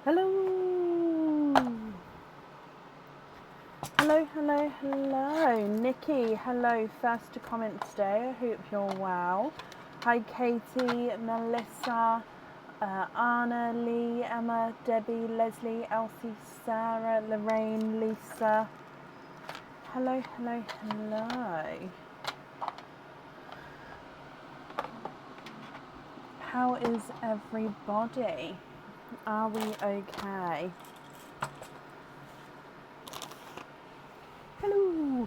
Hello. Hello. Nikki, hello. First to comment today. I hope you're well. Hi, Katie, Melissa, Anna, Lee, Emma, Debbie, Leslie, Elsie, Sarah, Lorraine, Lisa. Hello. How is everybody? Are we okay? Hello.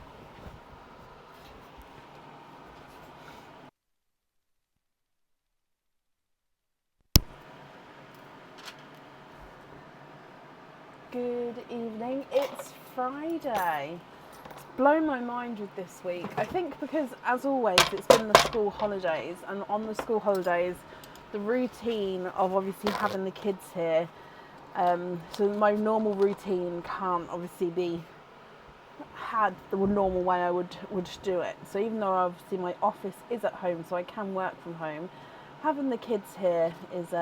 Good evening. It's Friday. It's blown my mind with this week. I think because, as always, it's been the school holidays, and on the school holidays, the routine of obviously having the kids here, so my normal routine can't obviously be had the normal way I would do it. So even though obviously my office is at home, so I can work from home, having the kids here is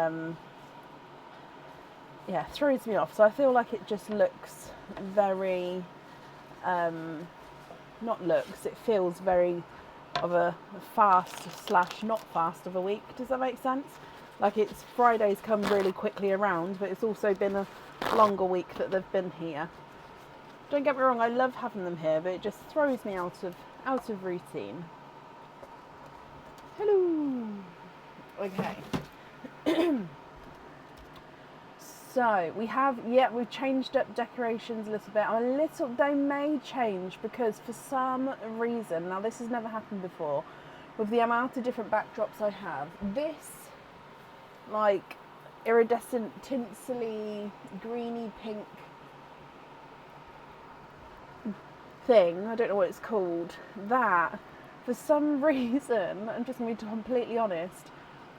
throws me off. So I feel like it just looks very it feels very of a fast / not fast of a week. Does that make sense? Like, it's Fridays come really quickly around, but it's also been a longer week that they've been here. Don't get me wrong, I love having them here, but it just throws me out of routine. Hello. Okay. So we've changed up decorations a little bit. They may change because for some reason, now this has never happened before, with the amount of different backdrops I have, this like iridescent, tinsely, greeny pink thing, I don't know what it's called, that for some reason, I'm just going to be completely honest,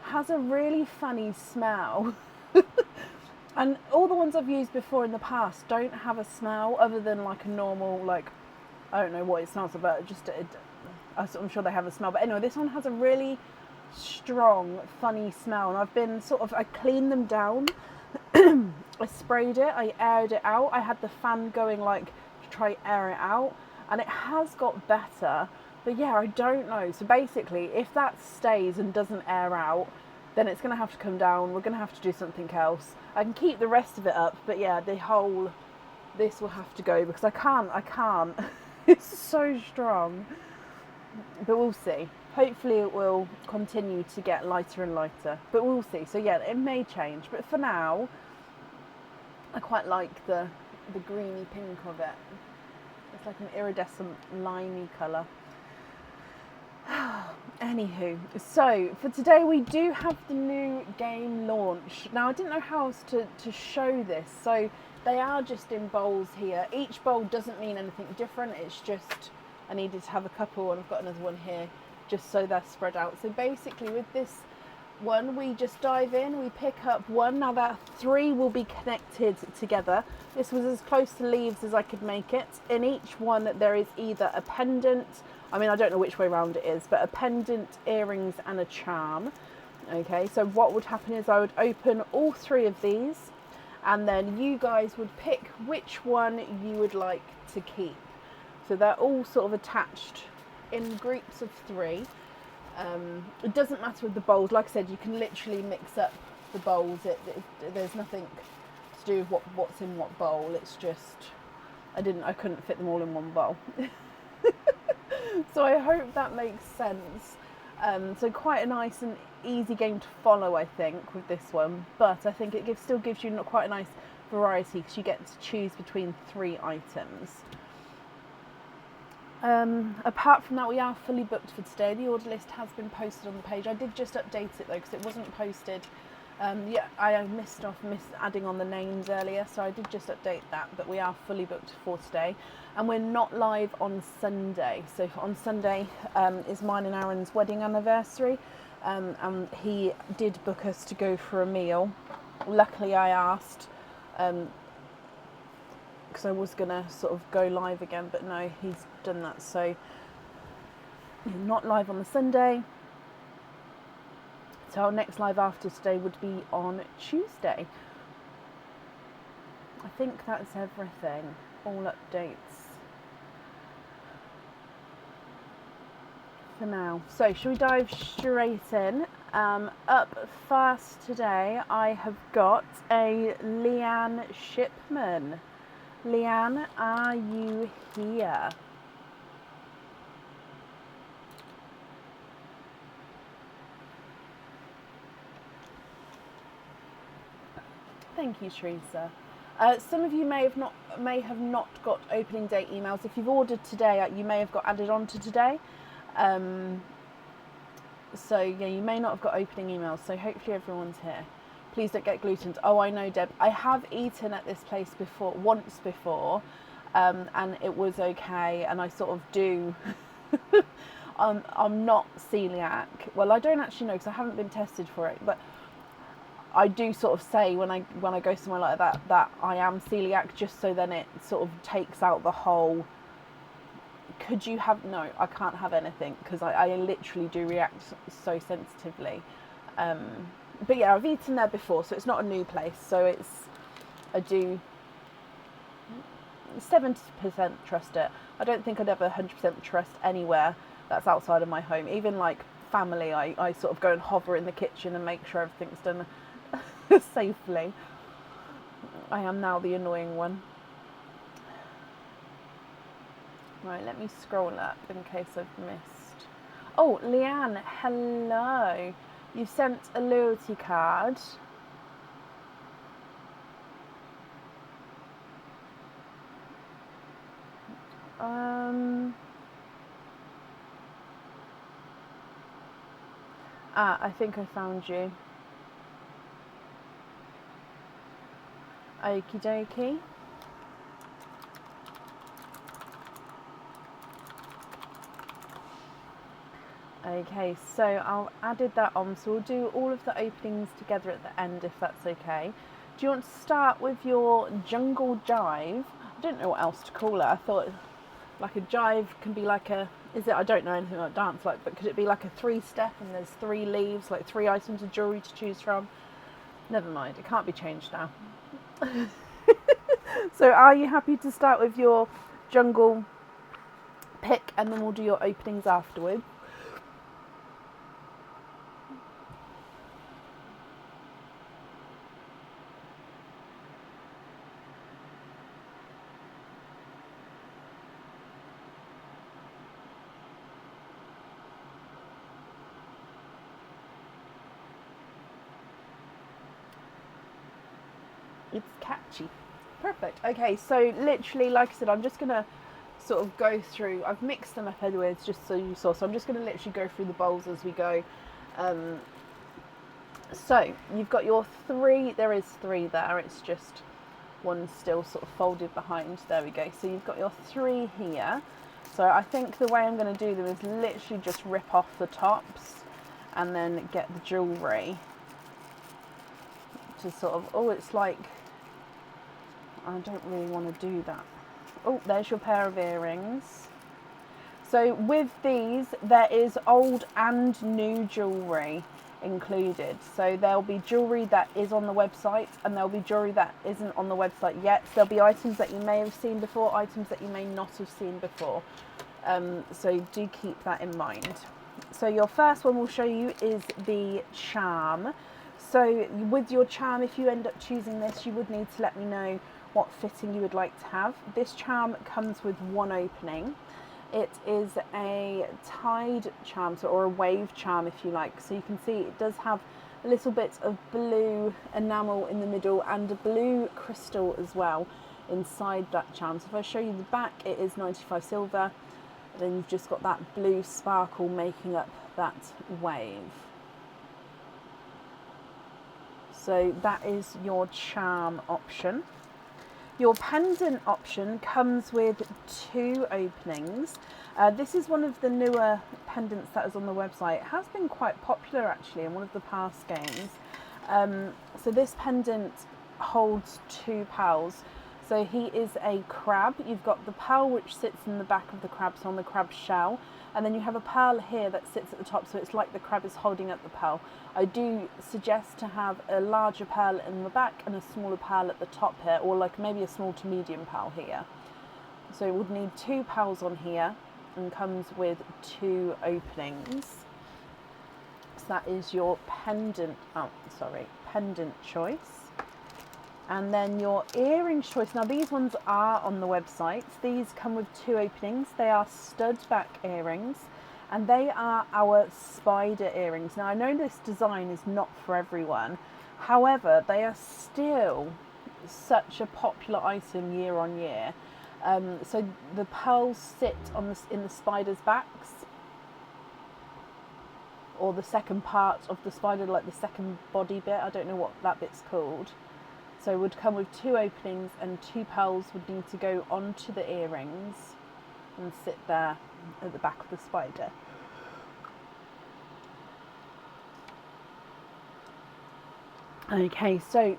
has a really funny smell. And all the ones I've used before in the past don't have a smell other than like a normal, like, I don't know what it smells of, but I'm sure they have a smell. But anyway, this one has a really strong, funny smell. And I cleaned them down. I sprayed it, I aired it out. I had the fan going like to try air it out. And it has got better. But yeah, I don't know. So basically, if that stays and doesn't air out, then it's going to have to come down. We're going to have to do something else. I can keep the rest of it up, but yeah, this will have to go because I can't. It's so strong. But we'll see. Hopefully it will continue to get lighter and lighter, but we'll see. So yeah, it may change, but for now, I quite like the greeny pink of it. It's like an iridescent limey colour. Anywho, so for today we do have the new game launch. Now, I didn't know how else to show this, so they are just in bowls here. Each bowl doesn't mean anything different, it's just I needed to have a couple, and I've got another one here just so they're spread out. So basically with this one, we just dive in, we pick up one. Now that 3 will be connected together. This was as close to leaves as I could make it. In each one there is either a pendant, I don't know which way around it is, but a pendant, earrings and a charm. Okay, so what would happen is I would open all 3 of these, and then you guys would pick which one you would like to keep. So they're all sort of attached in groups of 3. It doesn't matter with the bowls. Like I said, you can literally mix up the bowls. There's nothing to do with what's in what bowl. It's just I couldn't fit them all in one bowl. So I hope that makes sense. So quite a nice and easy game to follow, I think, with this one. But I think it still gives you quite a nice variety because you get to choose between 3 items. Apart from that, we are fully booked for today. The order list has been posted on the page. I did just update it though because it wasn't posted. I missed adding on the names earlier, so I did just update that, but we are fully booked for today. And we're not live on Sunday. So on Sunday is mine and Aaron's wedding anniversary, and he did book us to go for a meal. Luckily I asked, because I was going to sort of go live again, but no, he's done that. So not live on the Sunday. So our next live after today would be on Tuesday. I think that's everything. All updates for now. So shall we dive straight in? Up first today, I have got a Leanne Shipman. Leanne, are you here? Thank you, Teresa. Some of you may have not got opening day emails. If you've ordered today, you may have got added on to today. So yeah, you may not have got opening emails. So hopefully everyone's here. Please don't get gluten. Oh, I know, Deb. I have eaten at this place once before, and it was okay. And I sort of do. I'm not celiac. Well, I don't actually know because I haven't been tested for it, but I do sort of say when I go somewhere like that I am celiac, just so then it sort of takes out the whole. Could you have? No, I can't have anything because I literally do react so sensitively. But yeah, I've eaten there before, so it's not a new place. So I do 70% trust it. I don't think I'd ever 100% trust anywhere that's outside of my home. Even like family, I sort of go and hover in the kitchen and make sure everything's done safely. I am now the annoying one. Right, let me scroll up in case I've missed. Oh, Leanne, hello. You've sent a loyalty card. I think I found you. Okie dokie. Okay, so I'll added that on. So we'll do all of the openings together at the end if that's okay. Do you want to start with your jungle jive? I don't know what else to call it. I thought like a jive can be like a, is it, I don't know anything about dance, like, but could it be like a 3-step and there's 3 leaves, like 3 items of jewellery to choose from? Never mind, it can't be changed now. So are you happy to start with your jungle pick and then we'll do your openings afterwards? It's catchy. Perfect. Okay, so literally, like I said, I'm just going to sort of go through, I've mixed them up anyways, just so you saw, so I'm just going to literally go through the bowls as we go. So, you've got your 3, there is 3 there, it's just one still sort of folded behind, there we go. So you've got your 3 here. So I think the way I'm going to do them is literally just rip off the tops and then get the jewellery to sort of, oh, it's like, I don't really want to do that. Oh, there's your pair of earrings. So with these, there is old and new jewellery included. So there'll be jewellery that is on the website and there'll be jewellery that isn't on the website yet. So there'll be items that you may have seen before, items that you may not have seen before. So do keep that in mind. So your first one we'll show you is the charm. So with your charm, if you end up choosing this, you would need to let me know what fitting you would like to have. This charm comes with 1 opening. It is a tied charm, or a wave charm if you like. So you can see it does have a little bit of blue enamel in the middle and a blue crystal as well inside that charm. So if I show you the back, it is 95 silver. Then you've just got that blue sparkle making up that wave. So that is your charm option. Your pendant option comes with 2 openings. This is one of the newer pendants that is on the website. It has been quite popular actually in one of the past games. So this pendant holds 2 pals. So he is a crab. You've got the pearl which sits in the back of the crab, so on the crab shell, and then you have a pearl here that sits at the top, so it's like the crab is holding up the pearl. I do suggest to have a larger pearl in the back and a smaller pearl at the top here, or like maybe a small to medium pearl here. So it would need 2 pearls on here and comes with 2 openings. So that is your pendant choice. And then your earrings choice. Now these ones are on the website. These come with 2 openings. They are stud back earrings, and they are our spider earrings. Now I know this design is not for everyone. However, they are still such a popular item year on year. So the pearls sit on in the spider's backs, or the second part of the spider, like the second body bit. I don't know what that bit's called. So it would come with 2 openings, and 2 pearls would need to go onto the earrings and sit there at the back of the spider. Okay, so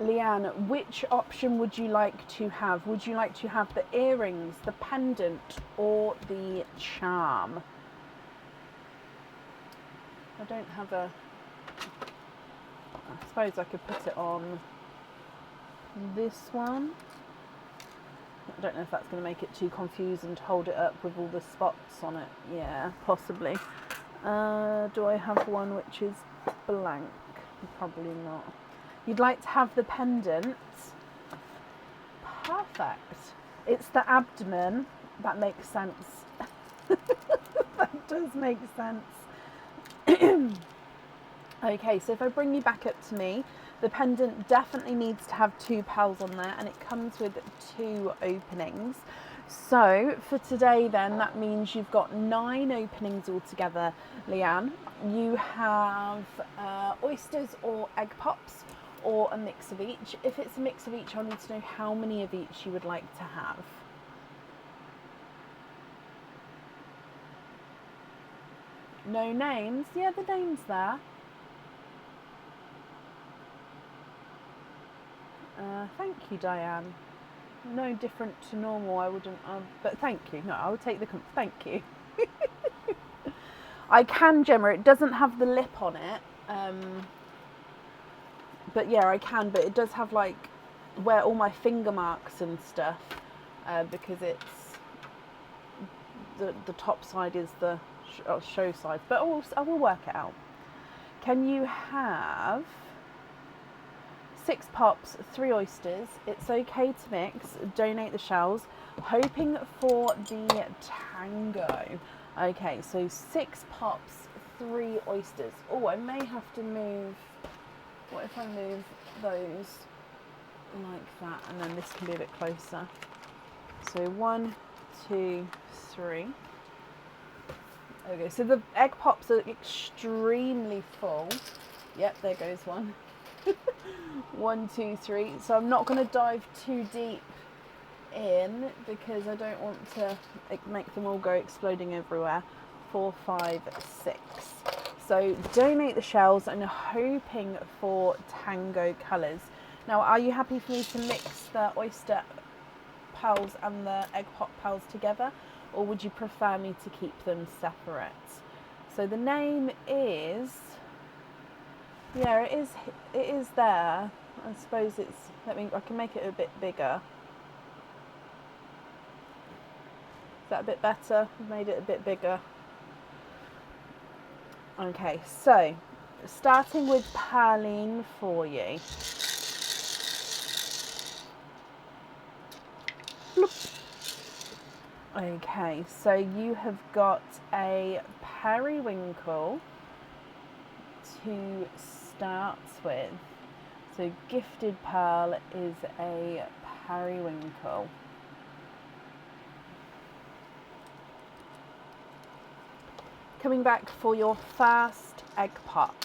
Leanne, which option would you like to have? Would you like to have the earrings, the pendant, or the charm? I don't have a... I suppose I could put it on this one. I don't know if that's going to make it too confusing to hold it up with all the spots on it. Yeah, possibly. Do I have one which is blank? Probably not. You'd like to have the pendant. Perfect. It's the abdomen. That makes sense. That does make sense. Okay, so if I bring you back up to me, the pendant definitely needs to have 2 pearls on there, and it comes with 2 openings. So for today then, that means you've got 9 openings altogether, Leanne. You have oysters or egg pops, or a mix of each. If it's a mix of each, I'll need to know how many of each you would like to have. No names? Yeah, the name's there. Thank you, Diane. No different to normal, I wouldn't, but thank you. No, I would take the thank you. I can, Gemma, it doesn't have the lip on it. But yeah, I can, but it does have like where all my finger marks and stuff, because it's the top side is the show side, but I will work it out. Can you have 6 pops, 3 oysters? It's okay to mix. Donate the shells. Hoping for the tango. Okay, so 6 pops, 3 oysters. Oh, I may have to move. What if I move those like that, and then this can be a bit closer? So 1, 2, 3. Okay, so the egg pops are extremely full. Yep, there goes one. 1, 2, 3. So I'm not going to dive too deep in because I don't want to make them all go exploding everywhere. 4, 5, 6. So donate the shells and hoping for tango colours. Now, are you happy for me to mix the oyster pearls and the egg pop pearls together, or would you prefer me to keep them separate? So the name is, yeah, it is there. I suppose it's, I can make it a bit bigger. Is that a bit better? I've made it a bit bigger. Okay, so starting with Perline for you. Okay, so you have got a periwinkle to start with. So Gifted Pearl is a periwinkle. Coming back for your first egg pop.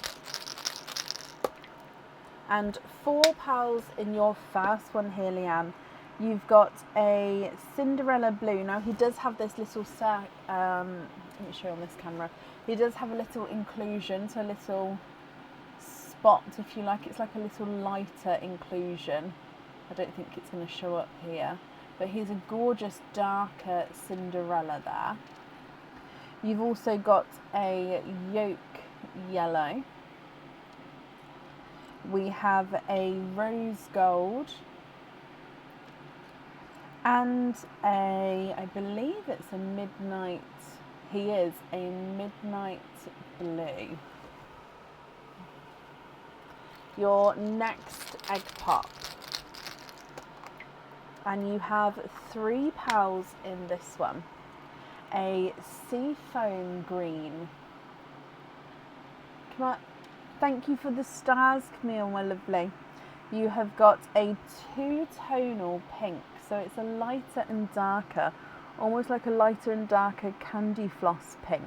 And 4 pearls in your first one here, Leanne. You've got a Cinderella blue. Now he does have this little let me show you on this camera. He does have a little inclusion, so a little spot, if you like. It's like a little lighter inclusion. I don't think it's going to show up here, but he's a gorgeous darker Cinderella there. You've also got a yolk yellow. We have a rose gold and I believe it's a midnight, he is a midnight blue. Your next egg pop, and you have 3 pals in this one. A seafoam green. Come on, thank you for the stars, Camille, my lovely. You have got a 2-tonal pink, so it's a lighter and darker, almost like a lighter and darker candy floss pink.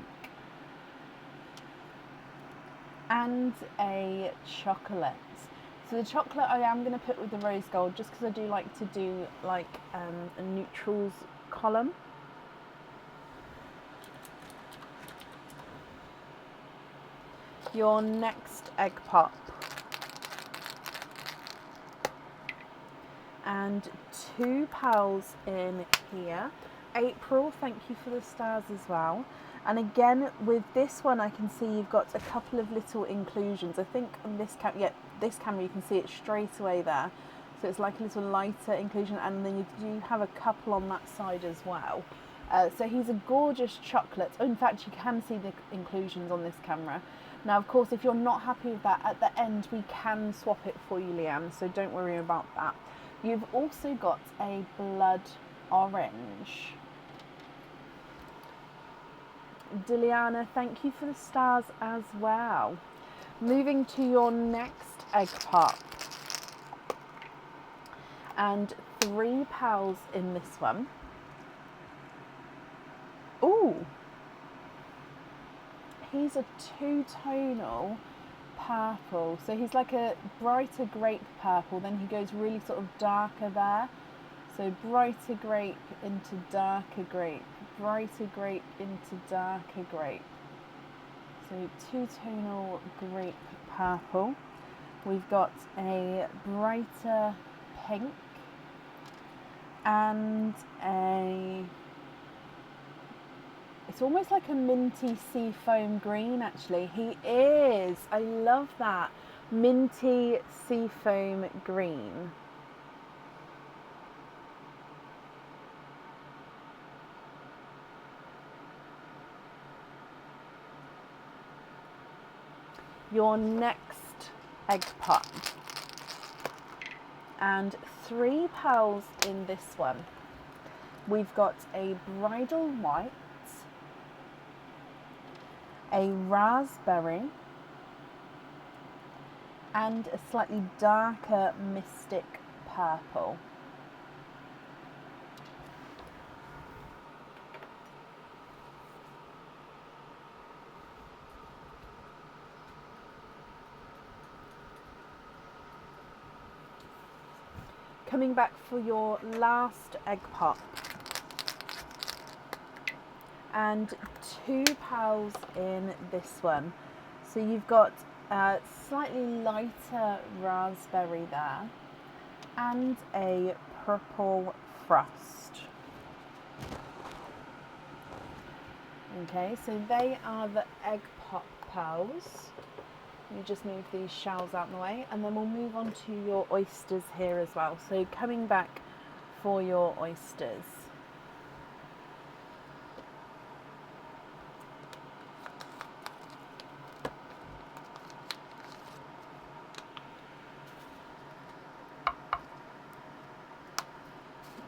And a chocolate. So the chocolate I am going to put with the rose gold, just because I do like to do like a neutrals column. Your next egg pop. And 2 pals in here. April, thank you for the stars as well. And again, with this one, I can see you've got a couple of little inclusions. I think on this camera you can see it straight away there. So it's like a little lighter inclusion, and then you do have a couple on that side as well. So he's a gorgeous chocolate. Oh, in fact, you can see the inclusions on this camera. Now, of course, if you're not happy with that, at the end we can swap it for you, Leanne, so don't worry about that. You've also got a blood orange. Diliana, thank you for the stars as well. Moving to your next egg pop. And 3 pals in this one. Ooh. He's a 2-tonal purple. So he's like a brighter grape purple, then he goes really sort of darker there. So brighter grape into darker grape, brighter grape into darker grape. So 2-tonal grape purple. We've got a brighter pink and it's almost like a minty seafoam green, actually. He is. I love that. Minty seafoam green. Your next egg pop. And 3 pals in this one. We've got a bridal white, a raspberry, and a slightly darker mystic purple. Coming back for your last egg pop. And 2 pals in this one. So you've got a slightly lighter raspberry there and a purple frost. Okay, so they are the egg pop pals. You just move these shells out of the way, and then we'll move on to your oysters here as well. So coming back for your oysters.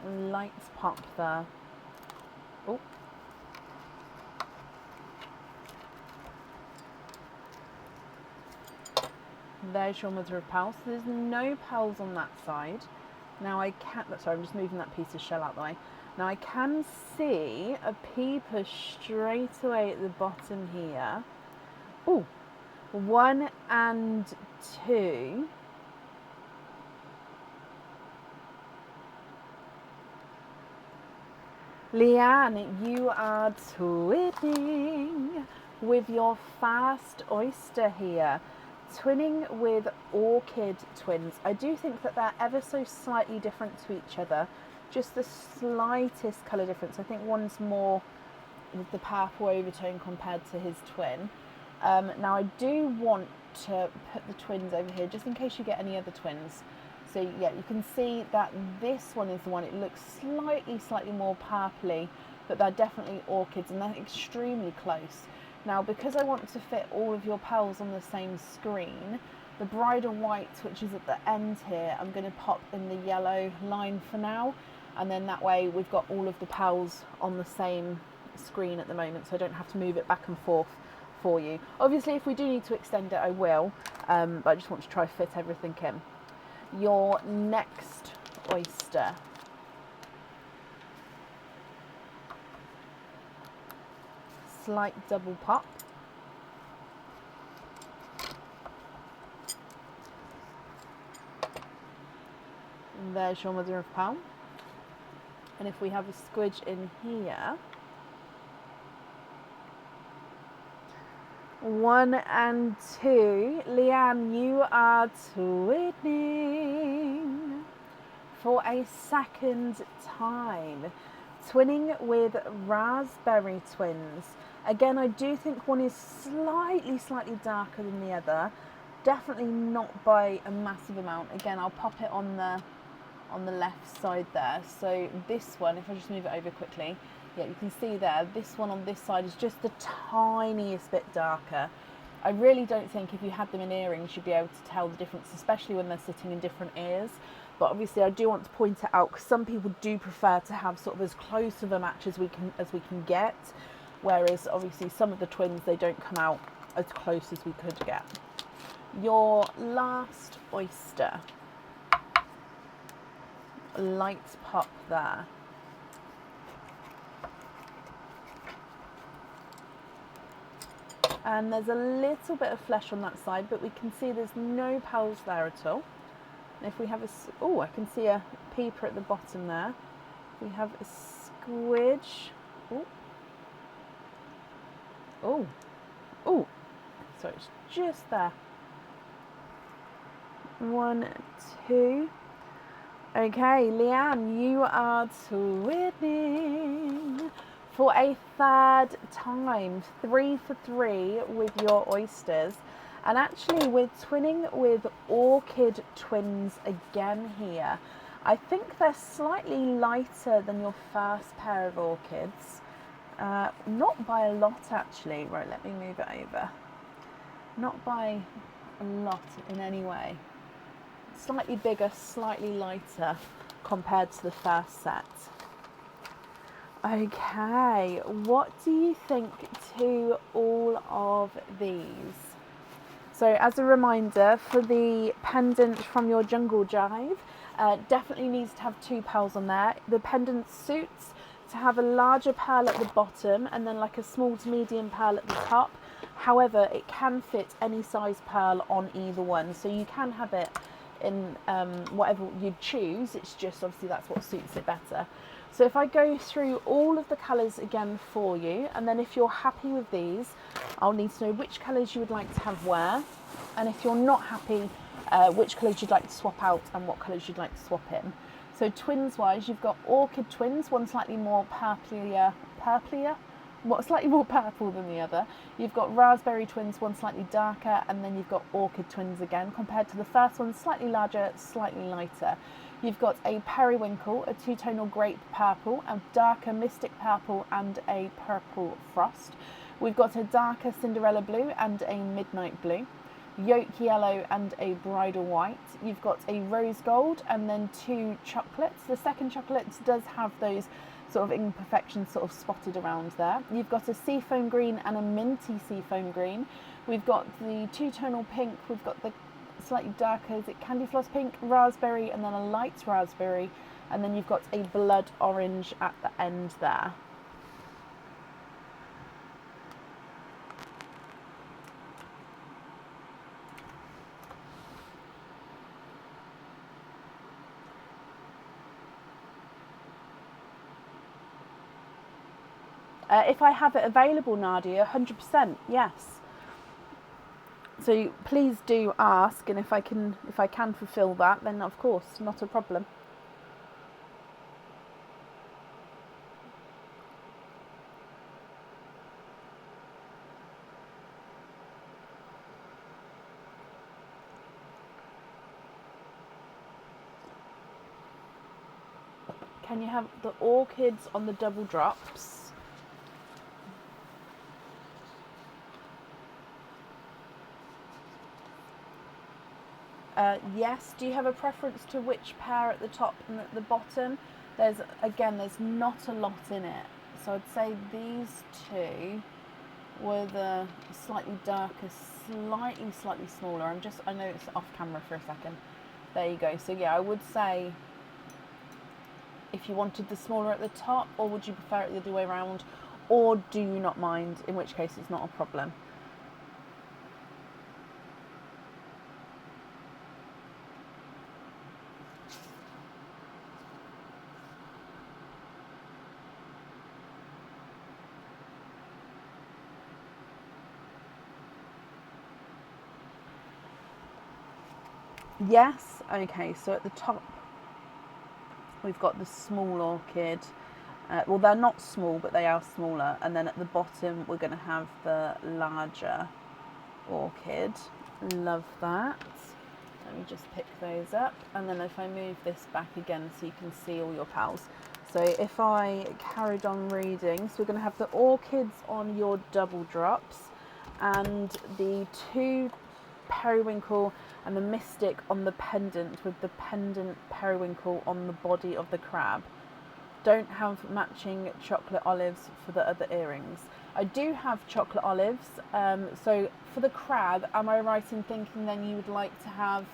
Lights pop there. Oh. There's your mother of pearl. So there's no pearls on that side. Now I can, sorry, I'm just moving that piece of shell out of the way. Now I can see a peeper straight away at the bottom here. Oh, 1 and 2. Leanne, you are twinning with your fast oyster here. twinning with orchid twins. I do think that they're ever so slightly different to each other, just the slightest colour difference. I think one's more with the purple overtone compared to his twin. Now I do want to put the twins over here just in case you get any other twins. So yeah, you can see that this one is the one. It looks slightly more purpley, but they're definitely orchids and they're extremely close. Now, because I want to fit all of your pearls on the same screen, the bridal white, which is at the end here, I'm going to pop in the yellow line for now. And then that way we've got all of the pearls on the same screen at the moment, so I don't have to move it back and forth for you. Obviously, if we do need to extend it, I will, but I just want to try to fit everything in. Your next oyster. Slight double pop. And there's your mother of pearl. And if we have a squidge in here, 1 and 2, Leanne, you are twinning for a second time. Twinning with raspberry twins. Again, I do think one is slightly darker than the other. Definitely not by a massive amount. Again, I'll pop it on the left side there. So this one, if I just move it over quickly, yeah, you can see there, this one on this side is just the tiniest bit darker. I really don't think if you had them in earrings you'd be able to tell the difference, especially when they're sitting in different ears. But obviously I do want to point it out because some people do prefer to have sort of as close of a match as we can get, whereas obviously some of the twins, they don't come out as close as we could get. Your last oyster. Light pop there. And there's a little bit of flesh on that side, but we can see there's no pearls there at all. And if we have I can see a peeper at the bottom there. We have a squidge. So it's just there. 1, 2. Okay, Leanne, you are twinning for a third time. 3 for 3 with your oysters. And actually we're twinning with orchid twins again here. I think they're slightly lighter than your first pair of orchids. Not by a lot actually. Right, let me move it over. Not by a lot in any way. Slightly bigger, slightly lighter compared to the first set. Okay, what do you think to all of these? So as a reminder, for the pendant from your jungle jive, definitely needs to have 2 pearls on there. The pendant suits to have a larger pearl at the bottom and then like a small to medium pearl at the top. However, it can fit any size pearl on either one, so you can have it in whatever you choose. It's just obviously that's what suits it better. So if I go through all of the colours again for you, and then if you're happy with these, I'll need to know which colours you would like to have where, and if you're not happy, which colours you'd like to swap out and what colours you'd like to swap in. So twins wise, you've got orchid twins, one slightly more slightly more purple than the other. You've got raspberry twins, one slightly darker, and then you've got orchid twins again, compared to the first one, slightly larger, slightly lighter. You've got a periwinkle, a two-tonal grape purple, a darker mystic purple, and a purple frost. We've got a darker Cinderella blue and a midnight blue, yolk yellow and a bridal white. You've got a rose gold and then 2 chocolates. The second chocolate does have those sort of imperfections sort of spotted around there. You've got a seafoam green and a minty seafoam green. We've got the two-tonal pink. We've got the slightly darker, is it candy floss pink, raspberry, and then a light raspberry, and then you've got a blood orange at the end there. If I have it available, Nadia, 100%, yes. So please do ask, and if I can fulfil that, then of course, not a problem. Can you have the orchids on the double drops? Yes. Do you have a preference to which pair at the top and at the bottom? There's not a lot in it. So I'd say these two were the slightly darker, slightly smaller. I know it's off camera for a second. There you go. So yeah, I would say if you wanted the smaller at the top, or would you prefer it the other way around, or do you not mind, in which case it's not a problem. Yes, okay, so at the top we've got the small orchid. Well, they're not small, but they are smaller. And then at the bottom we're going to have the larger orchid. Love that. Let me just pick those up. And then if I move this back again so you can see all your pals. So if I carried on reading, so we're going to have the orchids on your double drops and the two periwinkle and the mystic on the pendant, with the pendant periwinkle on the body of the crab. Don't have matching chocolate olives for the other earrings. I do have chocolate olives. So for the crab, am I right in thinking then you would like to have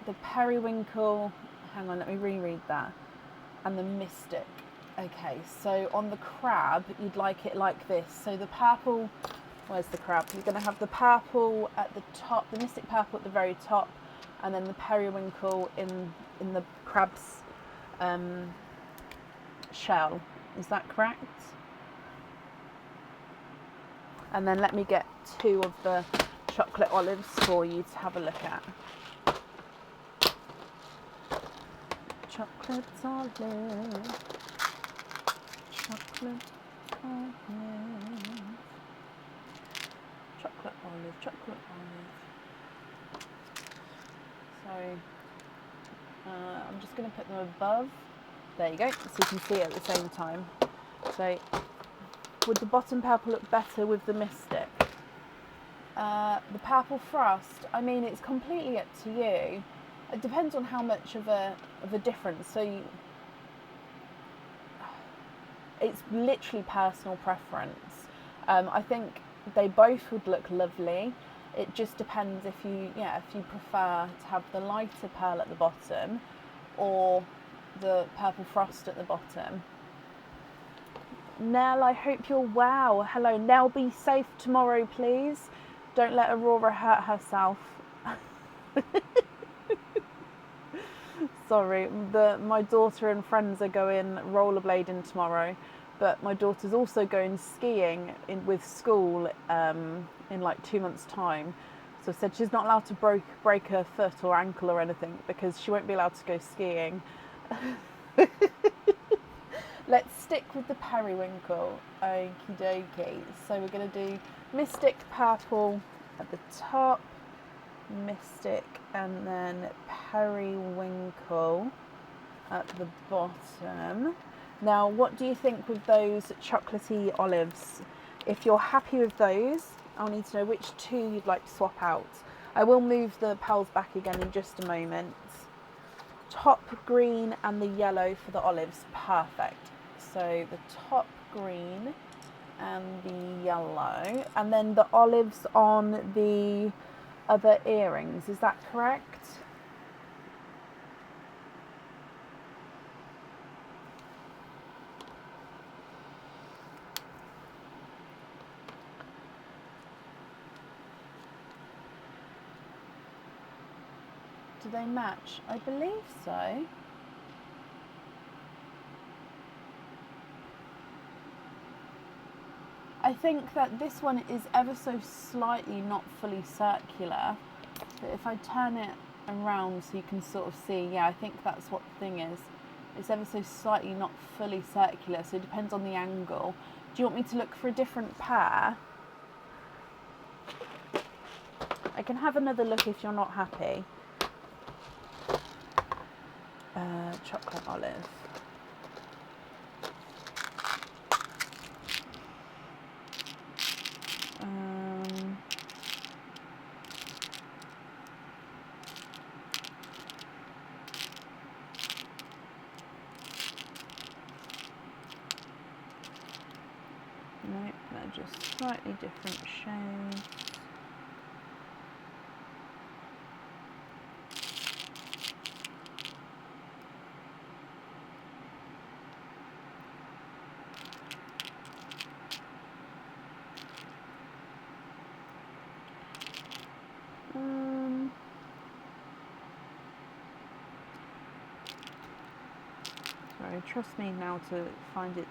the periwinkle, hang on, let me reread that, and the mystic. Okay, so on the crab, you'd like it like this. So the purple, where's the crab? You're going to have the purple at the top, the mystic purple at the very top, and then the periwinkle in the crab's shell. Is that correct? And then let me get two of the chocolate olives for you to have a look at. Chocolate olive, chocolate olive, chocolate olive, chocolate olive. So I'm just going to put them above. There you go, so you can see it at the same time. So would the bottom purple look better with the mystic? The purple frost, I mean, it's completely up to you. It depends on how much of a difference. So it's literally personal preference. I think they both would look lovely. It just depends if you prefer to have the lighter pearl at the bottom or the purple frost at the bottom. Nell, I hope you're well. Hello, Nell, be safe tomorrow, please. Don't let Aurora hurt herself. Sorry, my daughter and friends are going rollerblading tomorrow, but my daughter's also going skiing with school in like 2 months' time. So I said she's not allowed to break her foot or ankle or anything because she won't be allowed to go skiing. Let's stick with the periwinkle. Okie dokie. So we're going to do mystic purple at the top, mystic, and then periwinkle at the bottom. Now, what do you think with those chocolatey olives? If you're happy with those, I'll need to know which two you'd like to swap out. I will move the pearls back again in just a moment. Top green and the yellow for the olives. Perfect. So the top green and the yellow, and then the olives on the other earrings. Is that correct? Do they match? I believe so. I think that this one is ever so slightly not fully circular. But if I turn it around so you can sort of see, yeah, I think that's what the thing is. It's ever so slightly not fully circular, so it depends on the angle. Do you want me to look for a different pair? I can have another look if you're not happy. Chocolate olive. Nope, they're just slightly different shades. Sorry, trust me now to find it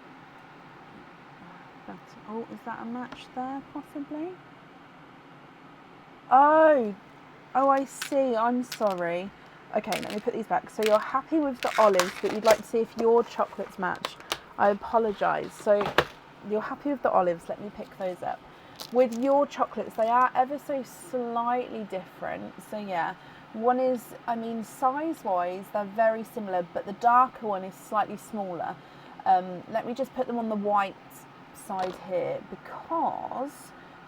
better. Oh, is that a match there, possibly? Oh, I see. I'm sorry. Okay, let me put these back. So you're happy with the olives, but you'd like to see if your chocolates match. I apologise. So you're happy with the olives. Let me pick those up. With your chocolates, they are ever so slightly different. So yeah, one is, I mean, size-wise, they're very similar, but the darker one is slightly smaller. Let me just put them on the white side here because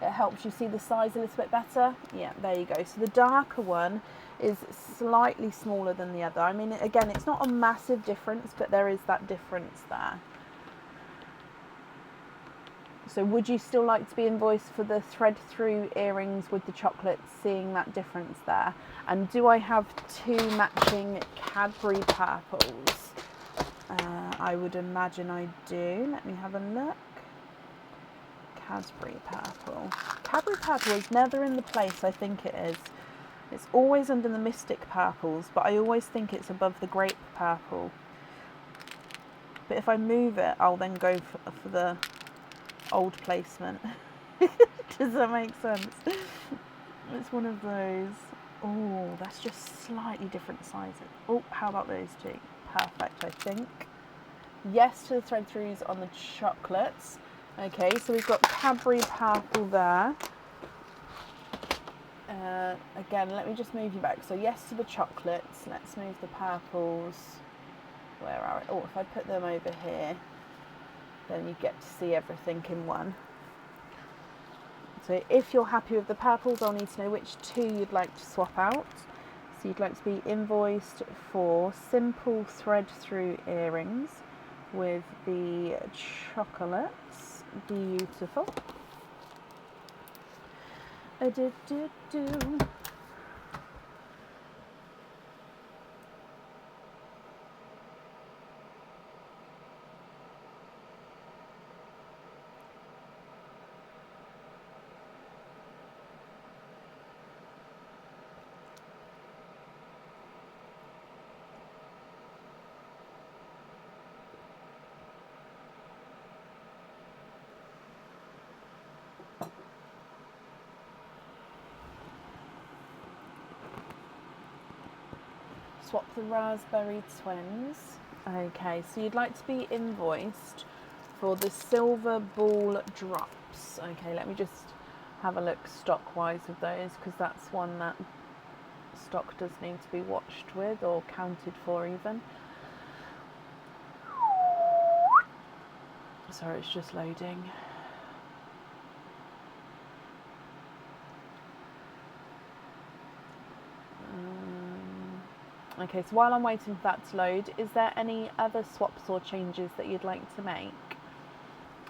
it helps you see the size a little bit better. Yeah, there you go. So the darker one is slightly smaller than the other. I mean, again, it's not a massive difference, but there is that difference there. So would you still like to be invoiced for the thread through earrings with the chocolates, seeing that difference there? And do I have 2 matching Cadbury purples? I would imagine I do. Let me have a look. Cadbury purple. Cadbury purple is never in the place I think it is. It's always under the Mystic purples, but I always think it's above the grape purple. But if I move it, I'll then go for the old placement. Does that make sense? It's one of those. Oh, that's just slightly different sizes. Oh, how about those 2? Perfect, I think. Yes to the thread throughs on the chocolates. Okay, so we've got Cadbury purple there. Again, let me just move you back. So yes to the chocolates. Let's move the purples. Where are it? Oh, if I put them over here, then you get to see everything in one. So if you're happy with the purples, I'll need to know which 2 you'd like to swap out. So you'd like to be invoiced for simple thread through earrings with the chocolates. Beautiful. Swap the raspberry twins. Okay, so you'd like to be invoiced for the silver ball drops. Okay, let me just have a look stock-wise of those, because that's one that stock does need to be watched with, or counted for even. Sorry, it's just loading. Okay, so while I'm waiting for that to load, is there any other swaps or changes that you'd like to make?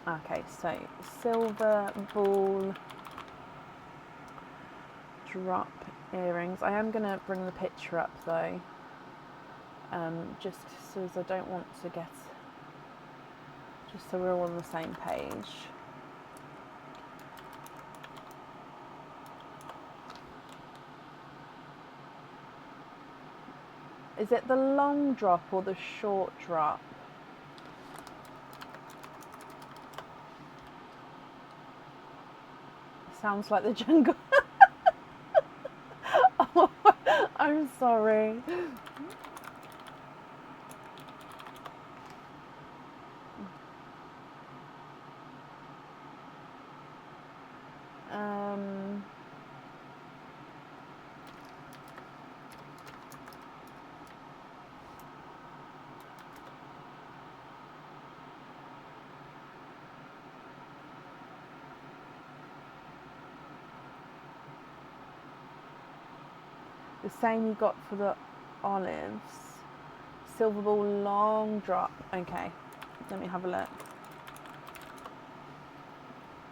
Okay, so silver ball drop earrings. I am going to bring the picture up though, just so as I don't want to get, just so we're all on the same page. Is it the long drop or the short drop? sounds like the jungle. Oh, I'm sorry. The same you got for the olives. Silver ball long drop. Okay, let me have a look.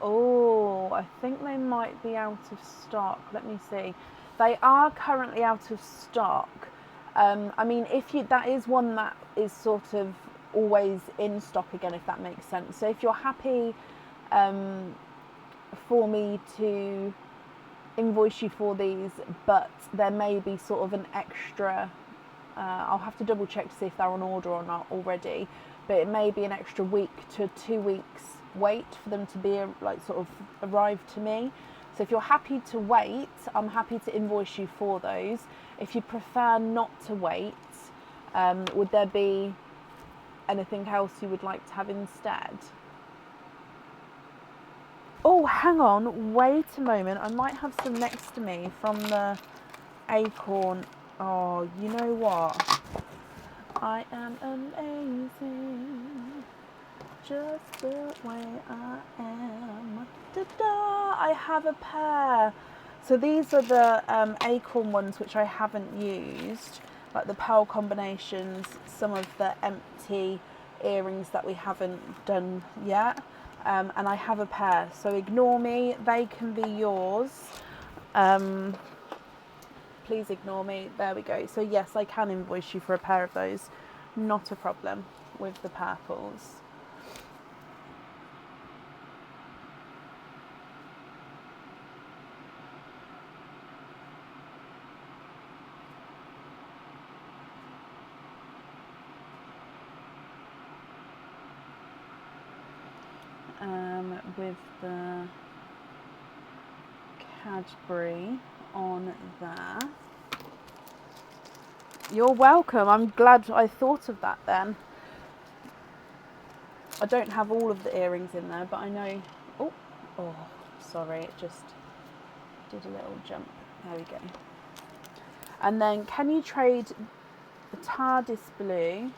Oh, I think they might be out of stock. Let me see. They are currently out of stock. I mean, that is one that is sort of always in stock again, if that makes sense. So if you're happy for me to invoice you for these, but there may be sort of an extra, I'll have to double check to see if they're on order or not already, but it may be an extra week to 2 weeks wait for them to be sort of arrive to me. So if you're happy to wait, I'm happy to invoice you for those. If you prefer not to wait, would there be anything else you would like to have instead? Oh, hang on, wait a moment. I might have some next to me from the acorn. Oh, you know what? I am amazing, just the way I am. Ta-da! I have a pair. So these are the acorn ones which I haven't used, like the pearl combinations, some of the empty earrings that we haven't done yet. And I have a pair, so ignore me, they can be yours. Please ignore me. There we go. So yes, I can invoice you for a pair of those, not a problem with the purples. With the Cadbury on there. You're welcome. I'm glad I thought of that then. I don't have all of the earrings in there, but I know... Oh, sorry, it just did a little jump. There we go. And then can you trade the TARDIS blue?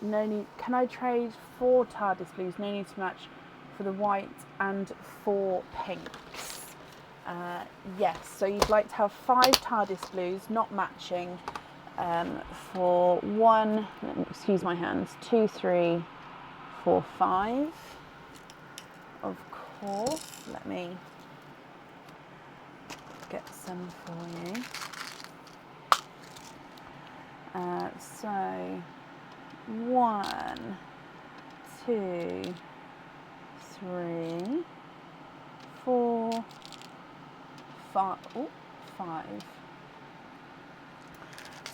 No need. Can I trade 4 TARDIS blues? No need to match for the white and 4 pinks. Yes, so you'd like to have 5 TARDIS blues, not matching, for 1, excuse my hands, 2, 3, 4, 5. Of course, let me get some for you. So 1, 2, 3, 4, 5. Oh, 5.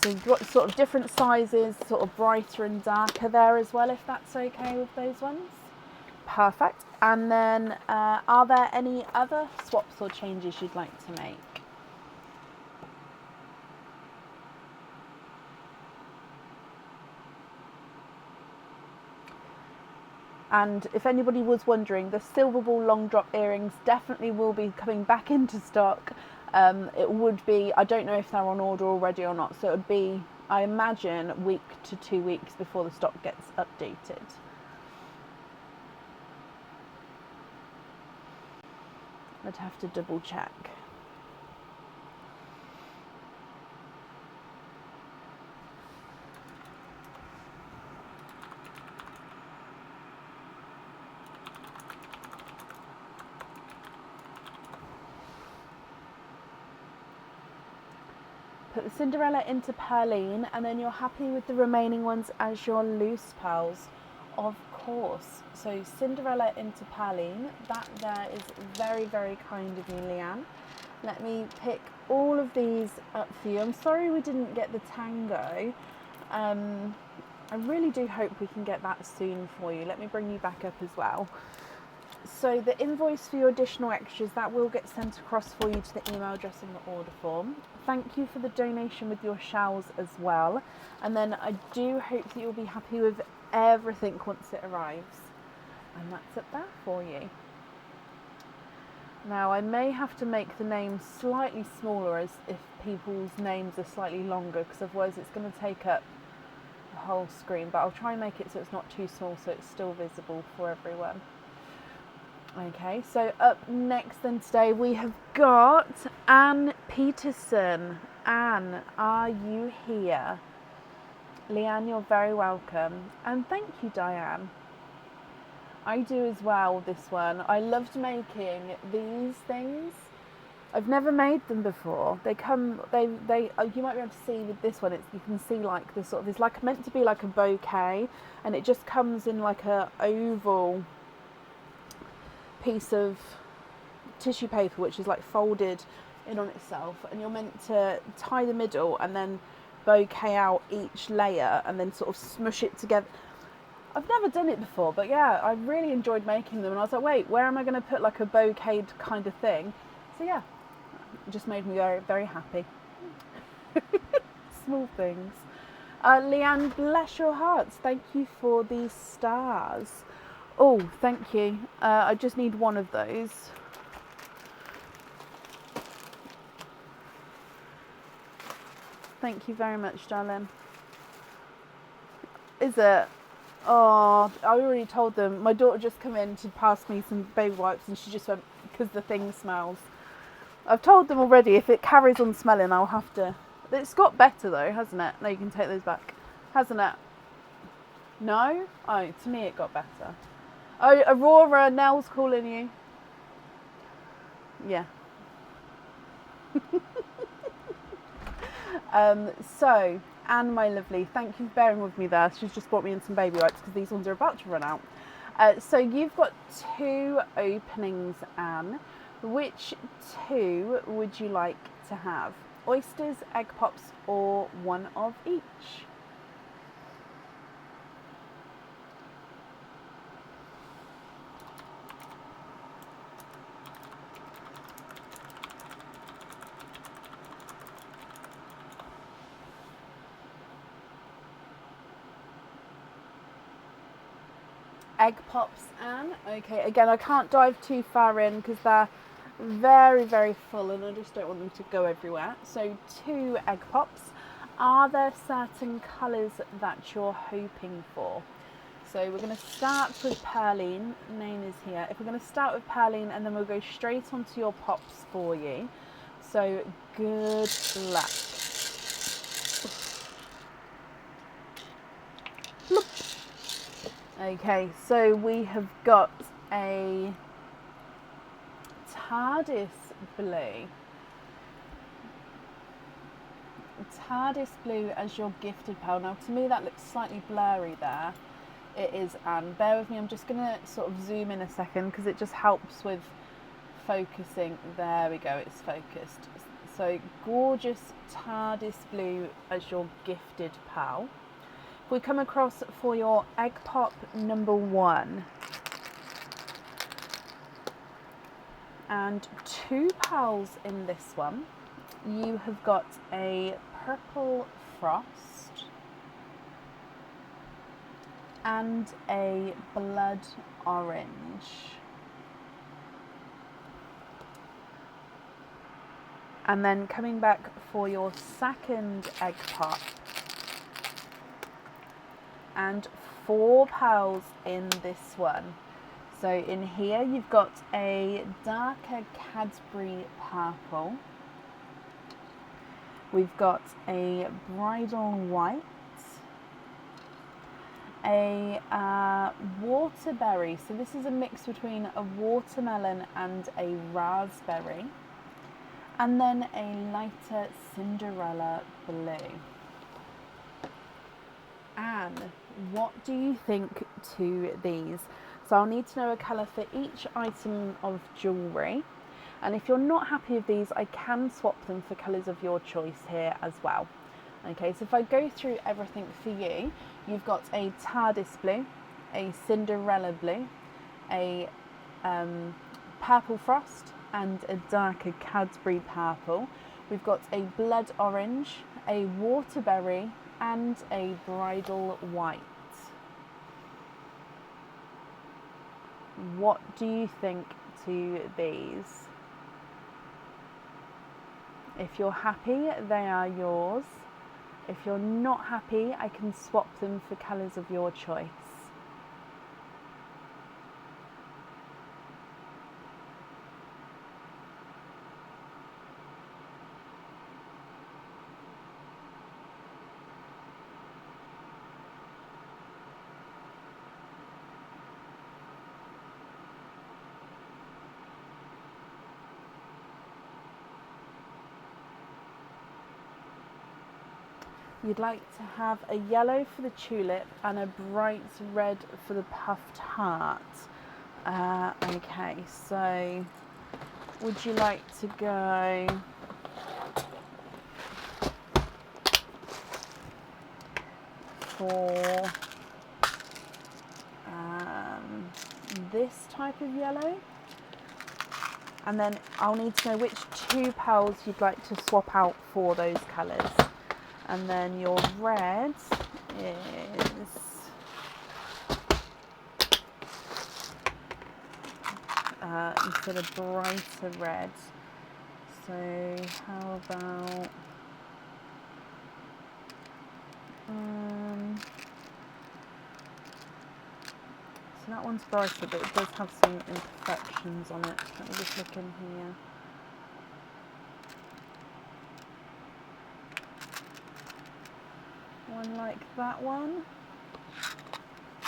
So you've got sort of different sizes, sort of brighter and darker there as well, if that's okay with those ones. Perfect. And then are there any other swaps or changes you'd like to make? And if anybody was wondering, the silver ball long drop earrings definitely will be coming back into stock. It would be, I don't know if they're on order already or not, so it would be, I imagine, a week to 2 weeks before the stock gets updated. I'd have to double check. Put the Cinderella into Pearline, and then you're happy with the remaining ones as your loose pearls. Of course. So Cinderella into Pearline, that there is very, very kind of you, Leanne. Let me pick all of these up for you. I'm sorry we didn't get the Tango. I really do hope we can get that soon for you. Let me bring you back up as well. So the invoice for your additional extras, that will get sent across for you to the email address in the order form. Thank you for the donation with your shells as well. And then I do hope that you'll be happy with everything once it arrives. And that's it there for you. Now I may have to make the name slightly smaller as if people's names are slightly longer, because otherwise it's going to take up the whole screen, but I'll try and make it so it's not too small so it's still visible for everyone. Okay, so up next then today we have got Anne Peterson. Anne, are you here? Leanne, you're very welcome. And thank you, Diane. I do as well, this one. I loved making these things. I've never made them before. They come, you might be able to see with this one, you can see like this sort of, it's like meant to be like a bouquet, and it just comes in like a oval piece of tissue paper which is like folded in on itself, and you're meant to tie the middle and then bouquet out each layer and then sort of smush it together. I've never done it before, but yeah, I really enjoyed making them, and I was like, wait, where am I going to put like a bouquet kind of thing? So yeah, it just made me very, very happy. Small things. Leanne, bless your hearts, thank you for these stars. Oh, thank you. I just need one of those. Thank you very much, darling. Is it? Oh, I already told them. My daughter just come in to pass me some baby wipes, and she just went, because the thing smells. I've told them already, if it carries on smelling, I'll have to. It's got better though, hasn't it? No, you can take those back. Hasn't it? No? Oh, to me it got better. Oh, Aurora, Nell's calling you. Yeah. So, Anne, my lovely, thank you for bearing with me there. She's just brought me in some baby wipes because these ones are about to run out. So you've got 2 openings, Anne. Which 2 would you like to have? Oysters, egg pops, or one of each? Egg pops, Anne. Okay, again, I can't dive too far in because they're very, very full and I just don't want them to go everywhere. So 2 egg pops. Are there certain colours that you're hoping for? So we're going to start with Pearline. Name is here. If we're going to start with Pearline, and then we'll go straight onto your pops for you. So good luck. Okay, so we have got a TARDIS blue. TARDIS blue as your gifted pearl. Now to me that looks slightly blurry there. It is, Anne. Bear with me, I'm just going to sort of zoom in a second because it just helps with focusing. There we go, it's focused. So gorgeous TARDIS blue as your gifted pearl. If we come across for your egg pop number 1. And 2 pearls in this one. You have got a purple frost and a blood orange. And then coming back for your second egg pop, and 4 pearls in this one. So in here you've got a darker Cadbury purple. We've got a bridal white, a waterberry. So this is a mix between a watermelon and a raspberry. And then a lighter Cinderella blue. Anne, what do you think to these? So I'll need to know a colour for each item of jewellery. And if you're not happy with these, I can swap them for colours of your choice here as well. Okay, so if I go through everything for you, you've got a TARDIS blue, a Cinderella blue, a purple frost and a darker Cadbury purple. We've got a blood orange, a waterberry and a bridal white. What do you think to these? If you're happy, they are yours. If you're not happy, I can swap them for colours of your choice. You'd like to have a yellow for the tulip and a bright red for the puffed heart. Okay, so would you like to go for this type of yellow? And then I'll need to know which 2 pearls you'd like to swap out for those colours. And then your red is instead of brighter red. So how about so that one's brighter, but it does have some imperfections on it. Let me just look in here. One like that one.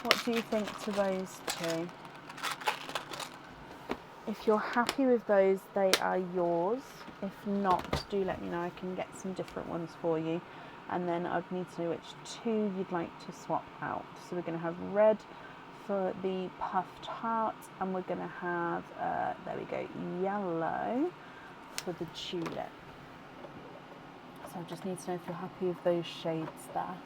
What do you think to those 2? If you're happy with those, they are yours. If not, do let me know. I can get some different ones for you. And then I'd need to know which 2 you'd like to swap out. So we're going to have red for the puffed heart, and we're going to have, there we go, yellow for the tulip. So I just need to know if you're happy with those shades there.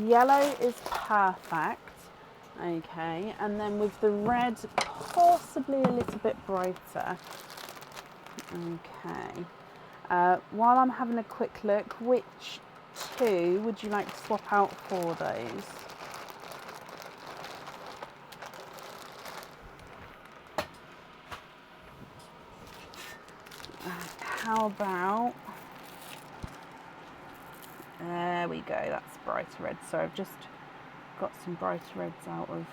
Yellow is perfect, okay, and then with the red possibly a little bit brighter. Okay, while I'm having a quick look, which 2 would you like to swap out for those? How about, there we go, that's brighter red. So I've just got some brighter reds out of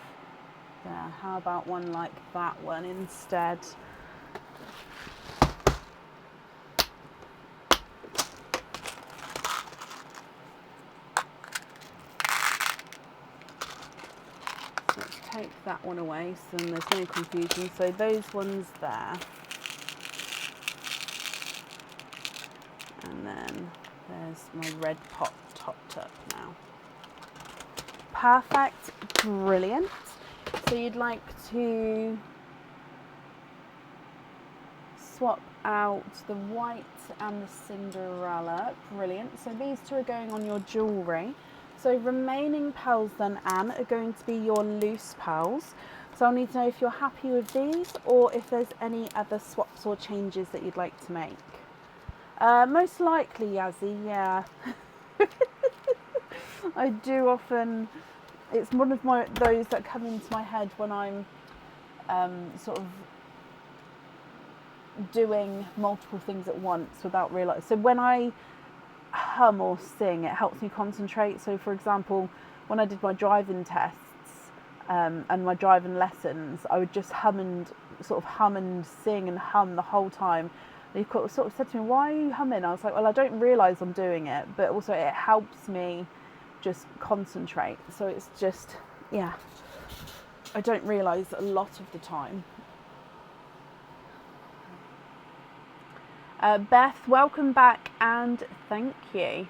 there. How about one like that one instead? Let's take that one away so then there's no confusion. So those ones there. And then there's my red pot topped up now. Perfect, brilliant. So you'd like to swap out the white and the Cinderella, brilliant. So these 2 are going on your jewellery. So remaining pearls then, Anne, are going to be your loose pearls. So I'll need to know if you're happy with these or if there's any other swaps or changes that you'd like to make. Most likely, Yazzie, yeah. I do often, it's one of those that come into my head when I'm sort of doing multiple things at once without realising. So when I hum or sing, it helps me concentrate. So for example, when I did my driving tests, and my driving lessons, I would just hum and sing and hum the whole time. And he sort of said to me, "Why are you humming?" I was like, "Well, I don't realise I'm doing it, but also it helps me just concentrate." So it's just, yeah, I don't realise a lot of the time. Beth, welcome back and thank you.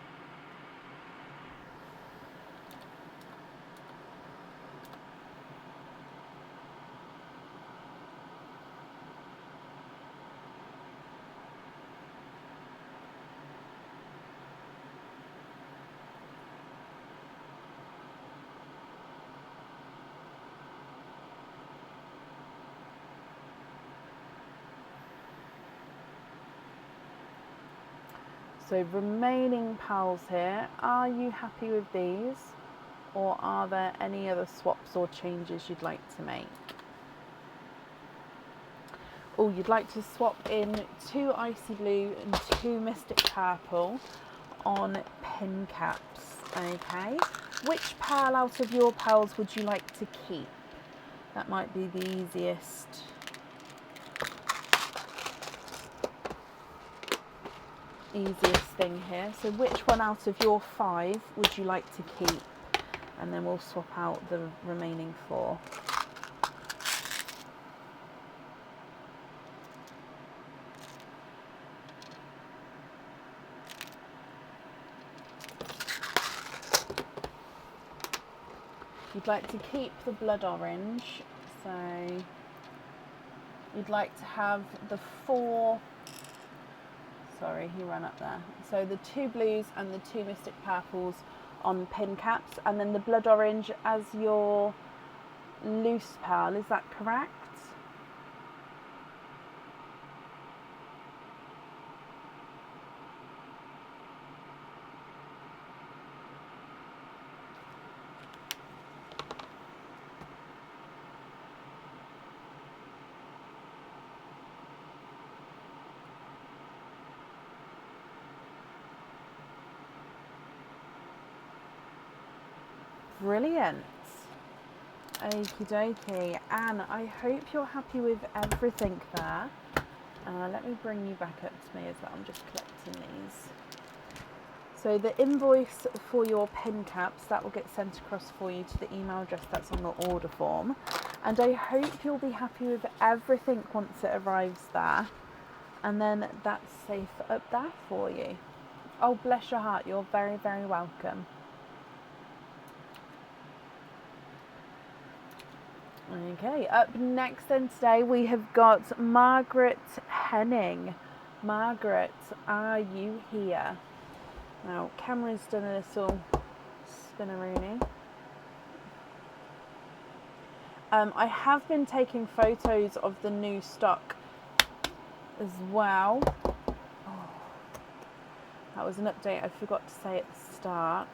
So remaining pals here, are you happy with these, or are there any other swaps or changes you'd like to make? Oh, you'd like to swap in 2 icy blue and 2 mystic purple on pin caps. Okay, which pal out of your pals would you like to keep? That might be the easiest. Thing here. So which one out of your 5 would you like to keep? And then we'll swap out the remaining 4. You'd like to keep the blood orange, so you'd like to have the 4, sorry, he ran up there. So the 2 blues and the 2 mystic purples on pin caps, and then the blood orange as your loose pal, is that correct? Brilliant. Okie dokie. Anne, I hope you're happy with everything there. Let me bring you back up to me as well. I'm just collecting these. So the invoice for your pin caps, that will get sent across for you to the email address that's on the order form. And I hope you'll be happy with everything once it arrives there. And then that's safe up there for you. Oh, bless your heart. You're very, very welcome. Okay, up next then today we have got Margaret Henning. Margaret, are you here? Now, camera's done a little spinneroony. I have been taking photos of the new stock as well. Oh, that was an update I forgot to say at the start.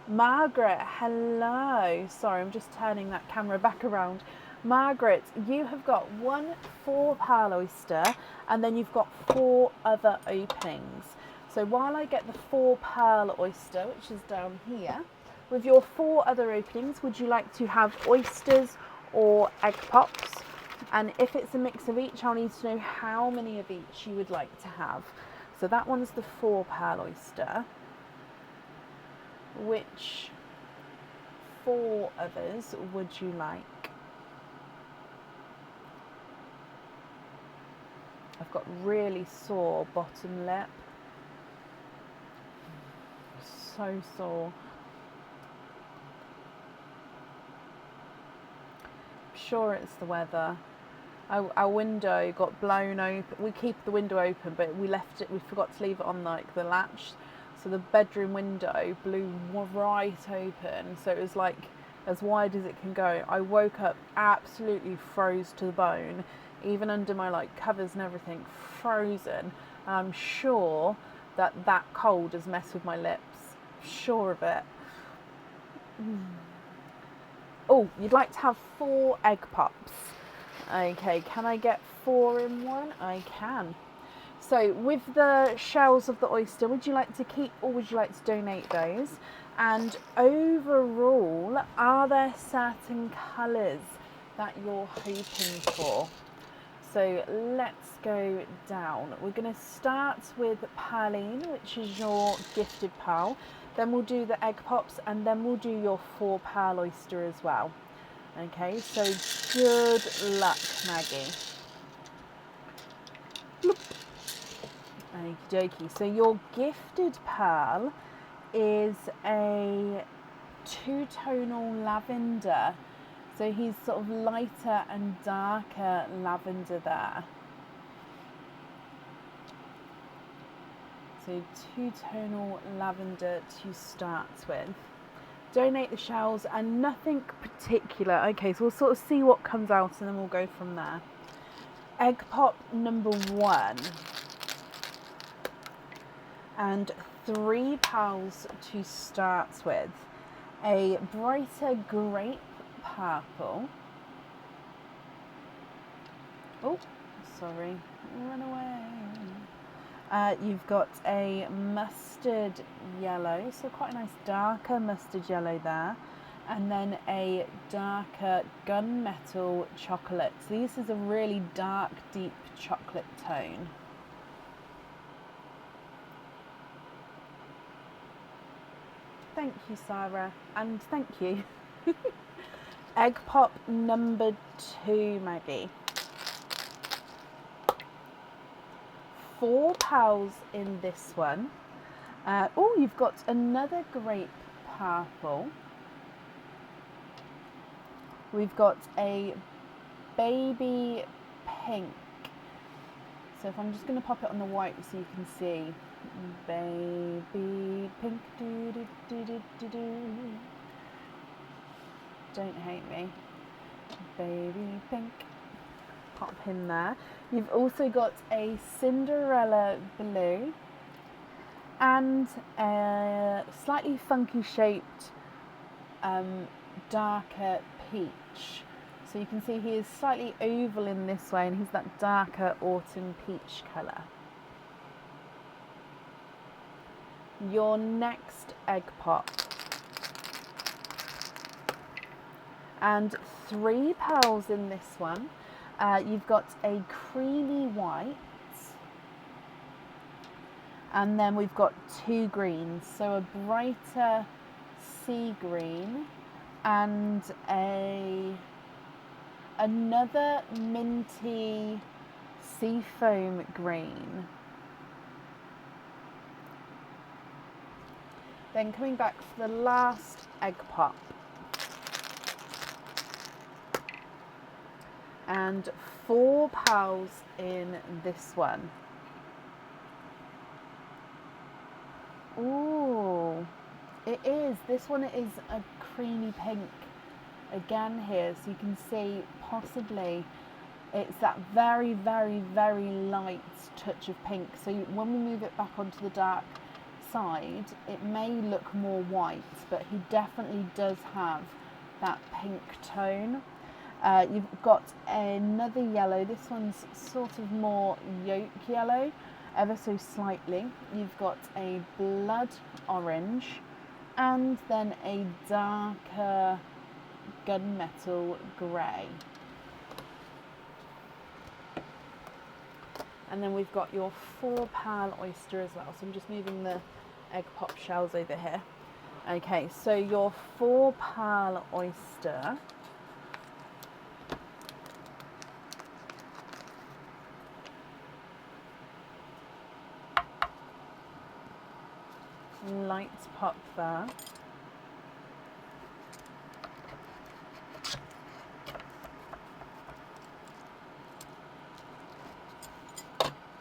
Margaret, hello. Sorry, I'm just turning that camera back around. Margaret, you have got 1 4 pearl oyster and then you've got 4 other openings. So while I get the 4 pearl oyster, which is down here, with your 4 other openings, would you like to have oysters or egg pops? And if it's a mix of each, I'll need to know how many of each you would like to have. So that one's the 4 pearl oyster. Which 4 others would you like? I've got really sore bottom lip. So sore. I'm sure it's the weather. Our window got blown open. We keep the window open, but we forgot to leave it on like the latch. So the bedroom window blew right open. So it was like as wide as it can go. I woke up absolutely froze to the bone, even under my like covers and everything, frozen. And I'm sure that cold has messed with my lips. Sure of it. Oh, you'd like to have 4 egg pops. Okay, can I get 4 in one? I can. So with the shells of the oyster, would you like to keep or would you like to donate those? And overall, are there certain colours that you're hoping for? So let's go down. We're going to start with Pearline, which is your gifted pearl. Then we'll do the egg pops, and then we'll do your 4 pearl oyster as well. Okay, so good luck, Maggie. Okie dokie. So your gifted pearl is a 2-tonal lavender. So he's sort of lighter and darker lavender there. So 2-tonal lavender to start with. Donate the shells and nothing particular. Okay, so we'll sort of see what comes out and then we'll go from there. Egg pop number 1. And 3 pearls to start with. A brighter grape purple. Oh, sorry, run away. You've got a mustard yellow, so quite a nice darker mustard yellow there. And then a darker gunmetal chocolate. So this is a really dark, deep chocolate tone. Thank you, Sarah, and thank you. Egg pop number 2, Maggie. 4 pearls in this one. Oh, you've got another grape purple. We've got a baby pink. So if I'm just going to pop it on the white so you can see. Baby pink, do do do do do do. Don't hate me. Baby pink. Pop in there. You've also got a Cinderella blue and a slightly funky shaped darker peach. So you can see he is slightly oval in this way and he's that darker autumn peach colour. Your next egg pop. And 3 pearls in this one. You've got a creamy white. And then we've got 2 greens. So a brighter sea green and another minty seafoam green. Then coming back for the last egg pop. And 4 pearls in this one. Ooh, it is. This one is a creamy pink again here. So you can see possibly it's that very, very, very light touch of pink. So when we move it back onto the dark side, it may look more white, but he definitely does have that pink tone. You've got another yellow. This one's sort of more yolk yellow, ever so slightly. You've got a blood orange and then a darker gunmetal grey. And then we've got your 4 pearl oyster as well. So I'm just moving the egg pop shells over here. Okay, so your 4 pearl oyster. Light pop there.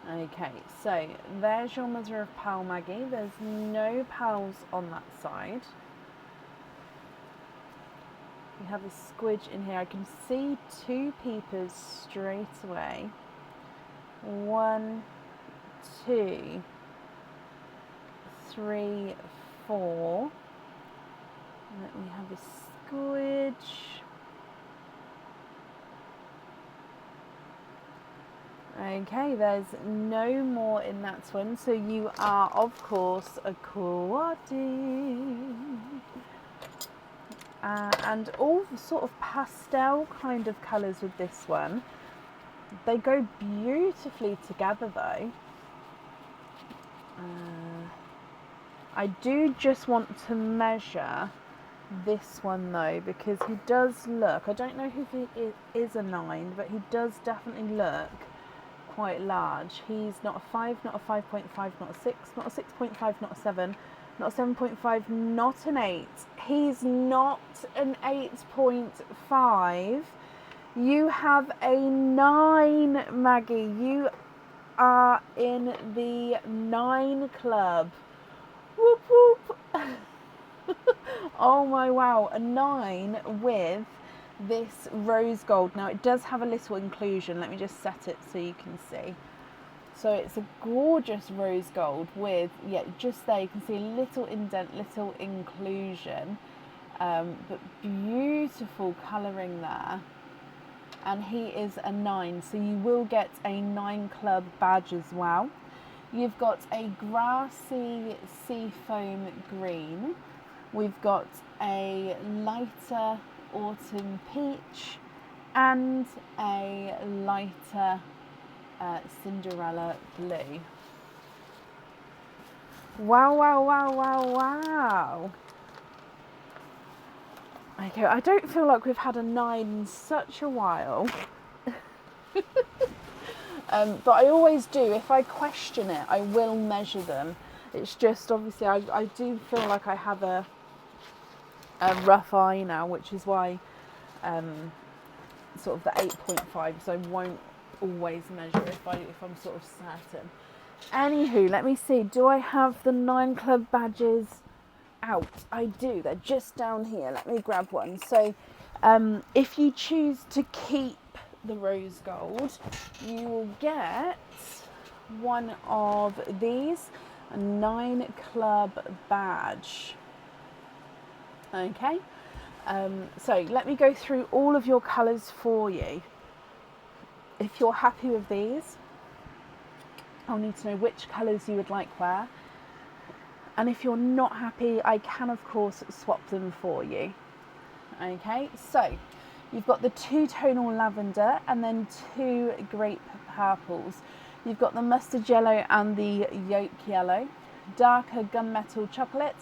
Okay, so there's your mother of pearl, Maggie. There's no pearls on that side. We have a squidge in here. I can see 2 peepers straight away. 1, 2, 3, 4. And then we have a squidge. Okay, there's no more in that one, so you are, of course, a quaddy. And all sort of pastel kind of colours with this one. They go beautifully together though. I do just want to measure this one though, because he does look, I don't know if he is a 9, but he does definitely look quite large. He's not a 5, not a 5.5, not a 6, not a 6.5, not a 7, not a 7.5, not an 8. He's not an 8.5. You have a 9, Maggie. You are in the 9 club. Whoop whoop. Oh my wow, a 9 with this rose gold. Now it does have a little inclusion. Let me just set it so you can see. So it's a gorgeous rose gold with, yeah, just there you can see a little indent, little inclusion, but beautiful colouring there. And he is a 9, so you will get a 9 club badge as well. You've got a grassy seafoam green. We've got a lighter autumn peach and a lighter Cinderella blue. Wow, wow, wow, wow, wow. Okay, I don't feel like we've had a 9 in such a while. But I always do. If I question it, I will measure them. It's just obviously I do feel like I have a rough eye now, which is why sort of the 8.5, so I won't always measure if I'm sort of certain. Anywho, let me see. Do I have the 9 club badges out? I do. They're just down here. Let me grab one. So if you choose to keep the rose gold, you will get one of these, a 9 club badge. Okay, so let me go through all of your colours for you. If you're happy with these, I'll need to know which colours you would like where. And if you're not happy, I can of course swap them for you. Okay, so you've got the 2-tonal lavender and then 2 grape purples. You've got the mustard yellow and the yolk yellow, darker gunmetal chocolate,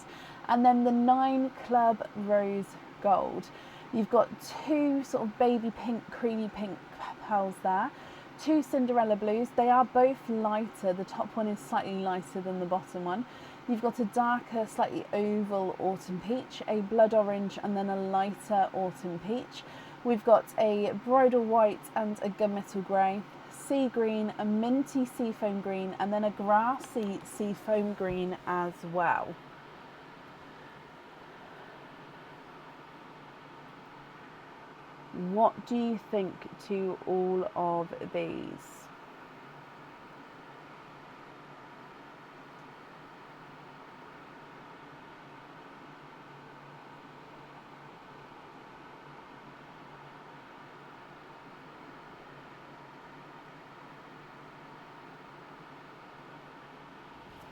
and then the 9 club rose gold. You've got 2 sort of baby pink, creamy pink pearls there, 2 Cinderella blues. They are both lighter. The top one is slightly lighter than the bottom one. You've got a darker, slightly oval autumn peach, a blood orange, and then a lighter autumn peach. We've got a bridal white and a gunmetal grey, sea green, a minty seafoam green, and then a grassy seafoam green as well. What do you think to all of these?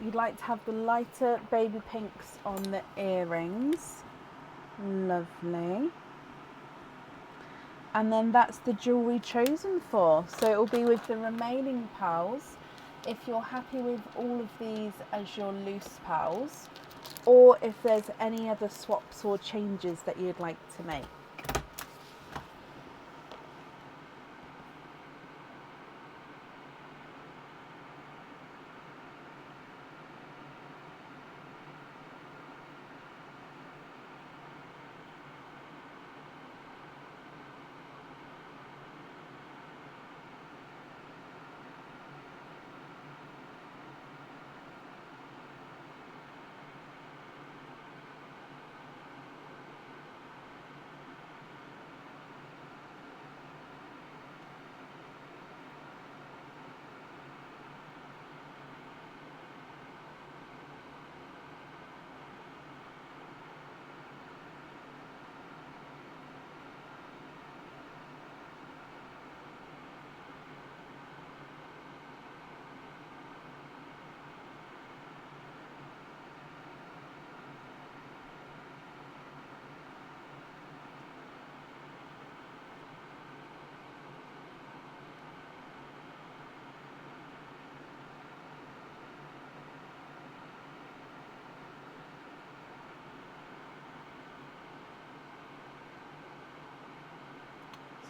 You'd like to have the lighter baby pinks on the earrings. Lovely. And then that's the jewellery chosen for. So it will be with the remaining pearls, if you're happy with all of these as your loose pearls, or if there's any other swaps or changes that you'd like to make.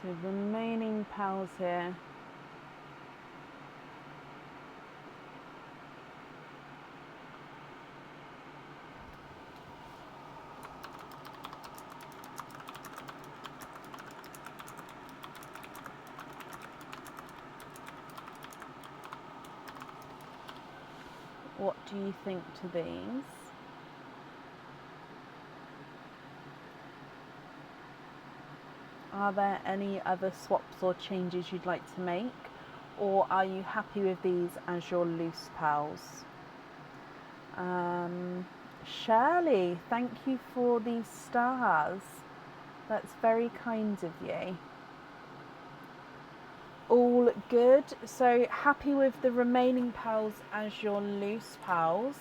So remaining pals here. What do you think to these? Are there any other swaps or changes you'd like to make? Or are you happy with these as your loose pals? Shirley, thank you for these stars. That's very kind of you. All good. So happy with the remaining pals as your loose pals.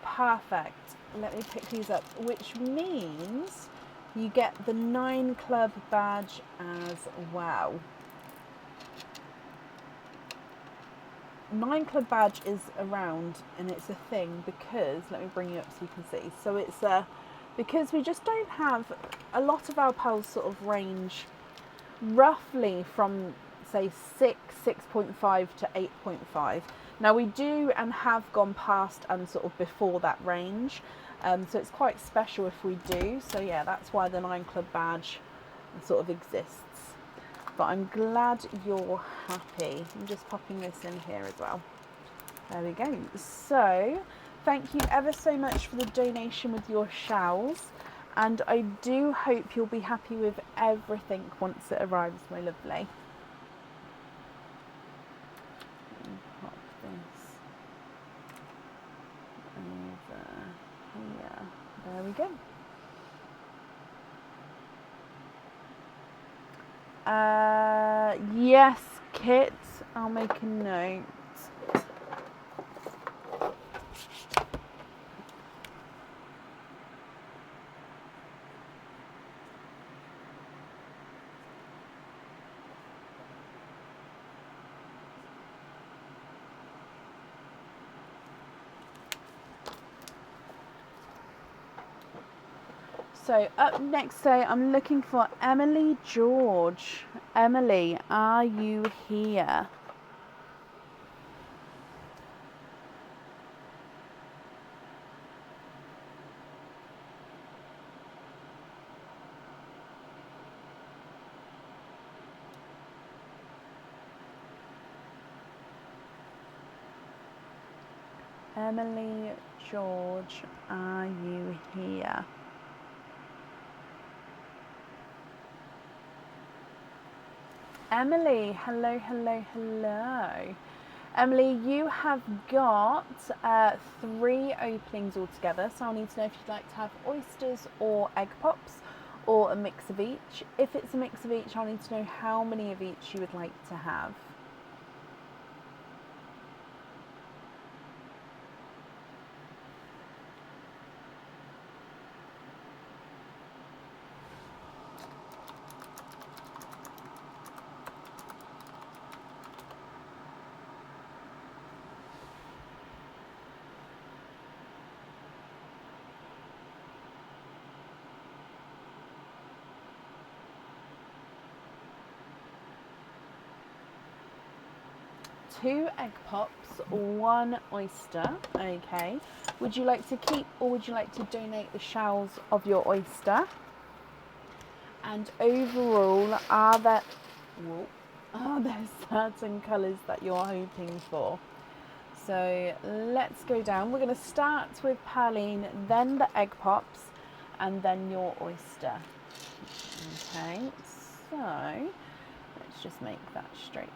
Perfect. Let me pick these up, which means you get the 9 club badge as well. 9 club badge is around, and it's a thing because, let me bring you up so you can see. So it's because we just don't have a lot of our pals sort of range roughly from say 6.5 to 8.5. Now we do and have gone past and sort of before that range, so it's quite special if we do. So yeah, that's why the 9 club badge sort of exists. But I'm glad you're happy. I'm just popping this in here as well. There we go. So thank you ever so much for the donation with your shells, and I do hope you'll be happy with everything once it arrives, my lovely. Pop this over here. There we go. Yes, Kit, I'll make a note. So up next today, I'm looking for Emily George. Emily, are you here? Emily George, are you here? Emily, hello, hello, hello. Emily, you have got 3 openings altogether, so I'll need to know if you'd like to have oysters or egg pops, or a mix of each. If it's a mix of each, I'll need to know how many of each you would like to have. Two egg pops, 1 oyster, okay. Would you like to keep or would you like to donate the shells of your oyster? And overall, are there certain colours that you're hoping for? So let's go down. We're going to start with Perline, then the egg pops, and then your oyster. Okay, so let's just make that straight.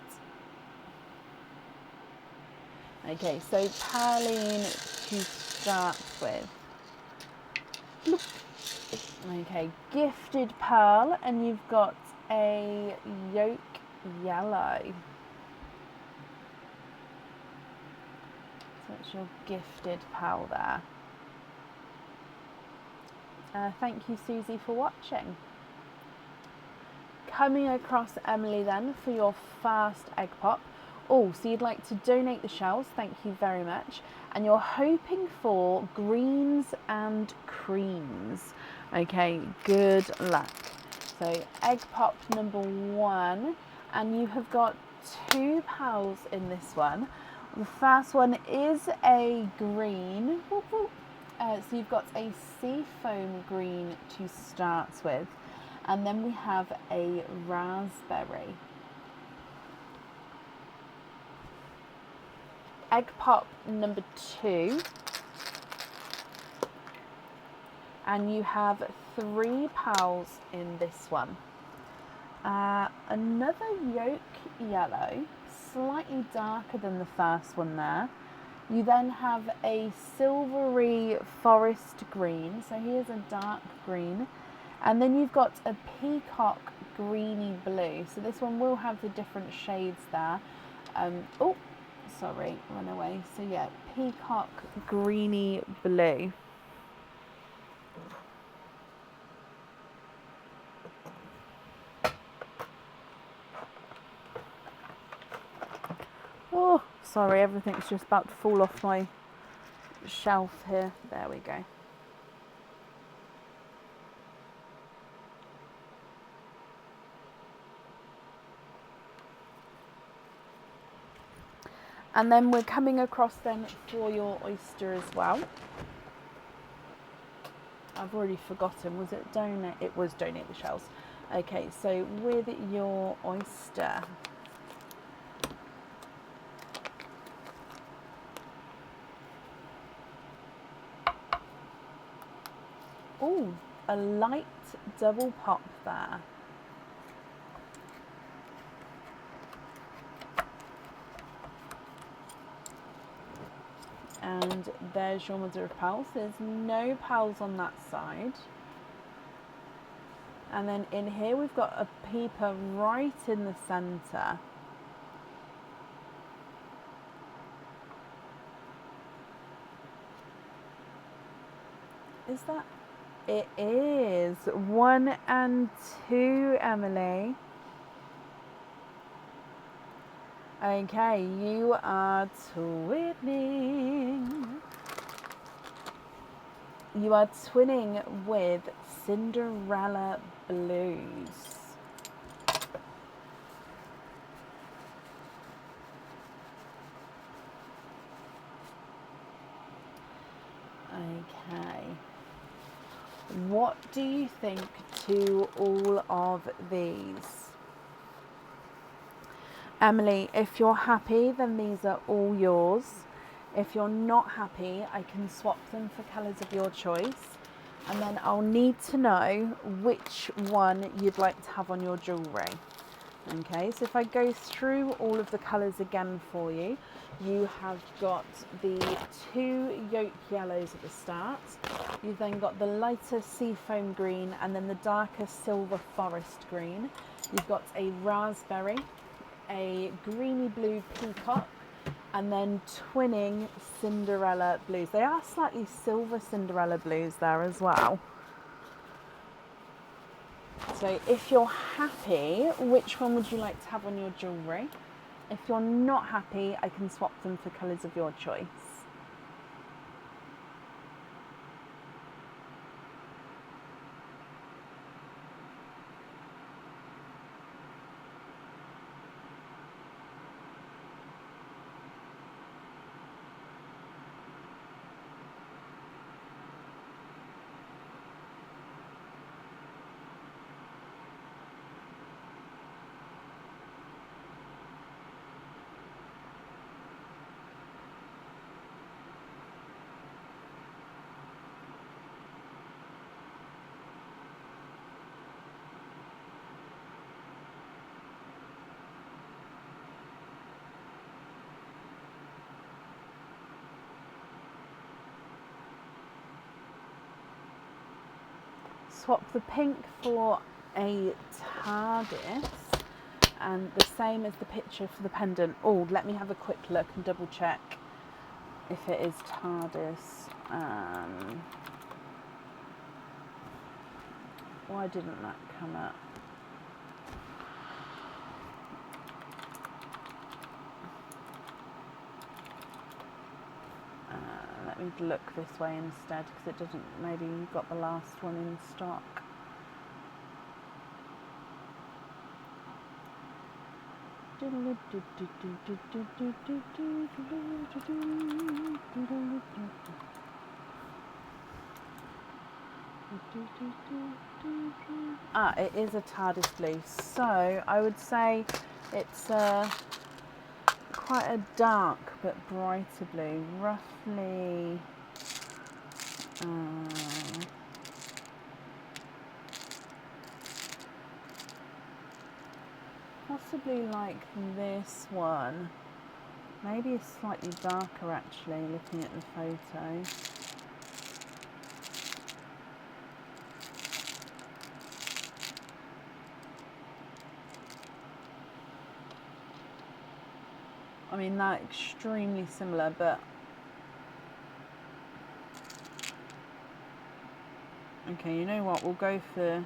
Okay, so Perline to start with. Okay, gifted pearl, and you've got a yolk yellow. So it's your gifted pearl there. Thank you, Susie, for watching. Coming across Emily then for your first egg pop. Oh, so you'd like to donate the shells, thank you very much. And you're hoping for greens and creams. Okay, good luck. So egg pop number 1, and you have got 2 pals in this one. The first one is a green. So you've got a seafoam green to start with, and then we have a raspberry. Egg pop number 2, and you have 3 pals in this one. Another yolk yellow, slightly darker than the first one there. You then have a silvery forest green, so here's a dark green, and then you've got a peacock greeny blue. So this one will have the different shades there. Oh, sorry, run away. So yeah, peacock greeny blue. Oh, sorry, everything's just about to fall off my shelf here. There we go. And then we're coming across then for your oyster as well. I've already forgotten, was it donate? It was donate the shells. Okay, so with your oyster, oh, a light double pop there. And there's your mother of pearls. There's no pearls on that side. And then in here we've got a peeper right in the centre. Is that? It is. 1 and 2, Emily. Okay, you are twinning. You are twinning with Cinderella Blues. Okay. What do you think to all of these? Emily, if you're happy, then these are all yours. If you're not happy, I can swap them for colours of your choice. And then I'll need to know which one you'd like to have on your jewellery. Okay, so if I go through all of the colours again for you, you have got the 2 yolk yellows at the start. You've then got the lighter seafoam green and then the darker silver forest green. You've got a raspberry, a greeny blue peacock, and then twinning Cinderella blues. They are slightly silver Cinderella blues there as well. So if you're happy, which one would you like to have on your jewellery? If you're not happy, I can swap them for colours of your choice. Swap the pink for a TARDIS, and the same as the picture for the pendant. Oh, let me have a quick look and double check if it is TARDIS. Why didn't that come up? Let me look this way instead, because it doesn't, maybe you've got the last one in stock. Ah, it is a TARDIS blue, so I would say it's quite a dark but brighter blue, roughly possibly like this one, maybe a slightly darker actually, looking at the photo. I mean, they're extremely similar, but okay, you know what? We'll go for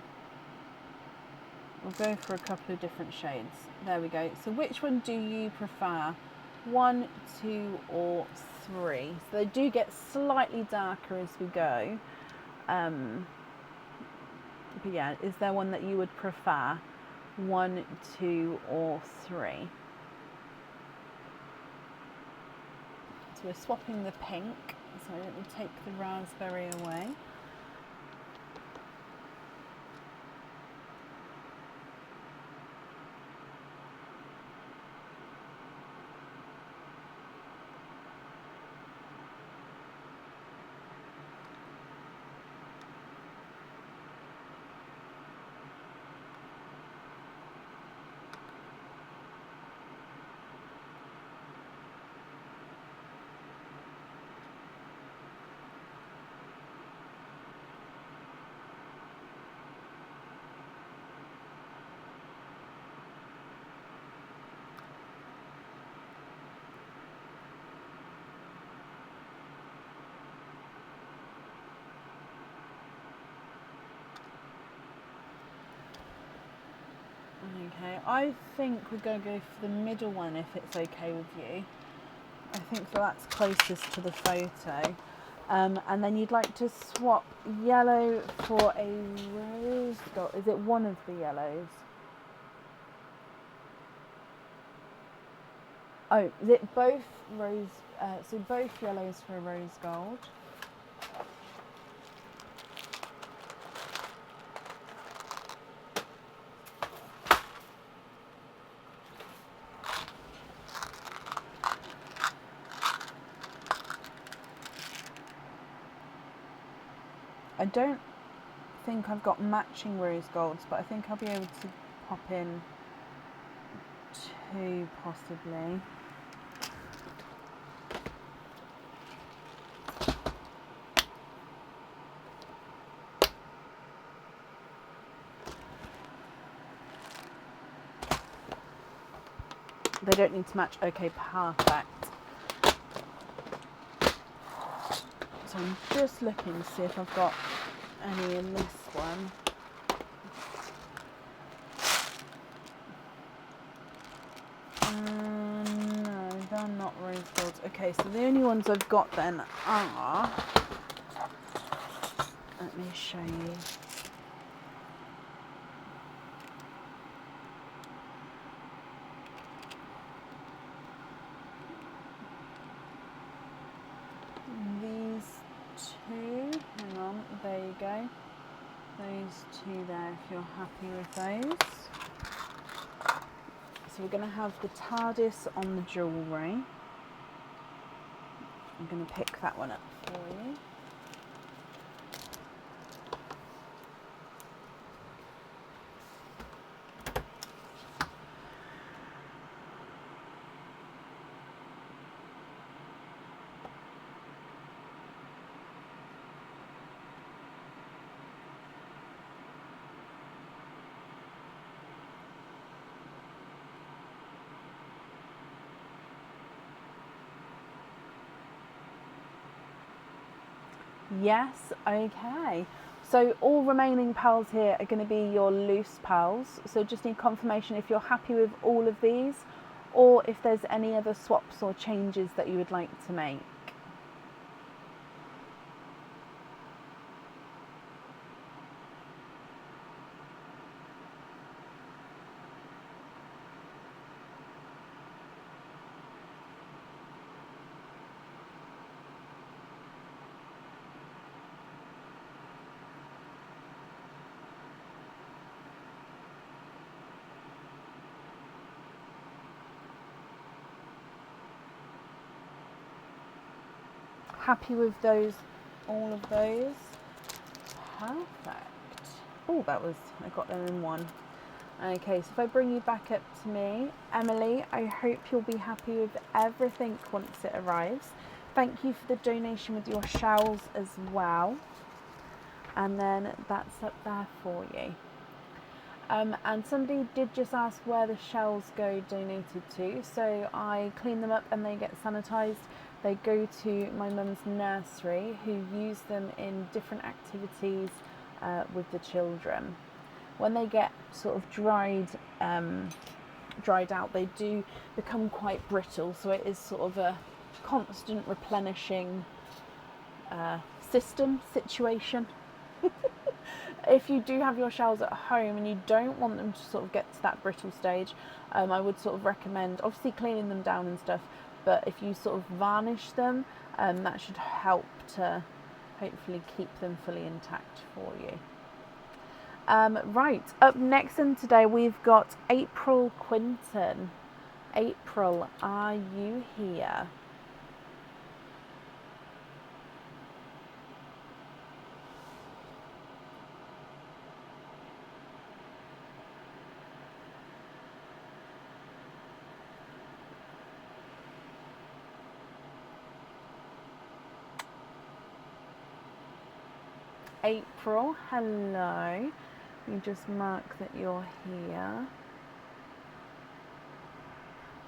a couple of different shades. There we go. So which one do you prefer? 1, 2, or 3? So they do get slightly darker as we go. But yeah, is there one that you would prefer? 1, 2, or 3? So we're swapping the pink. So let me take the raspberry away. Okay, I think we're going to go for the middle one if it's okay with you. I think that's closest to the photo. And then you'd like to swap yellow for a rose gold. Is it one of the yellows? Oh, is it both rose? So both yellows for a rose gold. I don't think I've got matching rose golds, but I think I'll be able to pop in 2 possibly. They don't need to match. Okay, perfect. So I'm just looking to see if I've got any in this one. No, they're not rose golds. Okay, so the only ones I've got then are, let me show you. These 2, hang on, there you go. Those 2 there, if you're happy with those. So we're going to have the TARDIS on the jewellery. I'm going to pick that one up for you. Yes, okay. So all remaining pearls here are going to be your loose pearls. So just need confirmation if you're happy with all of these, or if there's any other swaps or changes that you would like to make. Happy with those, all of those? Perfect. Oh, I got them in one. Okay, so if I bring you back up to me, Emily, I hope you'll be happy with everything once it arrives. Thank you for the donation with your shells as well. And then that's up there for you. And somebody did just ask where the shells go donated to. So I clean them up and they get sanitised. They go to my mum's nursery, who use them in different activities with the children. When they get sort of dried out, they do become quite brittle. So it is sort of a constant replenishing situation. If you do have your shells at home and you don't want them to sort of get to that brittle stage, I would sort of recommend obviously cleaning them down and stuff, but if you sort of varnish them, that should help to hopefully keep them fully intact for you. Right, up next in today we've got April Quinton. April, are you here? April, hello. You just mark that you're here.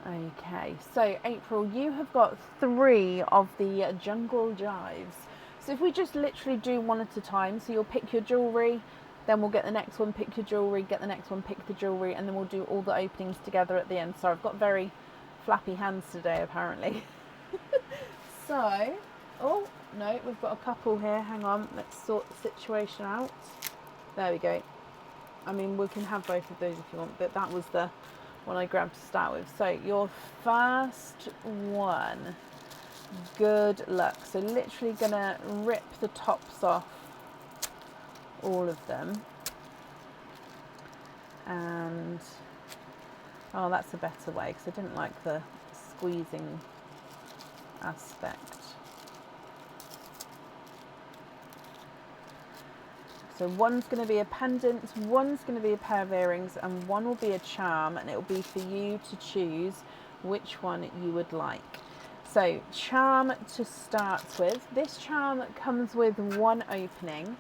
Okay, so April, you have got 3 of the jungle jives. So if we just literally do one at a time, so you'll pick your jewellery, then we'll get the next one, pick your jewellery, get the next one, pick the jewellery, and then we'll do all the openings together at the end. So I've got very flappy hands today, apparently. So, oh, no, we've got a couple here. Hang on, let's sort the situation out. There we go. I mean, we can have both of those if you want, but that was the one I grabbed to start with. So your first one, good luck. So literally gonna rip the tops off all of them. And, oh, that's a better way because I didn't like the squeezing aspect. So one's going to be a pendant, one's going to be a pair of earrings, and one will be a charm, and it will be for you to choose which one you would like. So charm to start with. This charm comes with one opening,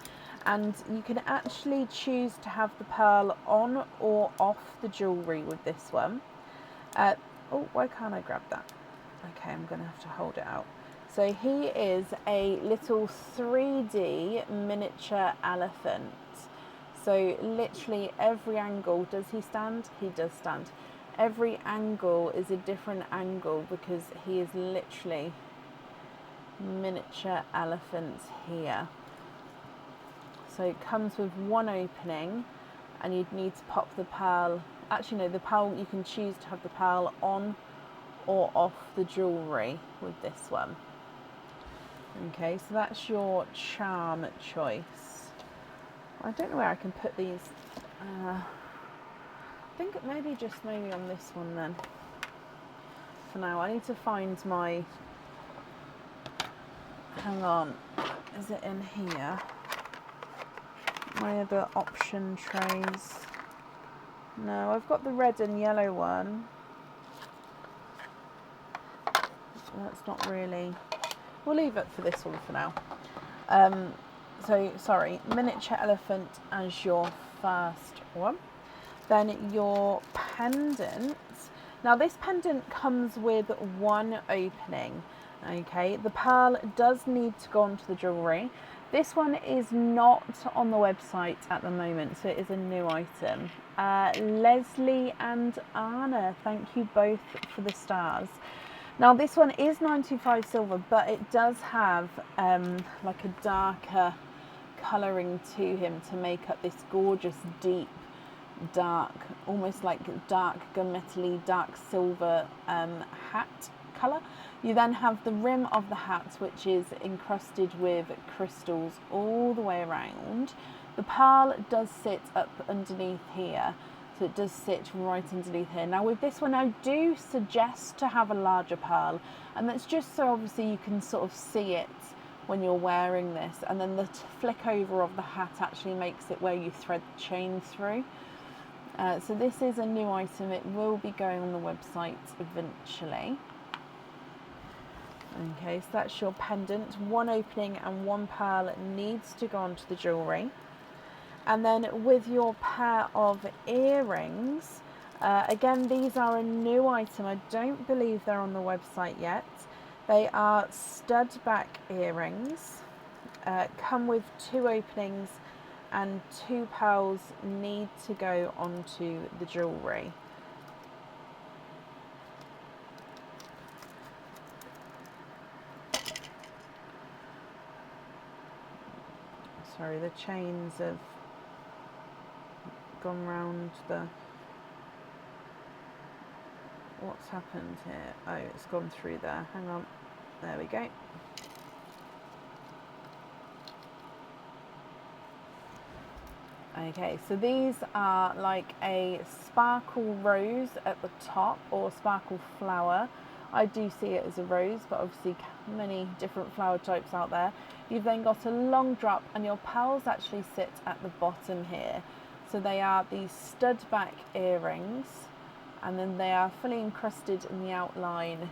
and you can actually choose to have the pearl on or off the jewellery with this one. Oh, why can't I grab that? Okay, I'm going to have to hold it out. So he is a little 3D miniature elephant. So literally every angle, does he stand? He does stand. Every angle is a different angle because he is literally miniature elephant here. So it comes with one opening and you'd need to pop the pearl. Actually no, the pearl, you can choose to have the pearl on or off the jewellery with this one. Okay, so that's your charm choice. I don't know where I can put these. I think maybe on this one then. For now, I need to find my. Hang on, is it in here? My other option trays. No, I've got the red and yellow one. That's not really. We'll leave it for this one for now. So, sorry, miniature elephant as your first one. Then your pendant. Now this pendant comes with one opening. Okay, the pearl does need to go onto the jewellery. This one is not on the website at the moment, so it is a new item. Leslie and Anna, thank you both for the stars. Now this one is 925 silver, but it does have like a darker colouring to him to make up this gorgeous deep dark, almost like dark gunmetal-y, dark silver hat colour. You then have the rim of the hat, which is encrusted with crystals all the way around. The pearl does sit up underneath here, So it does sit right underneath here. Now with this one, I do suggest to have a larger pearl, and that's just so obviously you can sort of see it when you're wearing this, and then the flick over of the hat actually makes it where you thread the chain through. So this is a new item. It will be going on the website eventually. Okay, so that's your pendant. One opening and one pearl needs to go onto the jewellery. And then with your pair of earrings, again, these are a new item. I don't believe they're on the website yet. They are stud back earrings, come with 2 openings, and 2 pearls need to go onto the jewellery. Sorry, the chains have gone round the... What's happened here? Oh, it's gone through there. Hang on. There we go. Okay, so these are like a sparkle rose at the top, or sparkle flower. I do see it as a rose, but obviously many different flower types out there. You've then got a long drop, and your pearls actually sit at the bottom here. So they are these stud back earrings, and then they are fully encrusted in the outline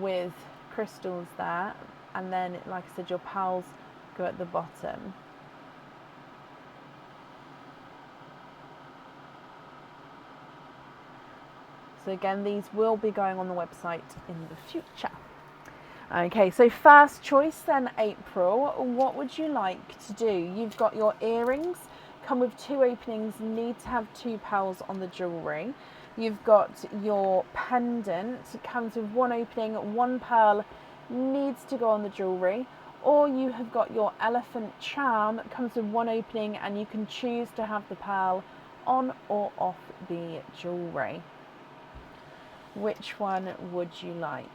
with crystals there, and then like I said, your pearls go at the bottom. So again, these will be going on the website in the future. Okay, so first choice then, April, what would you like to do? You've got your earrings, come with 2 openings, need to have 2 pearls on the jewellery. You've got your pendant, comes with 1 opening, 1 pearl needs to go on the jewellery. Or you have got your elephant charm, comes with 1 opening, and you can choose to have the pearl on or off the jewellery. Which one would you like?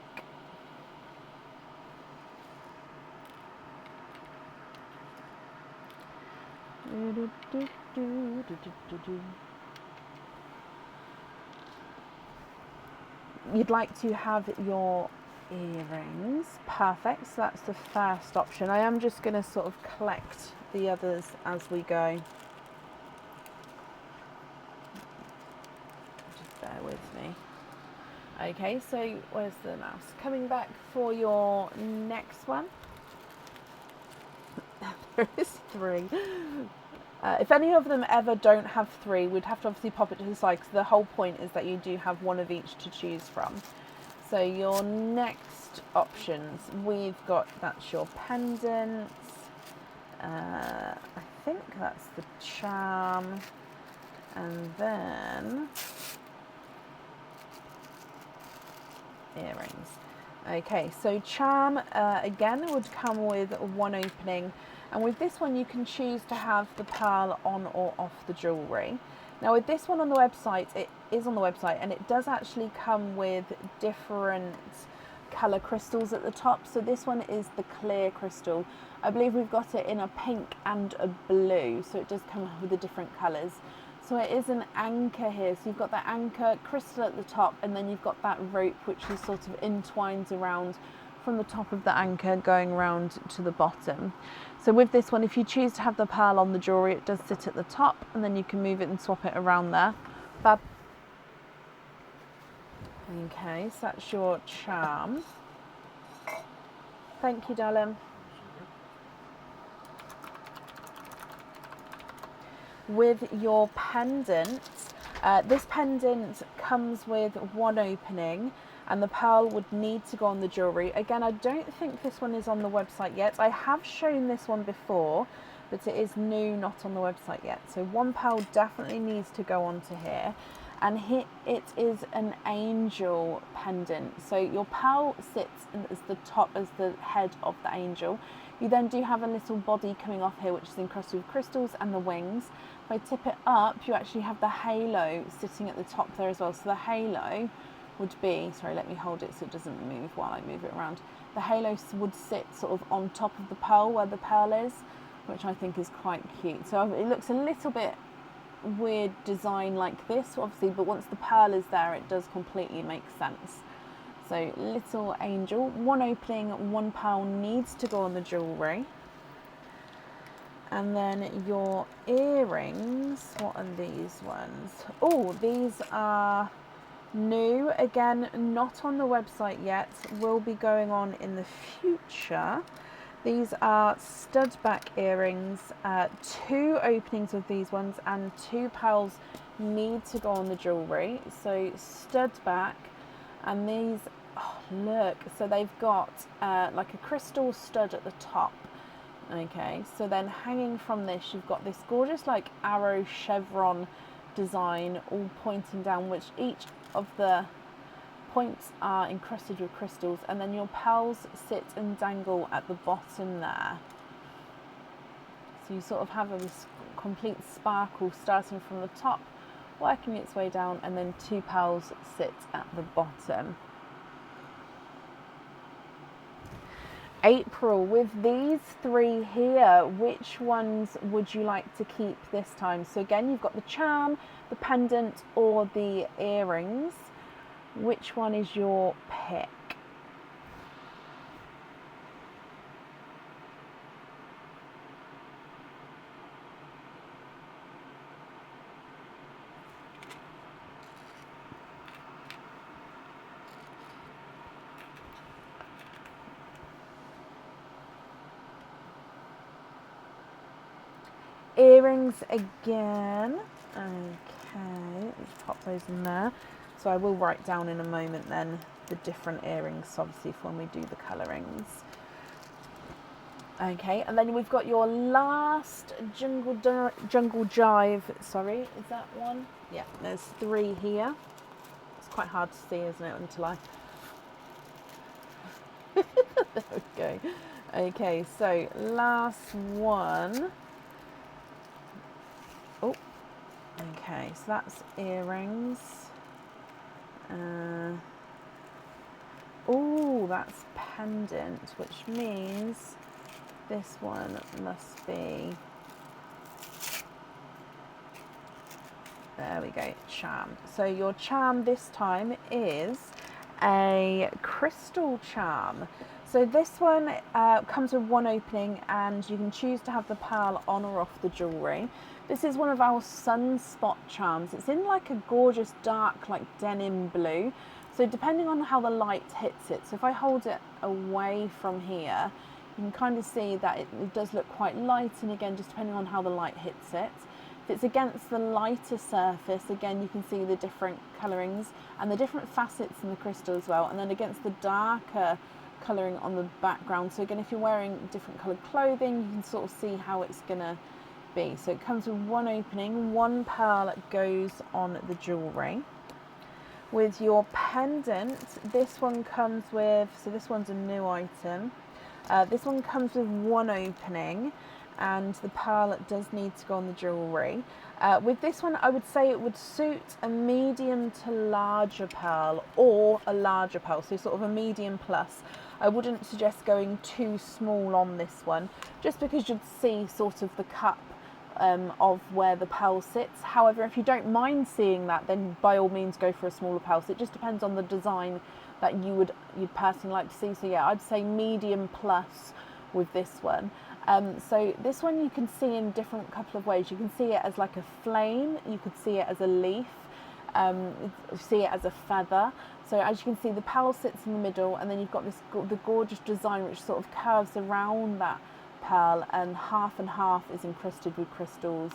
You'd like to have your earrings. Perfect, so that's the first option. I am just going to sort of collect the others as we go. Just bear with me. Okay, so where's the mouse? Coming back for your next one. There is 3. If any of them ever don't have 3, we'd have to obviously pop it to the side, because the whole point is that you do have 1 of each to choose from. So your next options, we've got, that's your pendants. I think that's the charm. And then earrings. Okay, so charm again would come with 1 opening, and with this one you can choose to have the pearl on or off the jewellery. Now with this one on the website, it is on the website, and it does actually come with different colour crystals at the top. So this one is the clear crystal. I believe we've got it in a pink and a blue, so it does come with the different colours. So it is an anchor here, so you've got the anchor crystal at the top, and then you've got that rope which is sort of entwines around from the top of the anchor going around to the bottom. So with this one, if you choose to have the pearl on the jewellery, it does sit at the top, and then you can move it and swap it around there. Fab. Okay, so that's your charm. Thank you, darling. With your pendant, this pendant comes with 1 opening, and the pearl would need to go on the jewellery. Again, I don't think this one is on the website yet. I have shown this one before, but it is new, not on the website yet. So 1 pearl definitely needs to go onto here. And here it is an angel pendant. So your pearl sits as the top, as the head of the angel. You then do have a little body coming off here, which is encrusted with crystals, and the wings. If I tip it up, you actually have the halo sitting at the top there as well. So the halo would be, sorry, let me hold it so it doesn't move while I move it around. The halo would sit sort of on top of the pearl, where the pearl is, which I think is quite cute. So it looks a little bit weird design like this, obviously, but once the pearl is there, it does completely make sense. So little angel, one opening, £1 needs to go on the jewellery. And then your earrings, what are these ones? Oh, these are new, again, not on the website yet, will be going on in the future. These are stud back earrings, 2 openings of these ones, and 2 pearls need to go on the jewellery. So stud back, and these, oh, look, so they've got like a crystal stud at the top. Okay, so then hanging from this, you've got this gorgeous like arrow chevron design all pointing down, which each of the points are encrusted with crystals, and then your pearls sit and dangle at the bottom there. So you sort of have this complete sparkle starting from the top, working its way down, and then 2 pearls sit at the bottom. April, with these 3 here, which ones would you like to keep this time? So again, you've got the charm, the pendant, or the earrings. Which one is your pick? Earrings again. Okay, let's pop those in there. So I will write down in a moment then the different earrings, obviously, for when we do the colourings. Okay, and then we've got your last jungle jive. Sorry, is that one? Yeah, there's 3 here. It's quite hard to see, isn't it, until I... There we go. Okay, so last one. Oh, okay, so that's earrings. Oh, that's pendant, which means this one must be, there we go, charm. So your charm this time is a crystal charm. So this one comes with 1 opening, and you can choose to have the pearl on or off the jewellery. This is one of our sunspot charms. It's in like a gorgeous dark like denim blue. So depending on how the light hits it, so if I hold it away from here, you can kind of see that it does look quite light, and again, just depending on how the light hits it. If it's against the lighter surface, again, you can see the different colourings and the different facets in the crystal as well. And then against the darker colouring on the background. So again, if you're wearing different coloured clothing, you can sort of see how it's gonna be. So it comes with 1 opening, 1 pearl goes on the jewellery. With your pendant, this one comes with, so this one's a new item. This one comes with 1 opening, and the pearl does need to go on the jewellery. With this one, I would say it would suit a medium to larger pearl, or a larger pearl, so sort of a medium plus. I wouldn't suggest going too small on this one, just because you'd see sort of the cup of where the pearl sits. However, if you don't mind seeing that, then by all means go for a smaller pearl. So it just depends on the design that you'd personally like to see. So yeah, I'd say medium plus with this one. So this one you can see in different couple of ways. You can see it as like a flame, you could see it as a leaf, see it as a feather. So as you can see, the pearl sits in the middle, and then you've got the gorgeous design which sort of curves around that pearl, and half is encrusted with crystals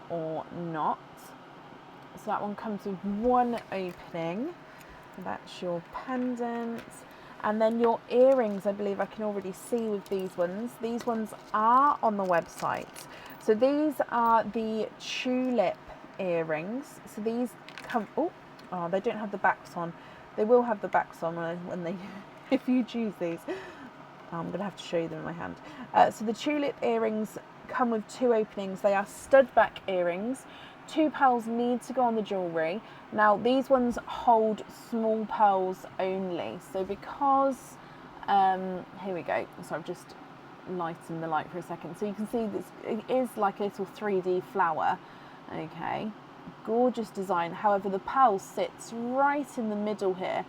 or not. So that one comes with 1 opening. That's your pendant. And then your earrings, I believe I can already see with these ones. These ones are on the website. So these are the tulip earrings. So these come, oh, they don't have the backs on. They will have the backs on when they, if you choose these. I'm going to have to show you them in my hand. So the tulip earrings come with 2 openings. They are stud back earrings. 2 pearls need to go on the jewellery. Now these ones hold small pearls only. So because, here we go. So I've just lightened the light for a second. So you can see this, it is like a little 3D flower. Okay, gorgeous design. However, the pearl sits right in the middle here.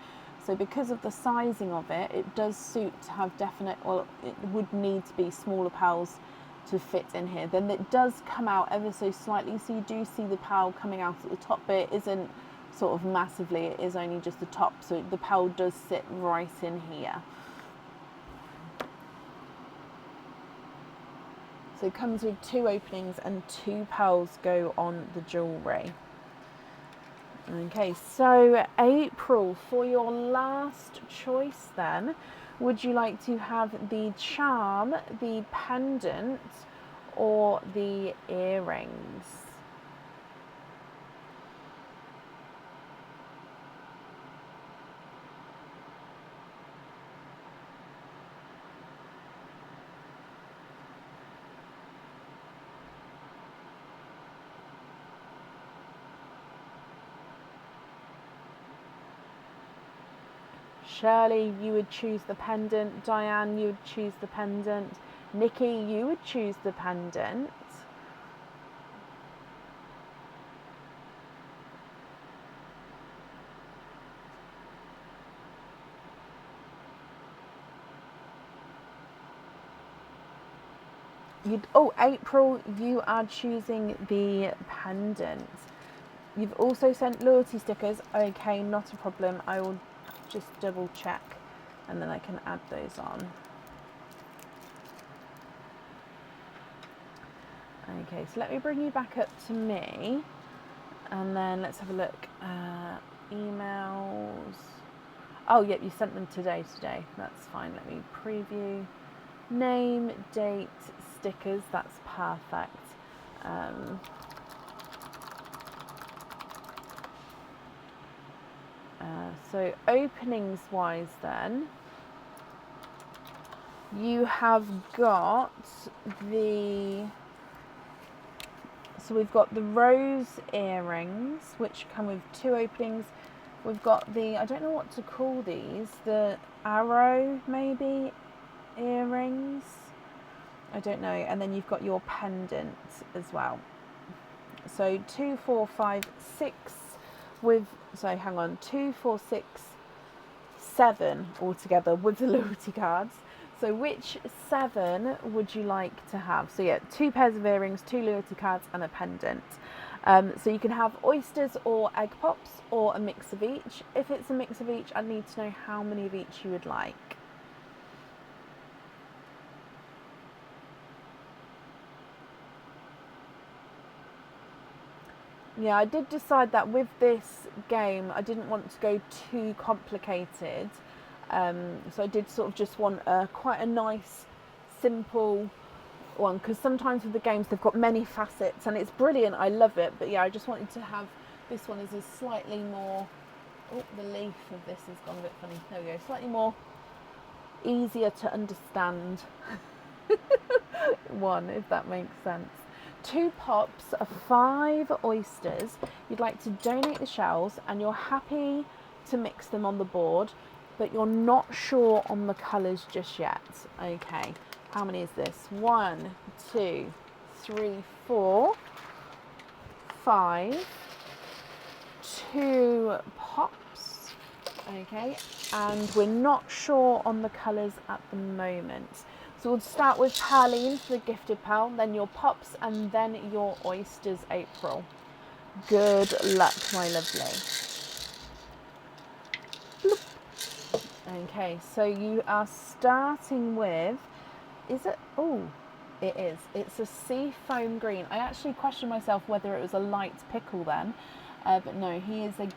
So because of the sizing of it, it does suit to have definite, well, it would need to be smaller pearls to fit in here. Then it does come out ever so slightly. So you do see the pearl coming out at the top, but it isn't sort of massively, it is only just the top. So the pearl does sit right in here. So it comes with 2 openings and 2 pearls go on the jewellery. Okay, so April, for your last choice then, would you like to have the charm, the pendant, or the earrings? Shirley, you would choose the pendant. Diane, you would choose the pendant. Nikki, you would choose the pendant. April, you are choosing the pendant. You've also sent loyalty stickers. Okay, not a problem. I will just double check and then I can add those on. Okay, so let me bring you back up to me and then let's have a look. Emails. Oh, yep, you sent them today. That's fine. Let me preview. Name, date, stickers. That's perfect. So openings wise then, you have got so we've got the rose earrings, which come with 2 openings. We've got the, I don't know what to call these, the arrow maybe earrings, I don't know. And then you've got your pendant as well. So 2, 4, 5, 6 with, so hang on, 2, 4, 6, 7 altogether with the loyalty cards. So which 7 would you like to have? So yeah, 2 pairs of earrings, 2 loyalty cards and a pendant. So you can have oysters or egg pops or a mix of each. If it's a mix of each, I need to know how many of each you would like. Yeah, I did decide that with this game, I didn't want to go too complicated. So I did sort of just want quite a nice, simple one, because sometimes with the games they've got many facets and it's brilliant, I love it, but yeah, I just wanted to have this one as a slightly more, oh, the leaf of this has gone a bit funny, there we go, slightly more easier to understand one, if that makes sense. 2 pops of 5 oysters. You'd like to donate the shells and you're happy to mix them on the board, but you're not sure on the colours just yet. Okay, how many is this? 1, 2, 3, 4, 5, 2 pops. Okay, and we're not sure on the colours at the moment. So we'll start with Pearline for the gifted pearl, then your pops, and then your oysters, April. Good luck, my lovely. Bloop. Okay, so you are starting with, is it? Oh, it is. It's a sea foam green. I actually questioned myself whether it was a light pickle then, but no, he is a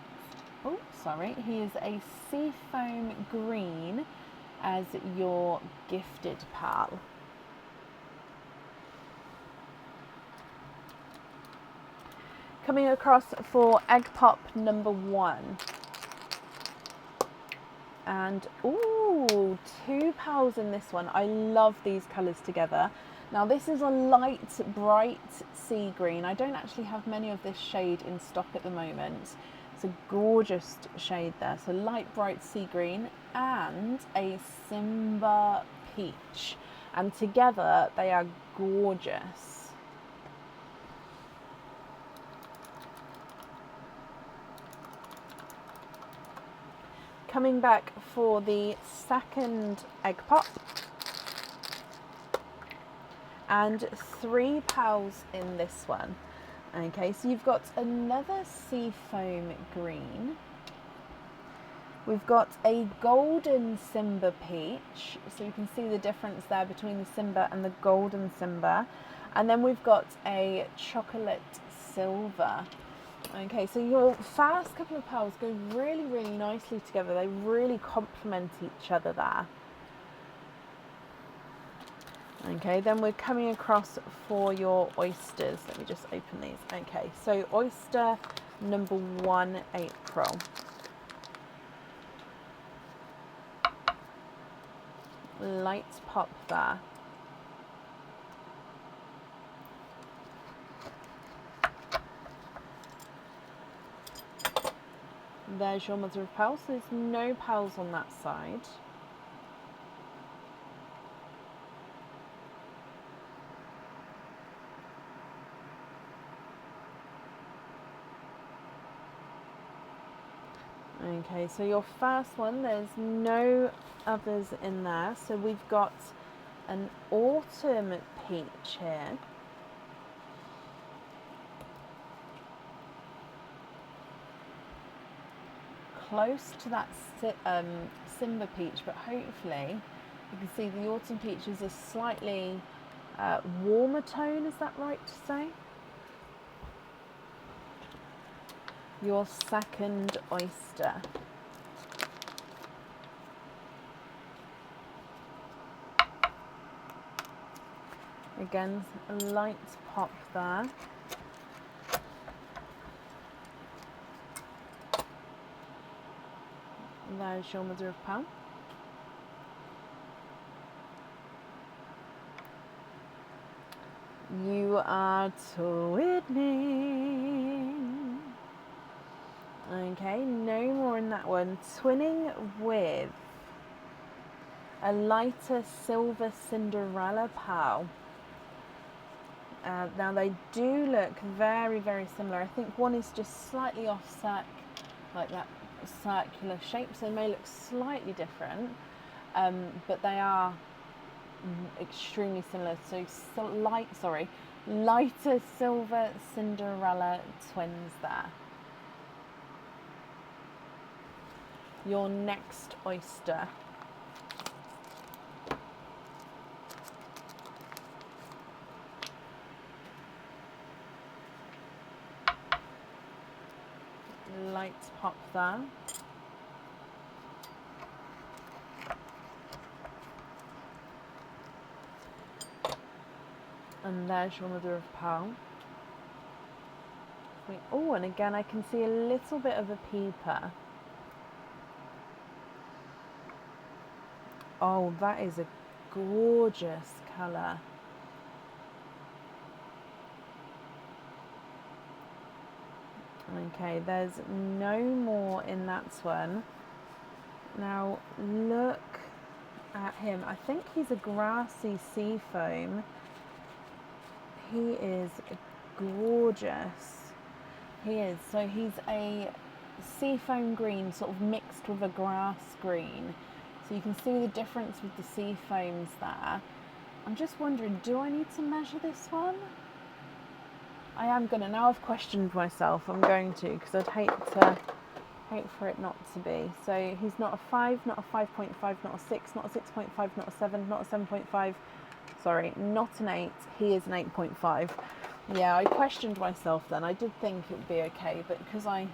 sea foam green as your gifted pearl. Coming across for egg pop number 1. And ooh, 2 pearls in this one. I love these colours together. Now this is a light, bright sea green. I don't actually have many of this shade in stock at the moment. It's a gorgeous shade there. So light, bright sea green and a Simba peach. And together they are gorgeous. Coming back for the second egg pop. And 3 pals in this one. Okay, so you've got another seafoam green. We've got a golden Simba peach, so you can see the difference there between the Simba and the golden Simba. And then we've got a chocolate silver. Okay, so your first couple of pals go really, really nicely together. They really complement each other there. Okay, then we're coming across for your oysters. Let me just open these. Okay, so oyster number 1, April. Light pop there. There's your mother of pearl. So there's no pearls on that side. Okay, so your first one, there's no others in there. So we've got an autumn peach here. Close to that Simba peach, but hopefully you can see the autumn peach is a slightly warmer tone, is that right to say? Your second oyster. Again, a light pop there. There's your mother of pearl. You are twinning. Okay, no more in that one. Twinning with a lighter silver Cinderella pearl. Now they do look very, very similar. I think one is just slightly offset, like that circular shape, so they may look slightly different, but they are extremely similar. So lighter silver Cinderella twins there. Your next oyster. Light pop there. And there's your mother of pearl. Oh, and again I can see a little bit of a peeper. Oh, that is a gorgeous colour. Okay, there's no more in that one. Now look at him. I think he's a grassy sea foam. He is gorgeous. He is. So he's a sea foam green sort of mixed with a grass green. So you can see the difference with the sea foams there. I'm just wondering, do I need to measure this one? I am gonna. Now I've questioned myself, I'm going to, because I'd hate for it not to be. So he's not a 5, not a 5.5, not a 6, not a 6.5, not a 7, not a 7.5. Sorry, not an 8. He is an 8.5. Yeah, I questioned myself then. I did think it would be okay, but because I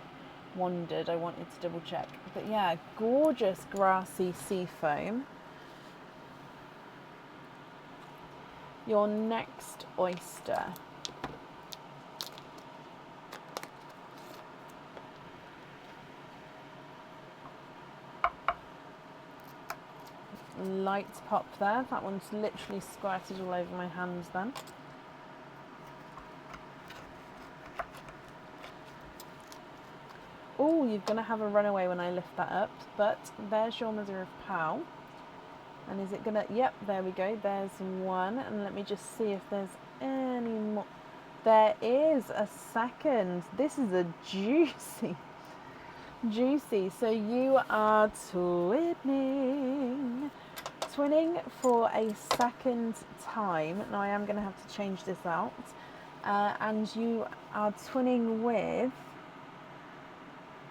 wondered, I wanted to double check. But yeah, gorgeous grassy sea foam. Your next oyster. Light pop there. That one's literally squirted all over my hands then. Oh, you're going to have a runaway when I lift that up, but there's your mother of pearl. And is it going to... Yep, there we go. There's one. And let me just see if there's any more. There is a second. This is a juicy... Juicy. So you are twinning for a second time. Now I am going to have to change this out. And you are twinning with,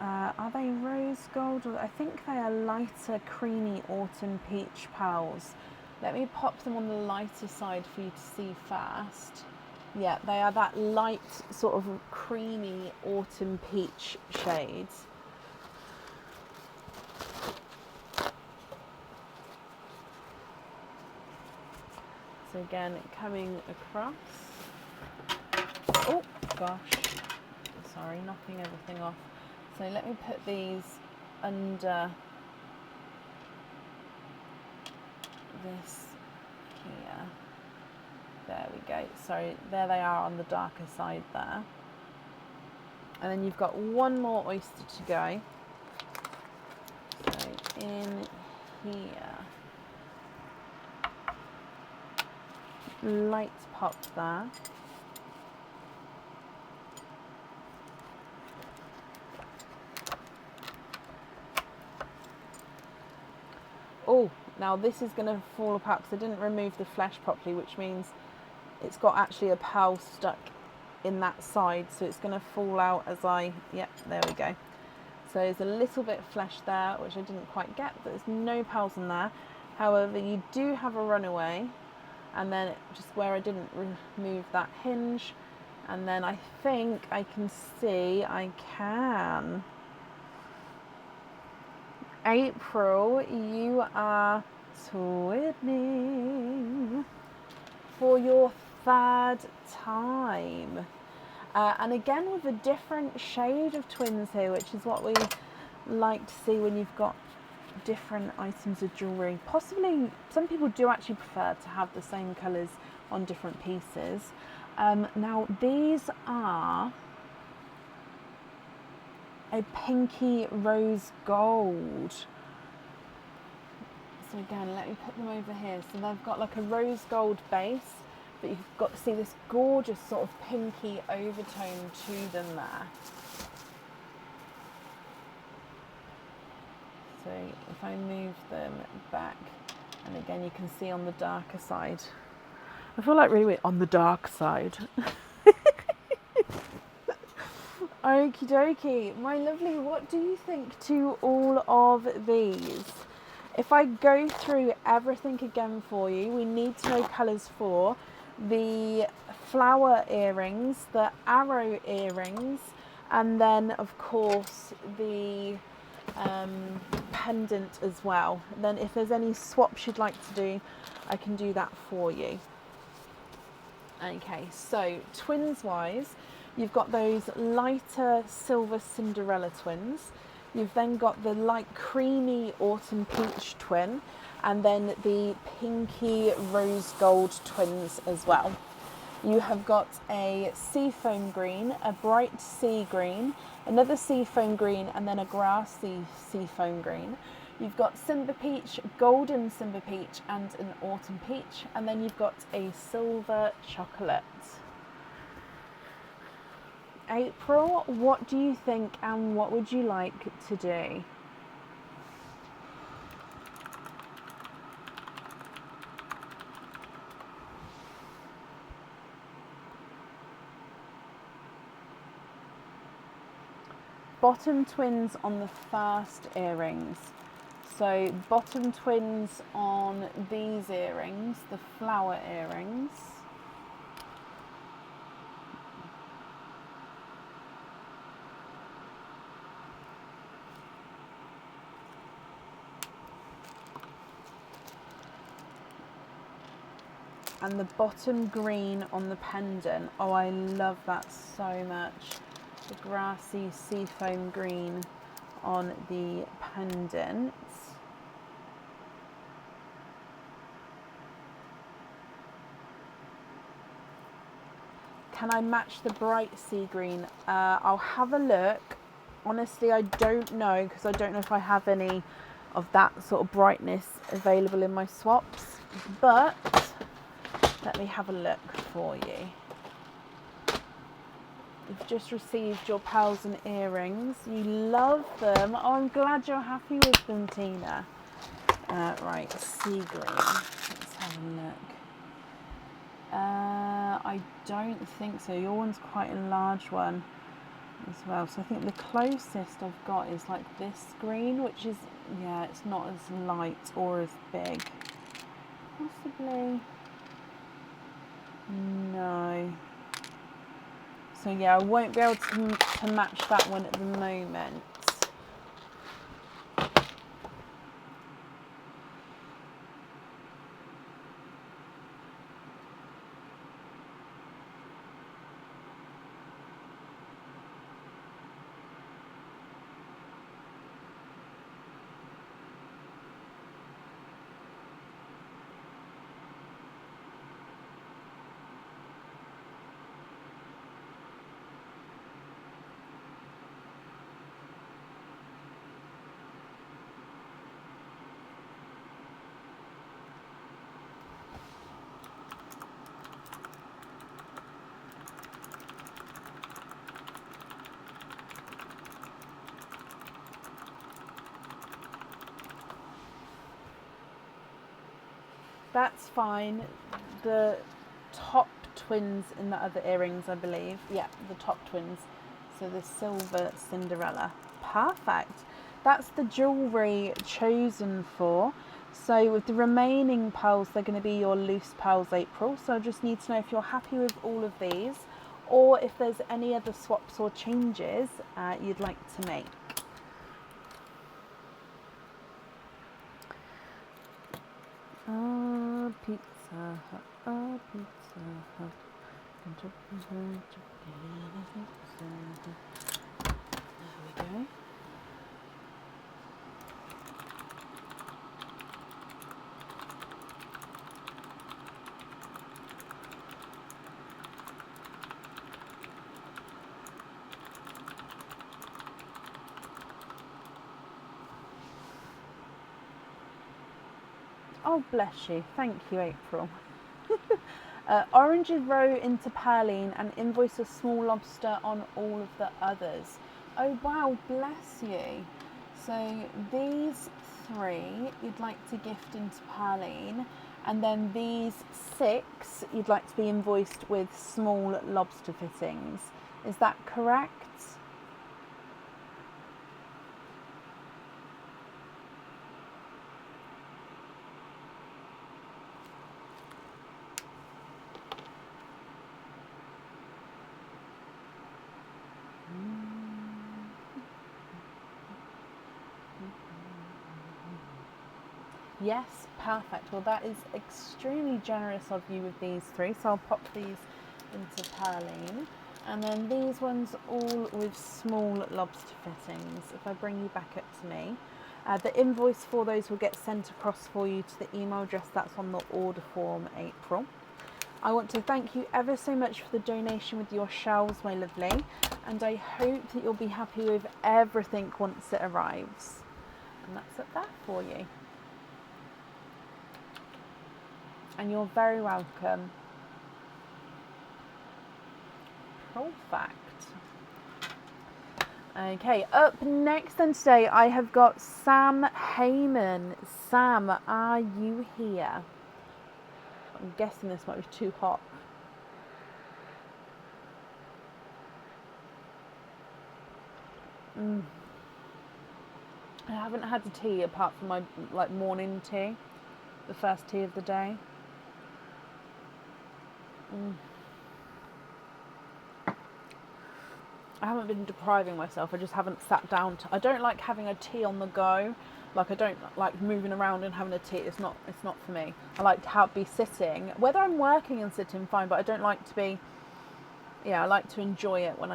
are they rose gold? Or I think they are lighter creamy autumn peach pals. Let me pop them on the lighter side for you to see first. Yeah, they are that light sort of creamy autumn peach shades. So again, coming across. Oh gosh, sorry, knocking everything off. So let me put these under this here. There we go. So there they are on the darker side there. And then you've got one more oyster to go. So in here. Light pop there. Oh, now this is going to fall apart because I didn't remove the flesh properly, which means it's got actually a pearl stuck in that side, so it's going to fall out as yep, there we go. So there's a little bit of flesh there, which I didn't quite get, but there's no pearls in there. However, you do have a runaway, and then just where I didn't remove that hinge, and then I think I can see I can. April, you are twinning for your third time. And again with a different shade of twins here, which is what we like to see when you've got different items of jewellery. Possibly, some people do actually prefer to have the same colours on different pieces. Now these are a pinky rose gold. So again, let me put them over here. So they've got like a rose gold base, but you've got to see this gorgeous sort of pinky overtone to them there. So if I move them back, and again you can see on the darker side. I feel like really weird on the dark side. Okie dokie, my lovely, what do you think to all of these? If I go through everything again for you, we need to know colours for the flower earrings, the arrow earrings, and then of course the pendant as well. And then if there's any swaps you'd like to do, I can do that for you. Okay, so twins wise, you've got those lighter silver Cinderella twins. You've then got the light creamy autumn peach twin, and then the pinky rose gold twins as well. You have got a seafoam green, a bright sea green, another seafoam green, and then a grassy seafoam green. You've got Simba Peach, golden Simba Peach, and an autumn peach, and then you've got a silver chocolate. April, what do you think and what would you like to do? Bottom twins on the first earrings. So bottom twins on these earrings, the flower earrings. And the bottom green on the pendant. Oh, I love that so much. The grassy seafoam green on the pendant. Can I match the bright sea green? I'll have a look. Honestly, I don't know, because I don't know if I have any of that sort of brightness available in my swaps, but let me have a look for you. You've just received your pearls and earrings. You love them. Oh, I'm glad you're happy with them, Tina. Right, sea green. Let's have a look. I don't think so. Your one's quite a large one as well. So I think the closest I've got is like this green, which is, yeah, it's not as light or as big. Possibly. No. So yeah, I won't be able to match that one at the moment. That's fine. The top twins in the other earrings, I believe. Yeah, the top twins. So the silver Cinderella. Perfect. That's the jewellery chosen for. So with the remaining pearls, they're going to be your loose pearls, April. So I just need to know if you're happy with all of these, or if there's any other swaps or changes you'd like to make. Pizza Hut, Pizza Hut. There we go. Oh, bless you. Thank you, April. Oranges row into Perline and invoice a small lobster on all of the others. Oh, wow, bless you. So these 3 you'd like to gift into Perline, and then these 6 you'd like to be invoiced with small lobster fittings. Is that correct? Yes, perfect. Well, that is extremely generous of you with these 3. So I'll pop these into Perline. And then these ones all with small lobster fittings. If I bring you back up to me. The invoice for those will get sent across for you to the email address that's on the order form, April. I want to thank you ever so much for the donation with your shells, my lovely. And I hope that you'll be happy with everything once it arrives. And that's up there for you. And you're very welcome. Perfect. Okay, up next then today I have got Sam Heyman. Sam, are you here? I'm guessing this might be too hot. I haven't had a tea apart from my morning tea, the first tea of the day. I haven't been depriving myself. I just haven't sat down. I don't like having a tea on the go. Like, I don't like moving around and having a tea. It's not for me. I like to be sitting. Whether I'm working and sitting, fine. But I don't like to be. Yeah, I like to enjoy it when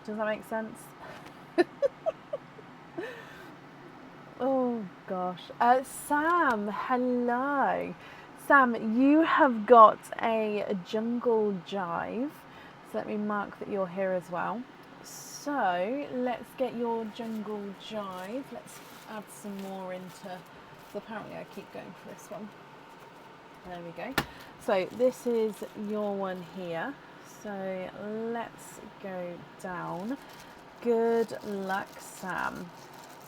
does that make sense? Oh gosh. Sam, hello. Sam, you have got a jungle jive. So let me mark that you're here as well. So let's get your jungle jive. Let's add some more into. So apparently I keep going for this one. There we go. So this is your one here. So let's go down. Good luck, Sam.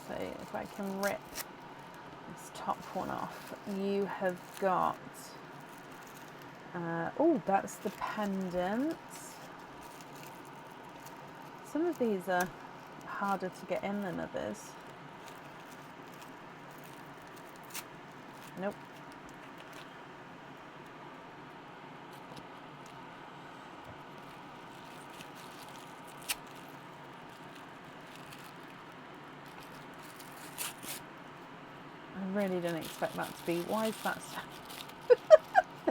So if I can rip this top one off, you have got, oh, that's the pendant. Some of these are harder to get in than others. Nope. I really didn't expect that to be. Why is that?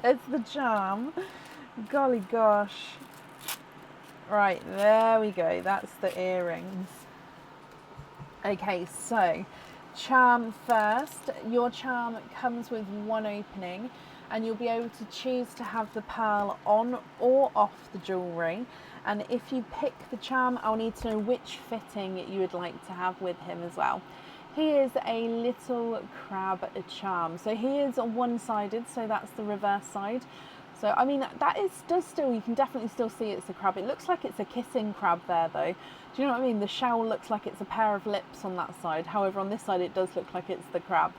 There's the charm. Golly gosh. Right, there we go. That's the earrings. Okay, so charm first. Your charm comes with one opening, and you'll be able to choose to have the pearl on or off the jewellery. And if you pick the charm, I'll need to know which fitting you would like to have with him as well. He is a little crab charm. So he is one-sided, so that's the reverse side. So, I mean, that does still, you can definitely still see it's a crab. It looks like it's a kissing crab there, though. Do you know what I mean? The shell looks like it's a pair of lips on that side. However, on this side, it does look like it's the crab.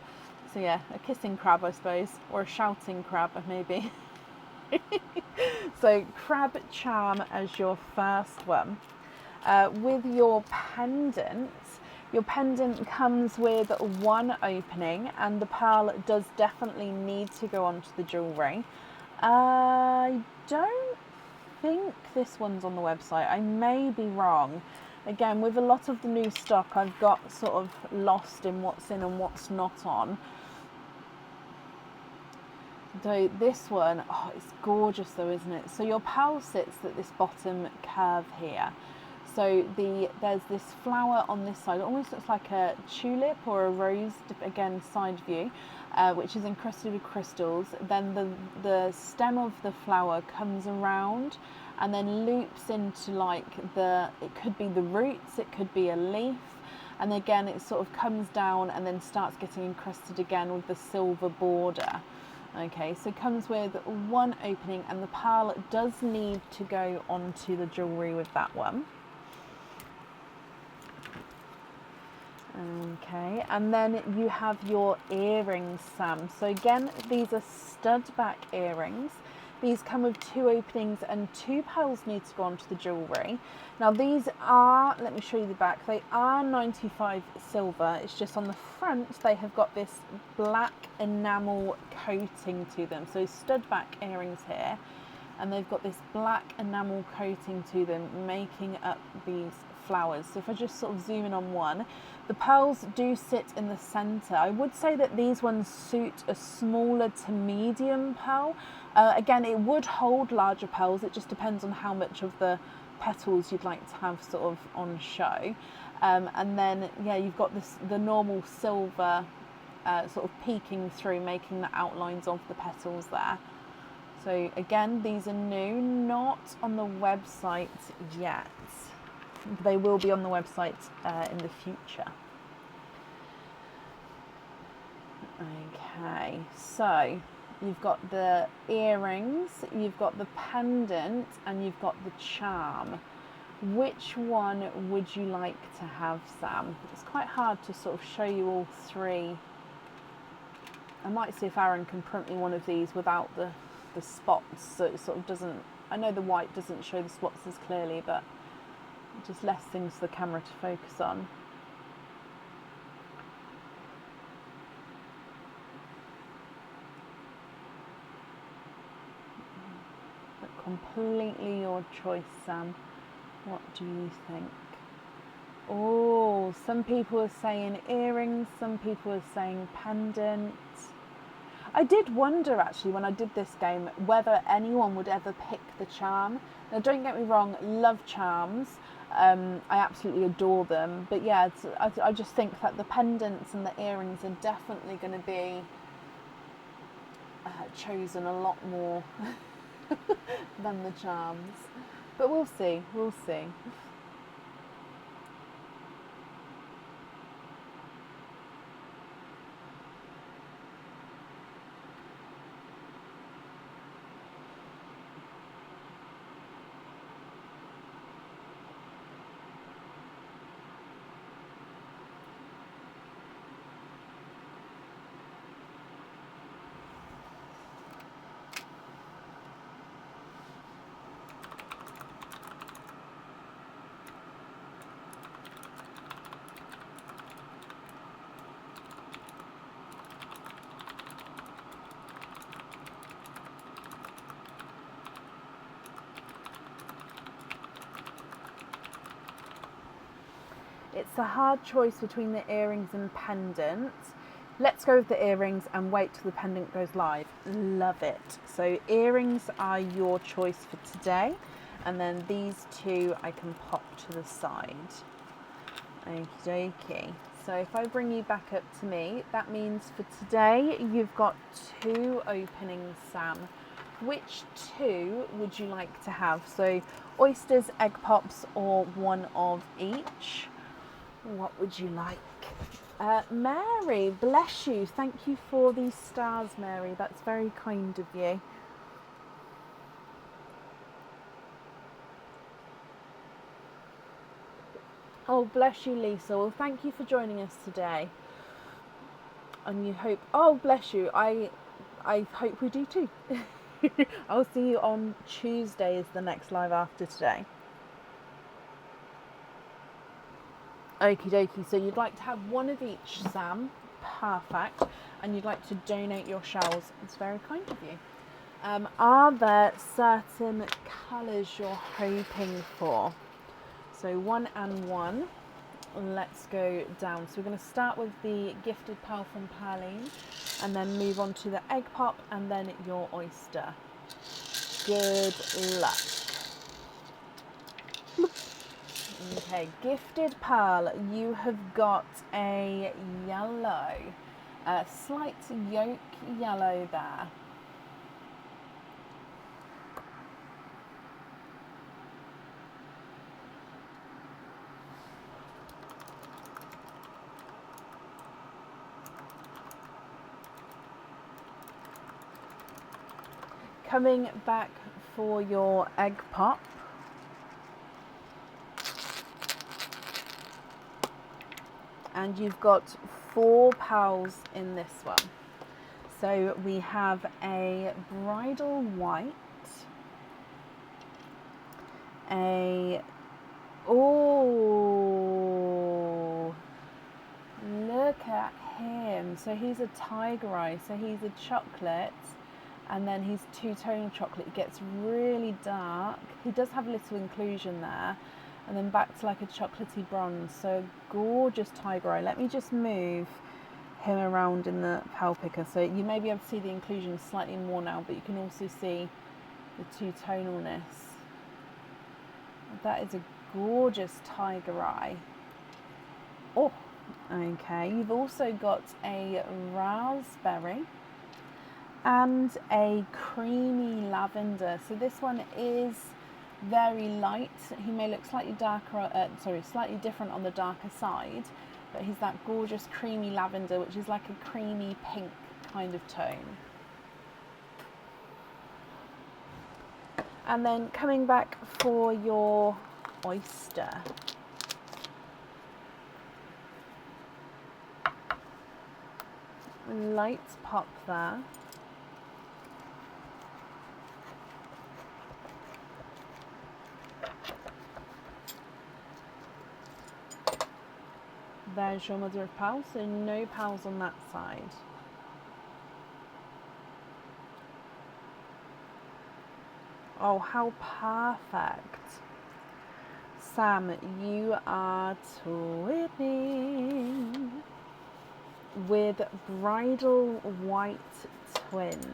So, yeah, a kissing crab, I suppose, or a shouting crab, maybe. So, crab charm as your first one. With your pendant comes with one opening, and the pearl does definitely need to go onto the jewellery. I don't think this one's on the website. I may be wrong. Again, with a lot of the new stock, I've got sort of lost in what's in and what's not on. So this one, oh, it's gorgeous though, isn't it? So your pearl sits at this bottom curve here. So there's this flower on this side. It almost looks like a tulip or a rose, again, side view, which is encrusted with crystals. Then the stem of the flower comes around and then loops into like it could be the roots, it could be a leaf. And again, it sort of comes down and then starts getting encrusted again with the silver border. Okay, so it comes with one opening, and the pearl does need to go onto the jewellery with that one. Okay, and then you have your earrings, Sam. So again, these are stud back earrings. These come with two openings, and two pearls need to go onto the jewellery. Now these are, let me show you the back, they are 95 silver. It's just on the front they have got this black enamel coating to them. So stud back earrings here, and they've got this black enamel coating to them, making up these flowers. So if I just sort of zoom in on one, the pearls do sit in the centre. I would say that these ones suit a smaller to medium pearl. Again, it would hold larger pearls. It just depends on how much of the petals you'd like to have sort of on show. And then, yeah, you've got the normal silver sort of peeking through, making the outlines of the petals there. So again, these are new, not on the website yet. They will be on the website in the future. Okay, so you've got the earrings, you've got the pendant, and you've got the charm. Which one would you like to have, Sam? It's quite hard to sort of show you all three. I might see if Aaron can print me one of these without the spots, so it sort of doesn't, I know the white doesn't show the spots as clearly, but just less things for the camera to focus on. But completely your choice, Sam. What do you think? Oh, some people are saying earrings, some people are saying pendant. I did wonder actually when I did this game whether anyone would ever pick the charm. Now don't get me wrong, love charms. I absolutely adore them. But yeah, I just think that the pendants and the earrings are definitely going to be chosen a lot more than the charms. But we'll see, we'll see. it's a hard choice between the earrings and pendant. Let's go with the earrings and wait till the pendant goes live. Love it. So earrings are your choice for today. And then these two I can pop to the side. Okie dokie. So if I bring you back up to me, that means for today you've got 2 openings, Sam. Which 2 would you like to have? So oysters, egg pops, or one of each? What would you like? Mary, bless you. Thank you for these stars, Mary. That's very kind of you. Oh, bless you, Lisa. Well, thank you for joining us today. And you hope, oh, bless you. I hope we do too. I'll see you on Tuesday is the next live after today. Okie dokie, so you'd like to have one of each, Sam. Perfect. And you'd like to donate your shells. It's very kind of you. Are there certain colours you're hoping for? So 1 and 1. Let's go down. So we're going to start with the gifted pearl from Perline and then move on to the egg pop and then your oyster. Good luck. Okay, gifted pearl, you have got a yellow, a slight yolk yellow there. Coming back for your egg pop. And you've got 4 pearls in this one. So we have a bridal white, oh, look at him. So he's a tiger eye, so he's a chocolate, and then he's 2-tone chocolate. It gets really dark. He does have a little inclusion there. And then back to like a chocolatey bronze. So gorgeous tiger eye. Let me just move him around in the pearl picker. So you may be able to see the inclusion slightly more now, but you can also see the 2-tonalness. That is a gorgeous tiger eye. Oh, okay. You've also got a raspberry and a creamy lavender. So this one is very light. He may look slightly darker, slightly different on the darker side, but he's that gorgeous creamy lavender, which is like a creamy pink kind of tone. And then coming back for your oyster. Light pop there. There's your mother of pearl, so no pearls on that side. Oh, how perfect. Sam, you are twinning with bridal white twins.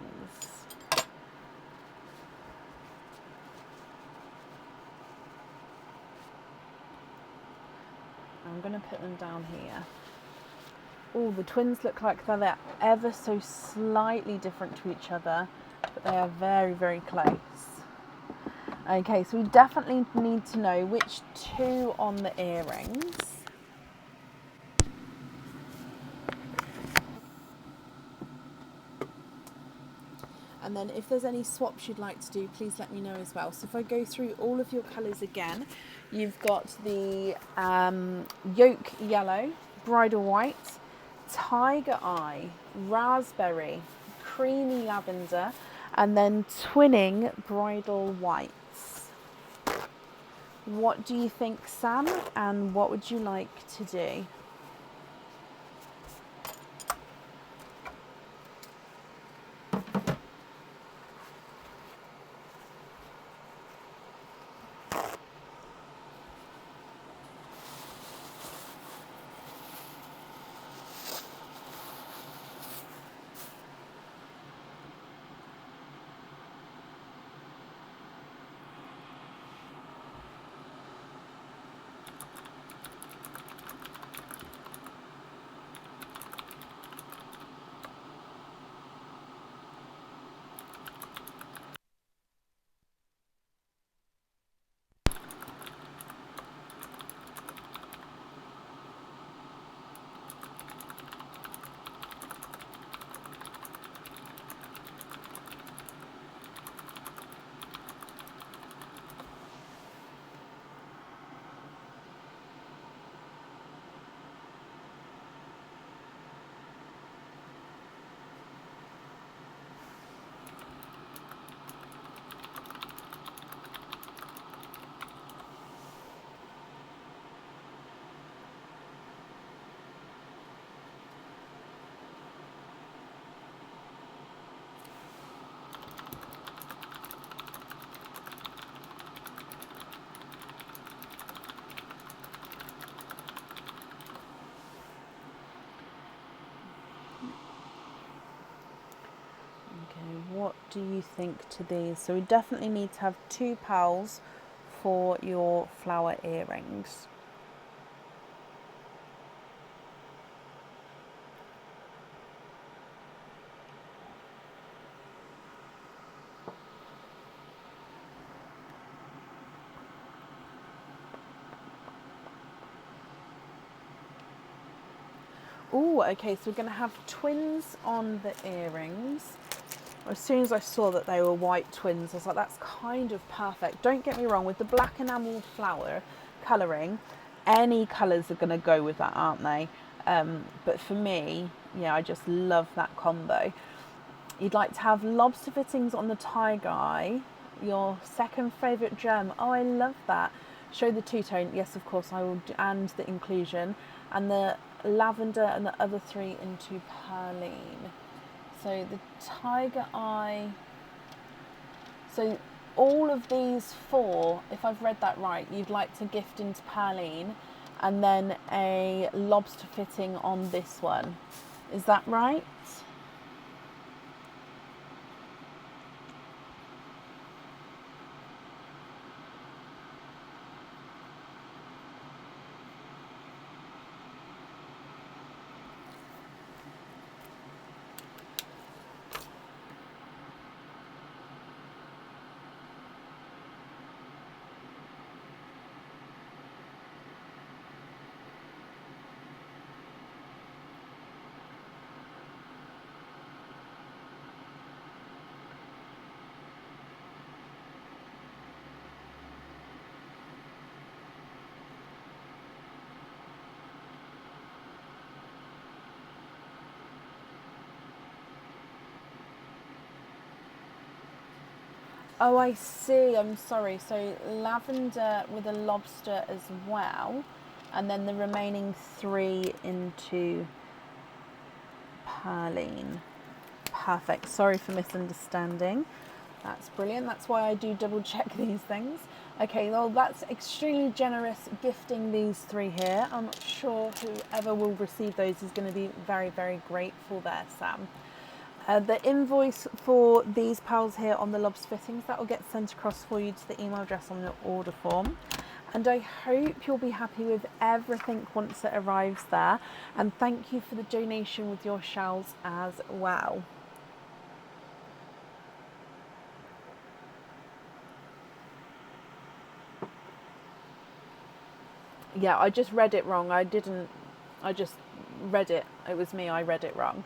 I'm going to put them down here. Oh, the twins look like they're ever so slightly different to each other, but they are very, very close. Okay, so we definitely need to know which 2 on the earrings. And then if there's any swaps you'd like to do, please let me know as well. So if I go through all of your colours again, you've got the yolk yellow, bridal white, tiger eye, raspberry, creamy lavender, and then twinning bridal whites. What do you think, Sam? And what would you like to do? what do you think to these? So we definitely need to have 2 pals for your flower earrings. Oh, okay, so we're going to have twins on the earrings. As soon as I saw that they were white twins, I was like, that's kind of perfect. Don't get me wrong, with the black enamel flower colouring, any colours are going to go with that, aren't they? But for me, yeah, I just love that combo. You'd like to have lobster fittings on the tiger eye. Your second favourite gem. Oh, I love that. Show the two-tone. Yes, of course, I will. And the inclusion. And the lavender and the other 3 into perline. So the tiger eye. So all of these 4, if I've read that right, you'd like to gift into perline and then a lobster fitting on this one. Is that right? Oh, I see. I'm sorry. So lavender with a lobster as well, and then the remaining 3 into perline. Perfect. Sorry for misunderstanding. That's brilliant. That's why I do double check these things. Okay, well, that's extremely generous gifting these 3 here. I'm not sure whoever will receive those is going to be very, very grateful there, Sam. The invoice for these pals here on the lobster fittings, that will get sent across for you to the email address on the order form. And I hope you'll be happy with everything once it arrives there. And thank you for the donation with your shells as well. Yeah, I just read it wrong. I just read it. It was me, I read it wrong.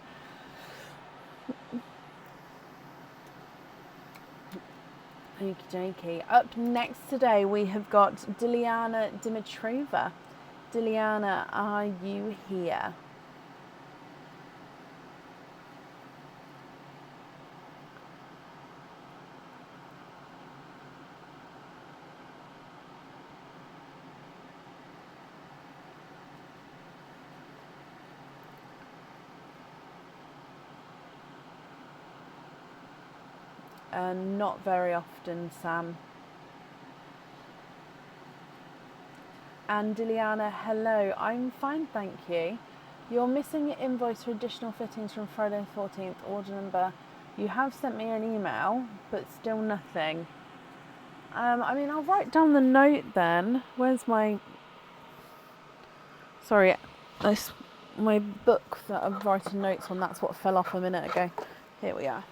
Okie dokie. Up next today we have got Diliana Dimitrova. Diliana, are you here? Not very often, Sam. And Diliana, hello. I'm fine, thank you. You're missing your invoice for additional fittings from Friday the 14th. Order number. You have sent me an email, but still nothing. I mean, I'll write down the note then. Where's my... Sorry, my book that I'm writing notes on, that's what fell off a minute ago. Here we are.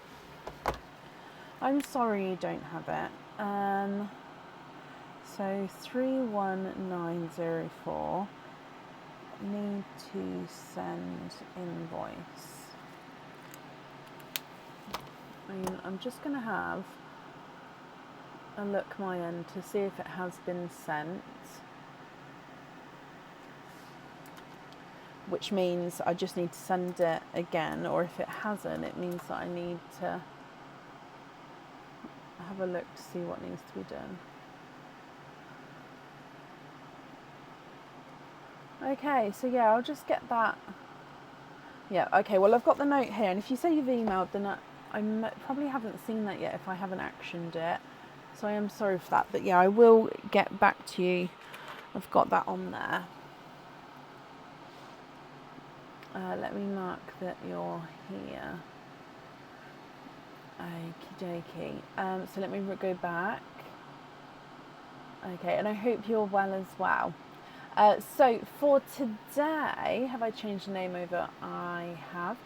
I'm sorry you don't have it. So 31904, need to send invoice. I mean, I'm just going to have a look my end to see if it has been sent. Which means I just need to send it again, or if it hasn't, it means that I need to have a look to see what needs to be done. Okay, so yeah, I'll just get that. Yeah, okay, well, I've got the note here, and if you say you've emailed, then I probably haven't seen that yet if I haven't actioned it. So I am sorry for that, but yeah, I will get back to you. I've got that on there. Let me mark that you're here. Okie dokie. So let me go back. Okay, and I hope you're well as well. So for today, have I changed the name over? I have.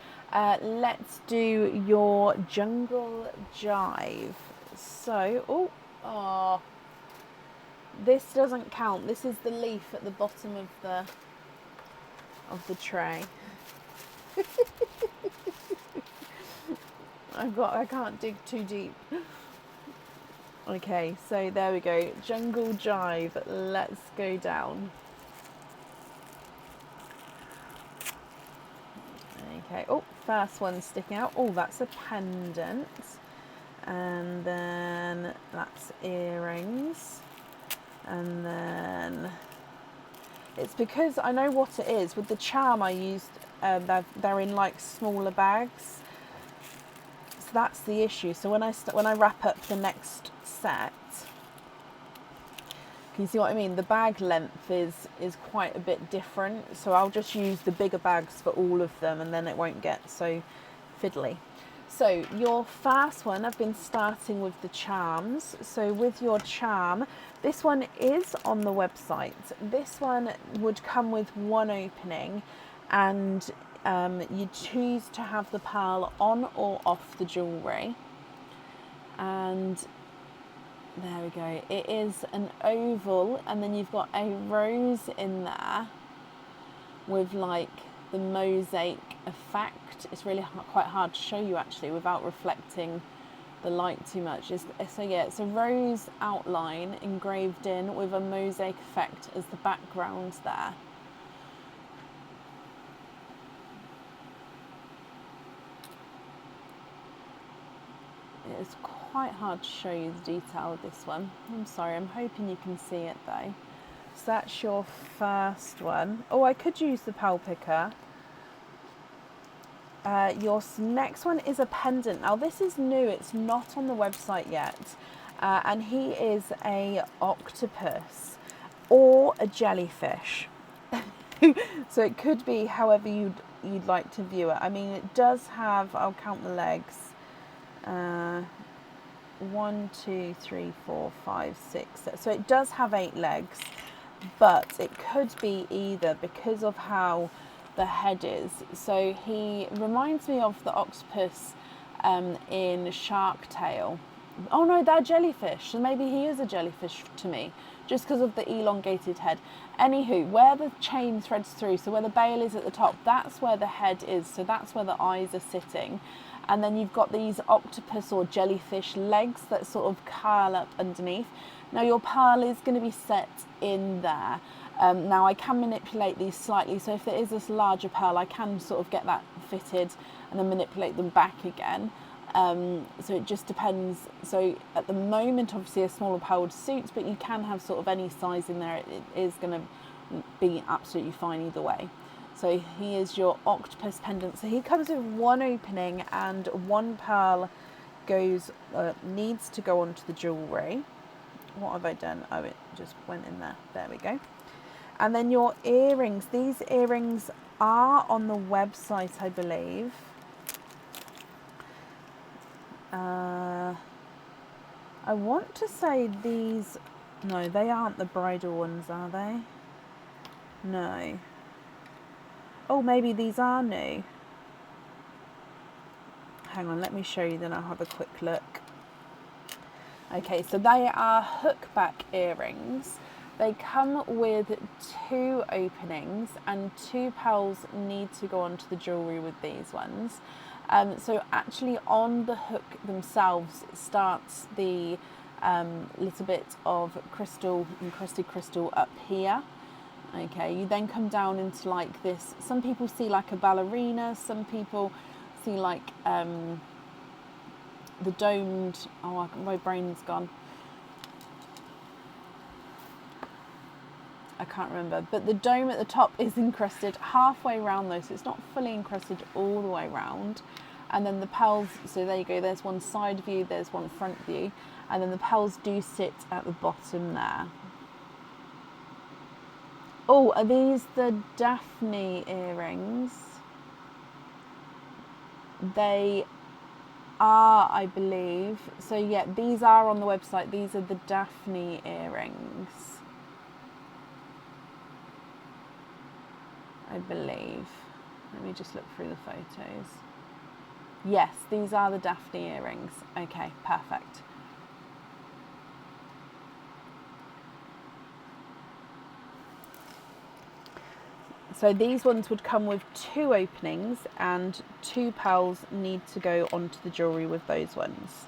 Let's do your jungle jive. So, this doesn't count. This is the leaf at the bottom of the tray. I can't dig too deep. Okay, so there we go. Jungle jive. Let's go down. Okay. Oh, first one sticking out. Oh, that's a pendant. And then that's earrings. And then it's because I know what it is. With the charm I used, they're in like smaller bags. So that's the issue. So when I wrap up the next set, can you see what I mean? The bag length is quite a bit different. So I'll just use the bigger bags for all of them, and then it won't get so fiddly. So your first one, I've been starting with the charms. So with your charm, this one is on the website. This one would come with one opening, and you choose to have the pearl on or off the jewellery. And there we go. It is an oval, and then you've got a rose in there with like the mosaic effect. It's really quite hard to show you actually without reflecting the light too much. So yeah, it's a rose outline engraved in with a mosaic effect as the background there. It's quite hard to show you the detail of this one. I'm sorry, I'm hoping you can see it though. So that's your first one. Oh, I could use the pearl picker. Your next one is a pendant. Now this is new, it's not on the website yet. And he is a octopus or a jellyfish. So it could be however you'd like to view it. I mean, it does have, I'll count the legs. 1, 2, 3, 4, 5, 6. So it does have 8 legs, but it could be either because of how the head is. So he reminds me of the octopus in Shark Tale. Oh no, they're jellyfish. So maybe he is a jellyfish to me, just because of the elongated head. Anywho, where the chain threads through, so where the bail is at the top, that's where the head is. So that's where the eyes are sitting. And then you've got these octopus or jellyfish legs that sort of curl up underneath. Now your pearl is going to be set in there. Now I can manipulate these slightly. So if there is this larger pearl, I can sort of get that fitted and then manipulate them back again. So it just depends. So at the moment, obviously a smaller pearl would suit, but you can have sort of any size in there. It is going to be absolutely fine either way. So he is your octopus pendant. So he comes with one opening and one pearl needs to go onto the jewellery. What have I done? Oh, it just went in there. There we go. And then your earrings. These earrings are on the website, I believe. I want to say these... No, they aren't the bridal ones, are they? No. Oh, maybe these are new. Hang on, let me show you, then I'll have a quick look. Okay, so they are hookback earrings. They come with 2 openings and 2 pearls need to go onto the jewellery with these ones. So actually on the hook themselves starts the little bit of crystal, encrusted crystal up here. Okay, you then come down into like this. Some people see like a ballerina, some people see like the domed, oh, my brain's gone. I can't remember, but the dome at the top is encrusted halfway round though, so it's not fully encrusted all the way round. And then the pearls, so there you go, there's one side view, there's one front view, and then the pearls do sit at the bottom there. Oh, are these the Daphne earrings? They are, I believe. So yeah, these are on the website. These are the Daphne earrings, I believe. Let me just look through the photos. Yes, these are the Daphne earrings. Okay, perfect. So these ones would come with 2 openings, and 2 pearls need to go onto the jewellery with those ones.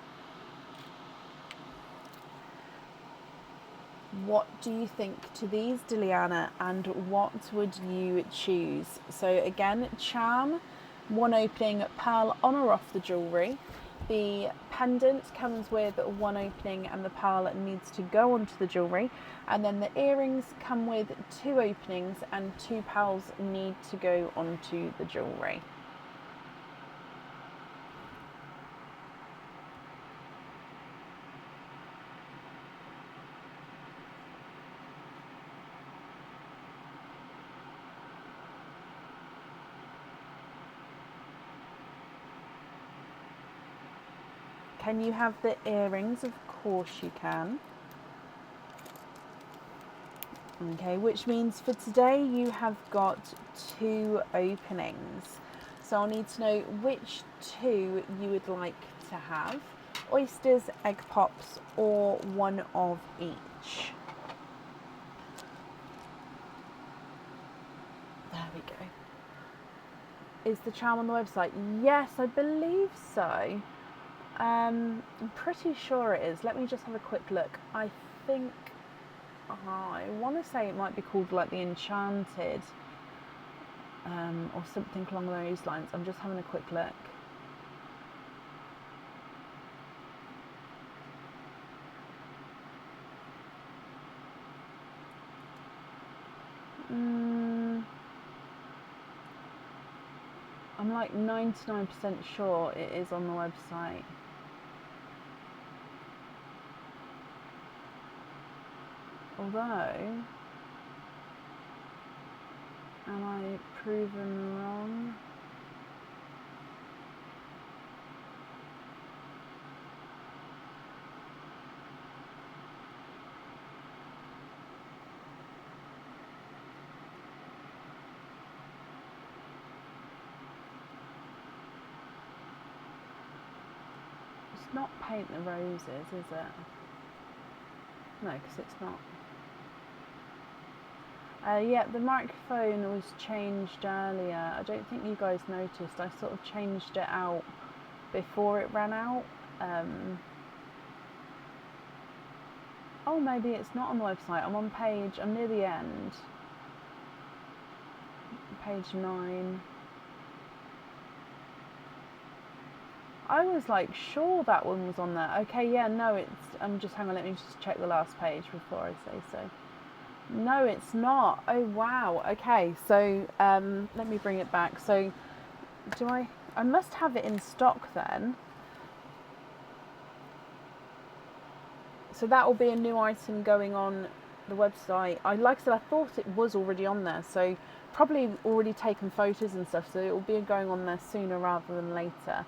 What do you think to these, Diliana, and what would you choose? So again, charm, 1 opening, pearl on or off the jewellery. The pendant comes with 1 opening and the pearl needs to go onto the jewellery. And then the earrings come with 2 openings and 2 pearls need to go onto the jewellery. Can you have the earrings? Of course you can. Okay, which means for today you have got 2 openings. So I'll need to know which 2 you would like to have. Oysters, egg pops, or 1 of each. There we go. Is the charm on the website? Yes, I believe so. I'm pretty sure it is. Let me just have a quick look. I think I want to say it might be called like the Enchanted, or something along those lines. I'm just having a quick look. I'm like 99% sure it is on the website. Although, am I proven wrong? It's not Paint the Roses, is it? No, because it's not. Yeah, the microphone was changed earlier. I don't think you guys noticed. I sort of changed it out before it ran out. Oh, maybe it's not on the website. I'm near the end. Page 9. I was like sure that one was on there. Okay, yeah, no, hang on, let me just check the last page before I say so. No, it's not. Oh, wow. Okay, so let me bring it back. So I must have it in stock then. So that will be a new item going on the website. Like I said, I thought it was already on there, so probably already taken photos and stuff, so it will be going on there sooner rather than later.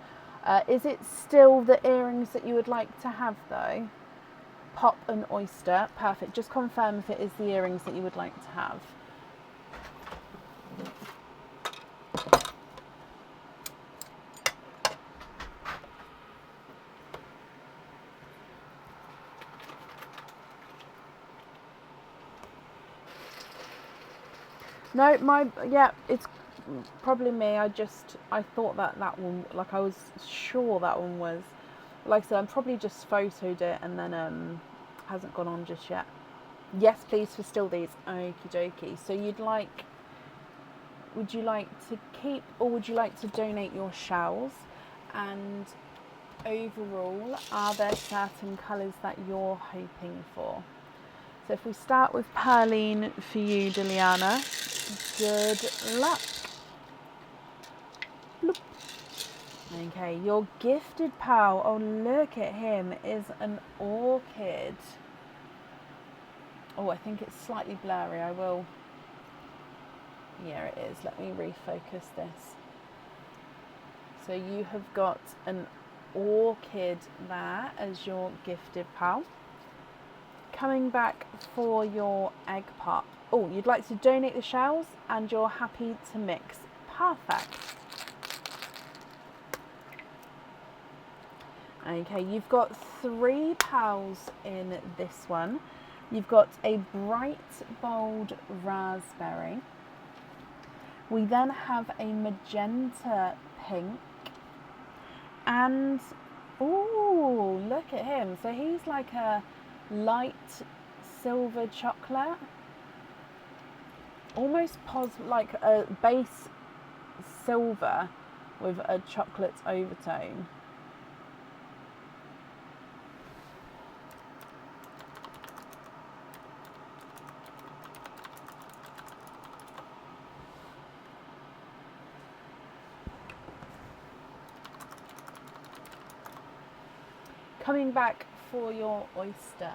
Is it still the earrings that you would like to have though? Pop and oyster, perfect. Just confirm if it is the earrings that you would like to have. No, it's probably me. I thought that one, like I was sure that one was. Like I said, I probably just photoed it and then hasn't gone on just yet. Yes, please, for still these. Okie dokie. So would you like to keep or would you like to donate your shells? And overall, are there certain colours that you're hoping for? So if we start with Perline for you, Diliana, good luck. Bloop. Okay, your gifted pal, oh look at him, is an orchid. Oh, I think it's slightly blurry. Yeah, it is. Let me refocus this. So you have got an orchid there as your gifted pal. Coming back for your egg pot. Oh, you'd like to donate the shells and you're happy to mix. Perfect. Okay, you've got 3 pals in this one. You've got a bright, bold raspberry. We then have a magenta pink. And, oh, look at him. So he's like a light silver chocolate. Almost like a base silver with a chocolate overtone. Coming back for your oyster.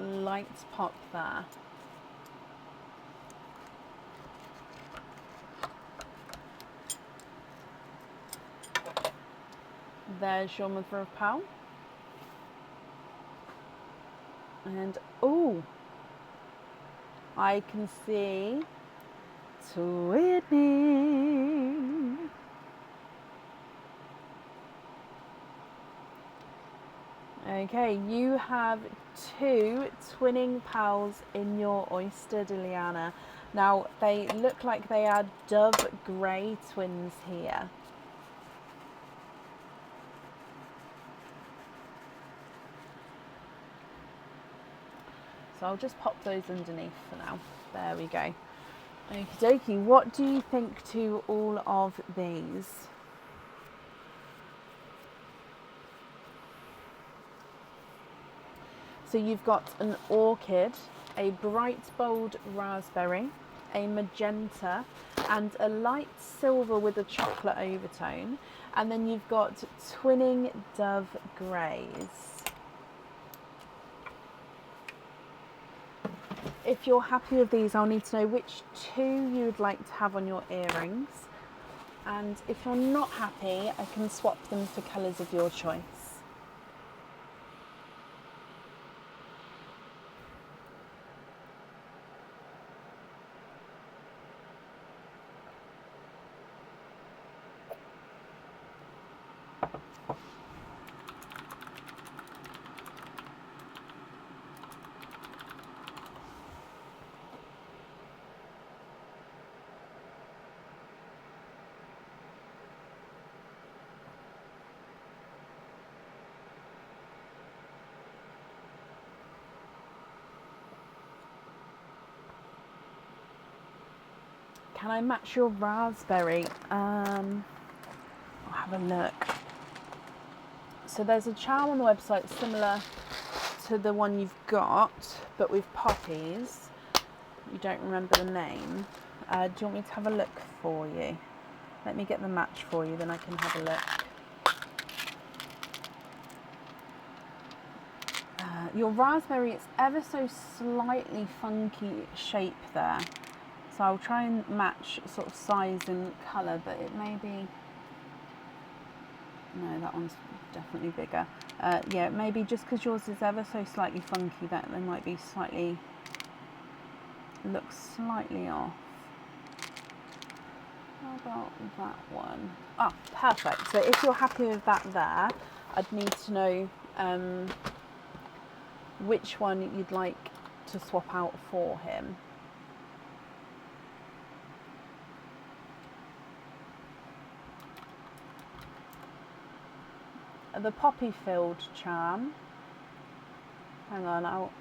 Light pop there. There's your mother of pearl. And, oh, I can see twinning. Okay, you have 2 twinning pals in your oyster, Diliana. Now, they look like they are dove grey twins here. So I'll just pop those underneath for now. There we go. Okie dokie, what do you think to all of these? So you've got an orchid, a bright bold raspberry, a magenta, and a light silver with a chocolate overtone. And then you've got twinning dove greys. If you're happy with these, I'll need to know which 2 you'd like to have on your earrings. And if you're not happy, I can swap them for colours of your choice. Can I match your raspberry? I'll have a look. So there's a charm on the website similar to the one you've got, but with poppies. You don't remember the name. Do you want me to have a look for you? Let me get the match for you, then I can have a look. Your raspberry, it's ever so slightly funky shape there. So I'll try and match sort of size and colour, but it may be... No, that one's definitely bigger. Yeah, maybe just because yours is ever so slightly funky, that they might be slightly... Looks slightly off. How about that one? Ah, perfect. So if you're happy with that there, I'd need to know which one you'd like to swap out for him. The poppy filled charm. Hang on, I'll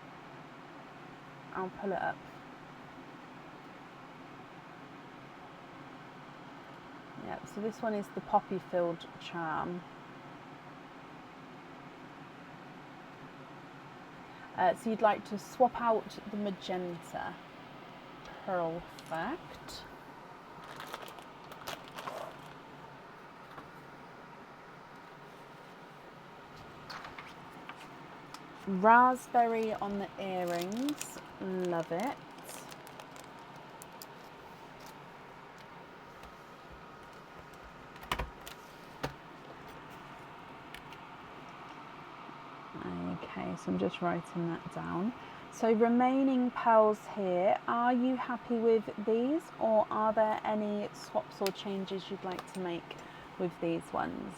pull it up. Yep, so this one is the poppy filled charm. So you'd like to swap out the magenta. Perfect. Raspberry on the earrings, love it. Okay, so I'm just writing that down. So remaining pearls here, are you happy with these, or are there any swaps or changes you'd like to make with these ones?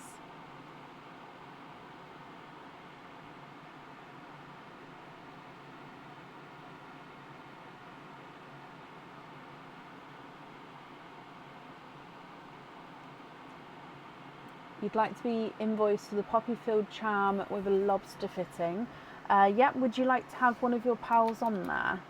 You'd like to be invoiced for the poppy field charm with a lobster fitting. Yep, would you like to have one of your pals on there?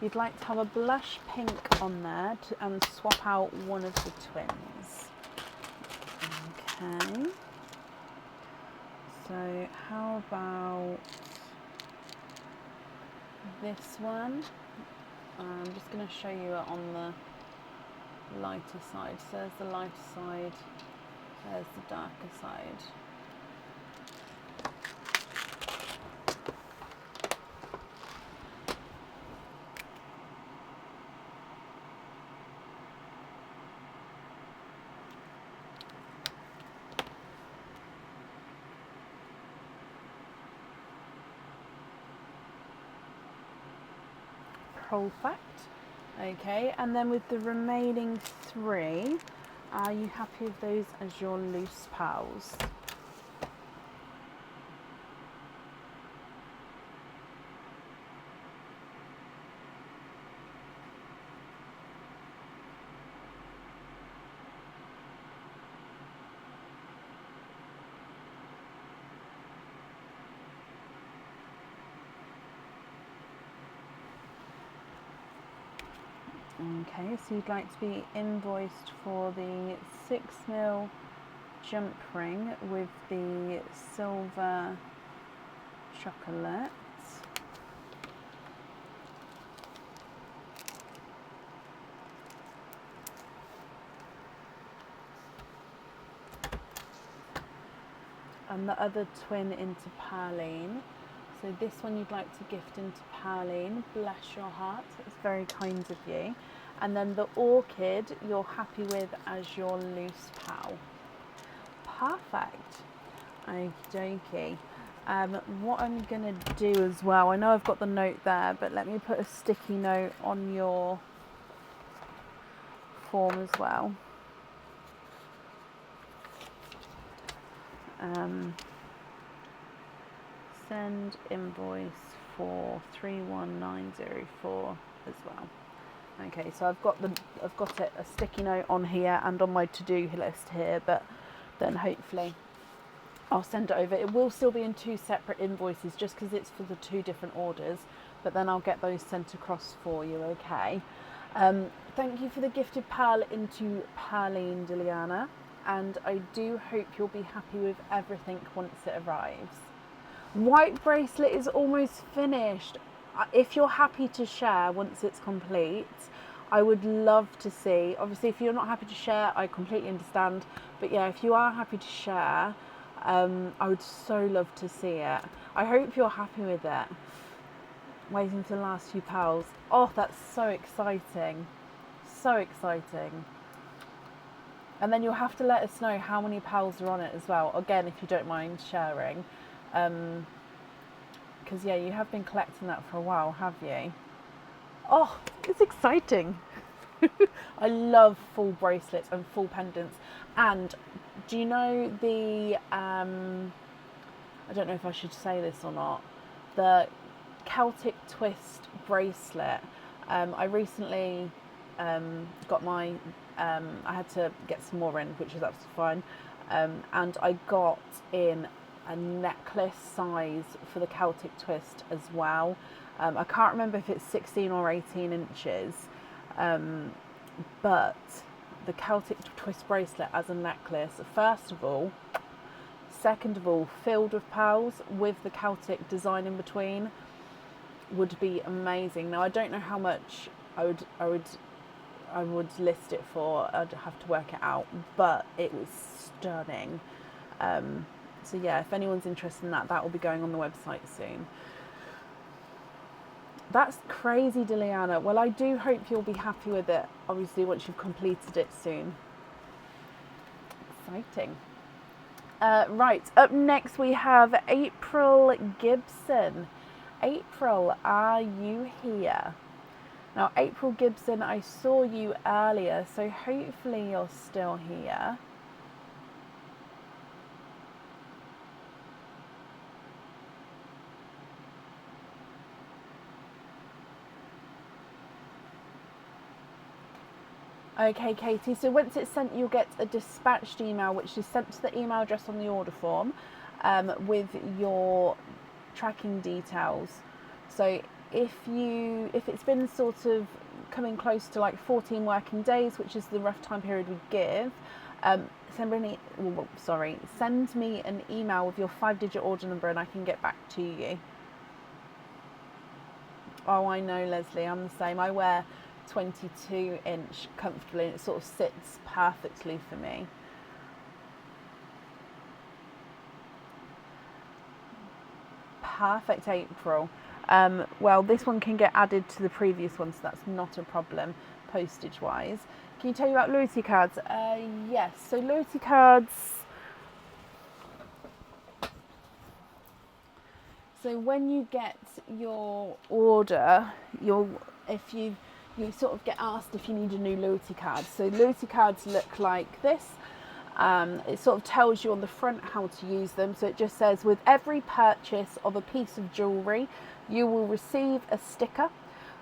You'd like to have a blush pink on there and swap out one of the twins. Okay. So how about this one? I'm just going to show you it on the lighter side. So there's the lighter side, there's the darker side. Perfect. Okay, and then with the remaining three, are you happy with those as your loose pals? Okay, so you'd like to be invoiced for the 6mm jump ring with the silver chocolate. And the other twin into Perline. So this one you'd like to gift into Perline. Bless your heart, it's very kind of you. And then the orchid you're happy with as your loose pal. Perfect. Okie dokie. What I'm going to do as well, I know I've got the note there, but let me put a sticky note on your form as well. Send invoice for 31904 as well. Okay, so I've got a sticky note on here and on my to-do list here, but then hopefully I'll send it over. It will still be in two separate invoices just because it's for the two different orders, but then I'll get those sent across for you, okay? Thank you for the gifted pearl into Perline, Diliana, and I do hope you'll be happy with everything once it arrives. White bracelet is almost finished. If you're happy to share once it's complete, I would love to see. Obviously, if you're not happy to share, I completely understand. But yeah, if you are happy to share, I would so love to see it. I hope you're happy with it. Waiting for the last few pals. Oh, that's so exciting. So exciting. And then you'll have to let us know how many pals are on it as well. Again, if you don't mind sharing. Because yeah, you have been collecting that for a while, have you? Oh, it's exciting. I love full bracelets and full pendants. And do you know the, I don't know if I should say this or not, the Celtic twist bracelet. I recently got my, I had to get some more in, which is absolutely fine. And I got in a necklace size for the Celtic twist as well. I can't remember if it's 16 or 18 inches, but the Celtic twist bracelet as a necklace, first of all, second of all, filled with pearls with the Celtic design in between, would be amazing. Now I don't know how much I would list it for. I'd have to work it out, but it was stunning. So yeah, if anyone's interested in that, that will be going on the website soon. That's crazy, Diliana. Well, I do hope you'll be happy with it, obviously, once you've completed it soon. Exciting. Right, up next we have April Gibson. April, are you here? Now, April Gibson, I saw you earlier, so hopefully you're still here. Okay, Katie, so once it's sent, you'll get a dispatched email, which is sent to the email address on the order form with your tracking details. So if it's been sort of coming close to like 14 working days, which is the rough time period we give, send me an email with your 5-digit order number and I can get back to you. Oh, I know, Leslie, I'm the same. I wear 22-inch comfortably and it sort of sits perfectly for me. Perfect, April. Well, this one can get added to the previous one, so that's not a problem postage wise. Can you tell you about loyalty cards? Yes, so loyalty cards, so when you get your order, you sort of get asked if you need a new loyalty card. So loyalty cards look like this. It sort of tells you on the front how to use them. So it just says, with every purchase of a piece of jewellery, you will receive a sticker.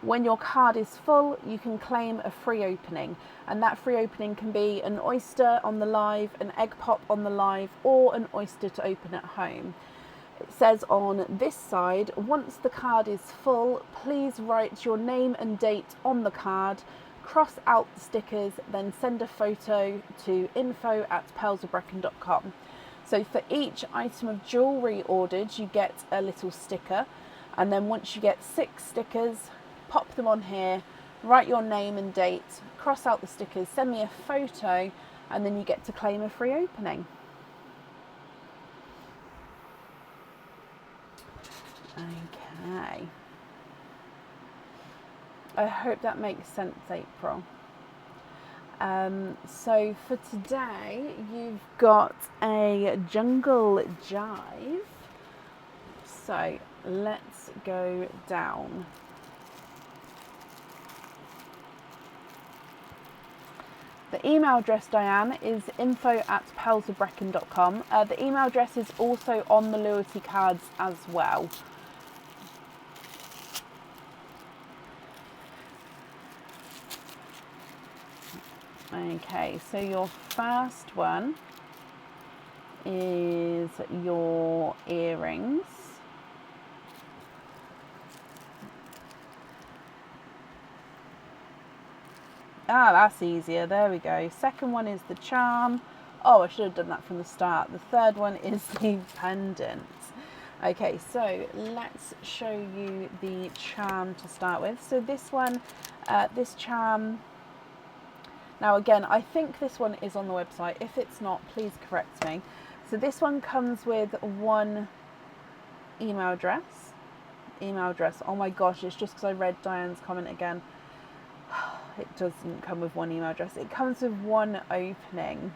When your card is full, you can claim a free opening. And that free opening can be an oyster on the live, an egg pop on the live, or an oyster to open at home. It says on this side, once the card is full, please write your name and date on the card, cross out the stickers, then send a photo to info@pearlsofbrecon.com. So for each item of jewellery ordered, you get a little sticker. And then once you get 6 stickers, pop them on here, write your name and date, cross out the stickers, send me a photo, and then you get to claim a free opening. Okay. I hope that makes sense, April. So for today, you've got a jungle jive. So let's go down. The email address, Diane, is info@pearlsofbrecon.com. The email address is also on the loyalty cards as well. Okay, so your first one is your earrings. Ah, that's easier. There we go. Second one is the charm. Oh, I should have done that from the start. The third one is the pendant. Okay, so let's show you the charm to start with. So this one, this charm. Now again, I think this one is on the website. If it's not, please correct me. So this one comes with one email address. Oh my gosh, it's just because I read Diane's comment again. It doesn't come with one email address. It comes with one opening.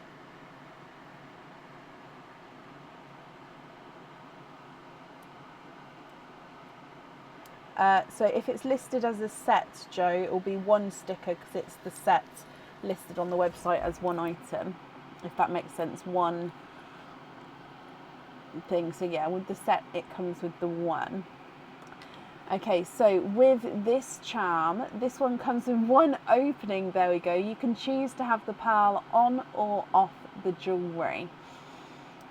So if it's listed as a set, Joe, it will be one sticker because it's the set listed on the website as one item, if that makes sense, one thing. So yeah, with the set it comes with the one. Okay, so with this charm, this one comes with one opening. There we go. You can choose to have the pearl on or off the jewellery.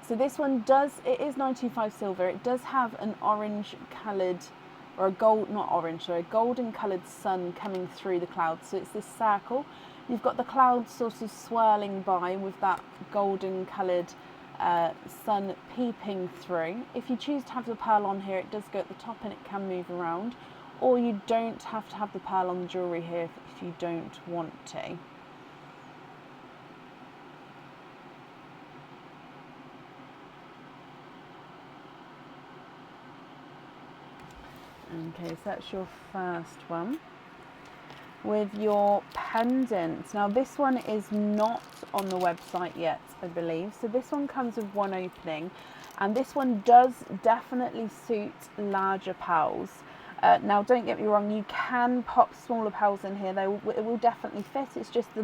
So this one it is 925 silver. It does have an orange coloured, or a gold, not orange, sorry, a golden coloured sun coming through the clouds. So it's this circle. You've got the clouds sort of swirling by with that golden coloured sun peeping through. If you choose to have the pearl on here, it does go at the top and it can move around, or you don't have to have the pearl on the jewellery here if you don't want to. Okay, so that's your first one. With your pendant, now this one is not on the website yet, I believe. So this one comes with one opening, and this one does definitely suit larger pearls. Now don't get me wrong, you can pop smaller pearls in here. It will definitely fit. It's just the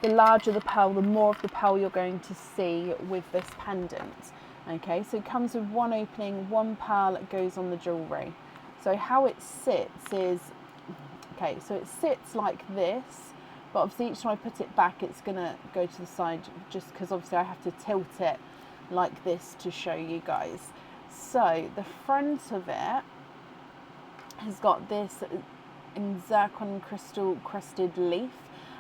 larger the pearl, the more of the pearl you're going to see with this pendant. Okay, so it comes with one opening, one pearl goes on the jewellery. So how it sits is, okay, so it sits like this, but obviously each time I put it back, it's going to go to the side, just because obviously I have to tilt it like this to show you guys. So the front of it has got this zircon crystal crusted leaf,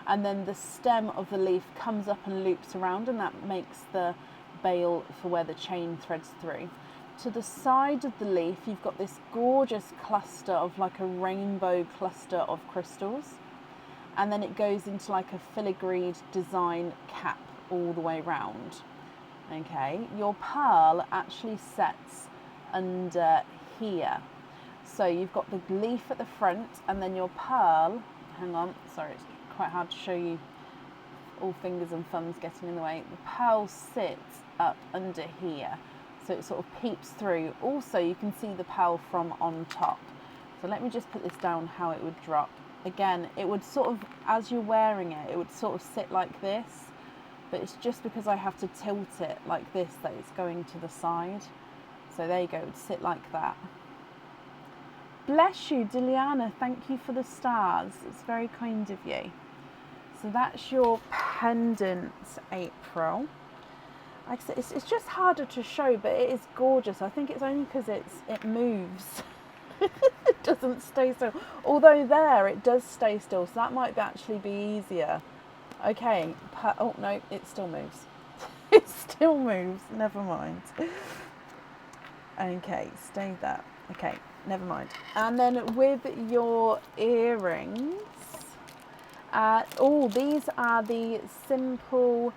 and then the stem of the leaf comes up and loops around, and that makes the bail for where the chain threads through. To the side of the leaf, you've got this gorgeous cluster of like a rainbow cluster of crystals, and then it goes into like a filigreed design cap all the way round. Okay, your pearl actually sets under here. So you've got the leaf at the front, and then your pearl, hang on, sorry, it's quite hard to show you, all fingers and thumbs getting in the way. The pearl sits up under here. So it sort of peeps through. Also, you can see the pearl from on top. So let me just put this down how it would drop. Again, it would sort of, as you're wearing it, it would sort of sit like this, but it's just because I have to tilt it like this that it's going to the side. So there you go, it would sit like that. Bless you, Diliana, thank you for the stars. It's very kind of you. So that's your pendant, April. Like I said, it's just harder to show, but it is gorgeous. I think it's only because it moves. It doesn't stay still. Although there, it does stay still, so that might actually be easier. Okay, oh no, it still moves. It still moves, never mind. Okay, stay there. Okay, never mind. And then with your earrings, these are the simple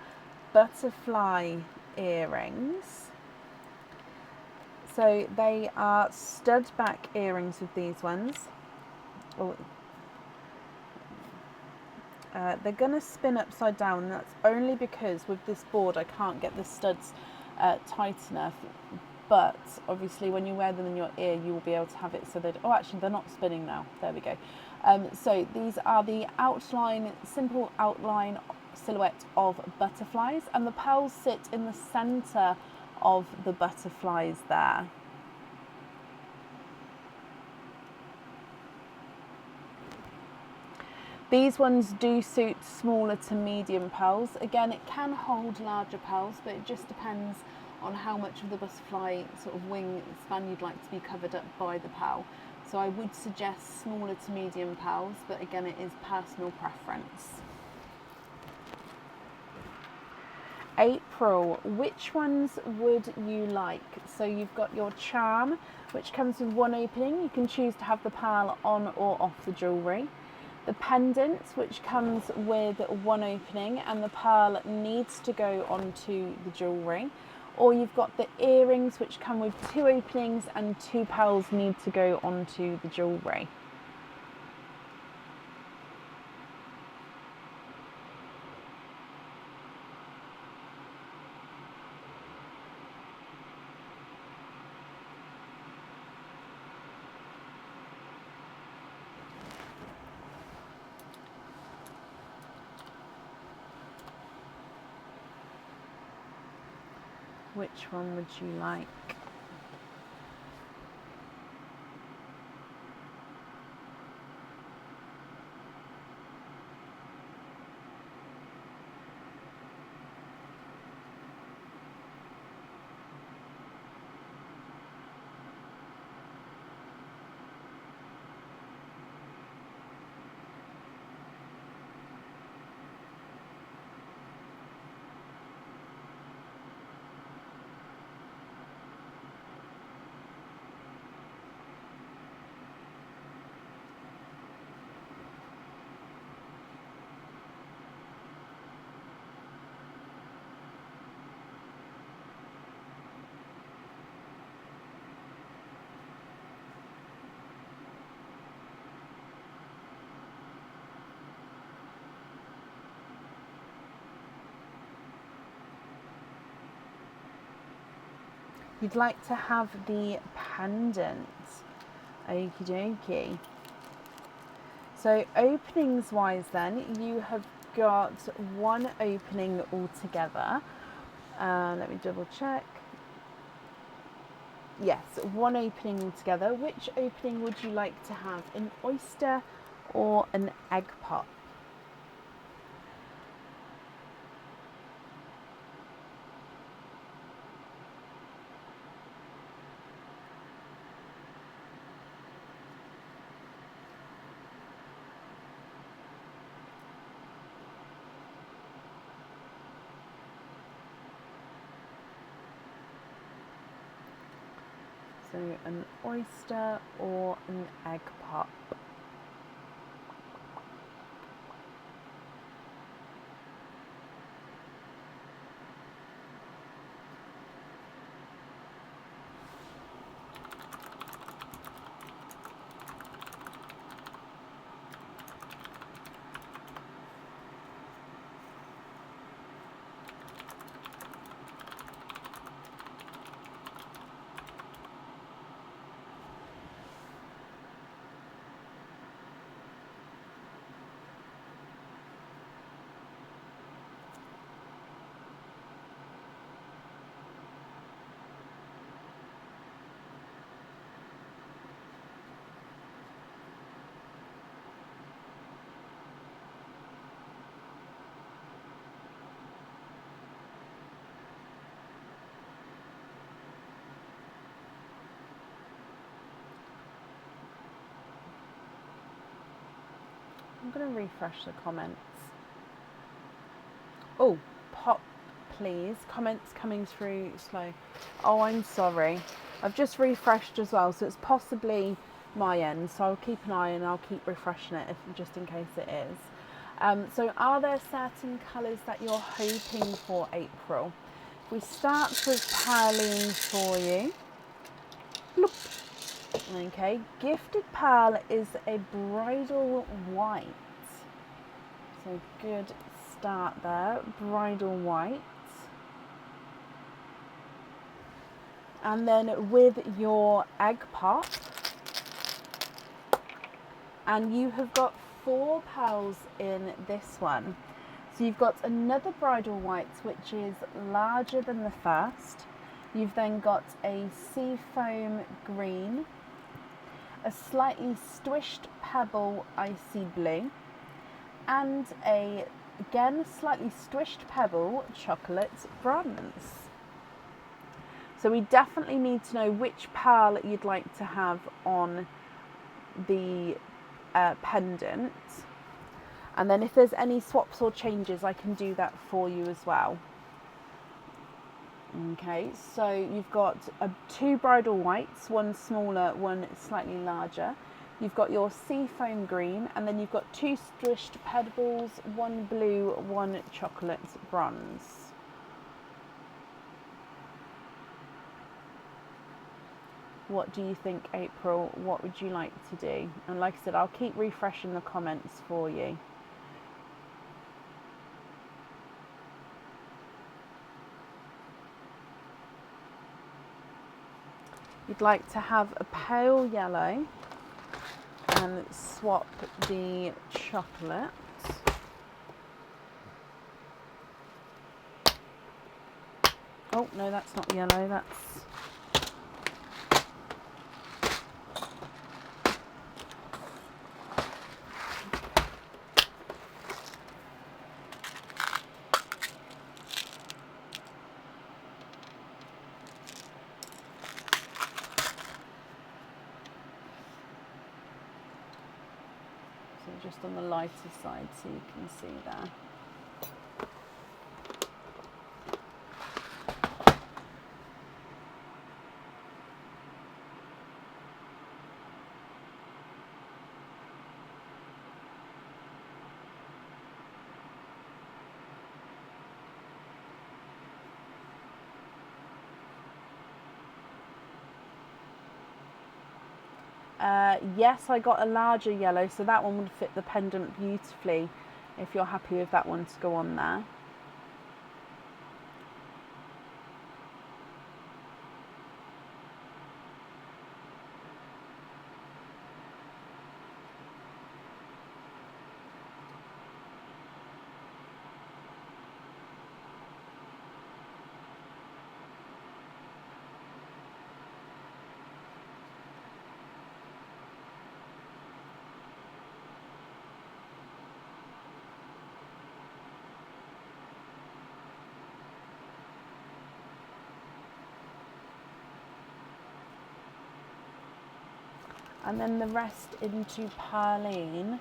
butterfly earrings. So they are stud back earrings with these ones. They're going to spin upside down, and that's only because with this board I can't get the studs tight enough, but obviously when you wear them in your ear you will be able to have it so that, oh actually they're not spinning now, there we go. So these are the simple outline silhouette of butterflies, and the pearls sit in the centre of the butterflies there. These ones do suit smaller to medium pearls. Again, it can hold larger pearls, but it just depends on how much of the butterfly sort of wing span you'd like to be covered up by the pearl. So I would suggest smaller to medium pearls, but again, it is personal preference. April, which ones would you like? So you've got your charm, which comes with one opening. You can choose to have the pearl on or off the jewellery. The pendant, which comes with one opening and the pearl needs to go onto the jewellery. Or you've got the earrings, which come with two openings and two pearls need to go onto the jewellery. which one would you like? You'd like to have the pendant. Okie dokie. So openings wise then, you have got one opening altogether. Let me double check. Yes, one opening altogether. Which opening would you like to have? An oyster or an egg pop? So an oyster or an egg pop. I'm going to refresh the comments. Oh, pop, please. Comments coming through slow. Oh, I'm sorry. I've just refreshed as well, so it's possibly my end. So I'll keep an eye and I'll keep refreshing it just in case it is. So are there certain colours that you're hoping for, April? We start with Pearline for you. Look. Okay, Gifted Pearl is a bridal white. So good start there, bridal white. And then with your egg pop, and you have got 4 pearls in this one. So you've got another bridal white which is larger than the first. You've then got a seafoam green, a slightly squished pebble icy blue, and a, again, slightly squished pebble chocolate bronze. So we definitely need to know which pearl you'd like to have on the pendant. And then if there's any swaps or changes, I can do that for you as well. Okay, so you've got 2 bridal whites, one smaller, one slightly larger. You've got your seafoam green, and then you've got 2 squished pebbles, one blue, one chocolate bronze. What do you think, April? What would you like to do? And like I said, I'll keep refreshing the comments for you. You'd like to have a pale yellow and swap the chocolate. Oh, no, that's not yellow, that's... So just on the lighter side so you can see there. Yes, I got a larger yellow, so that one would fit the pendant beautifully if you're happy with that one to go on there. And then the rest into Perline.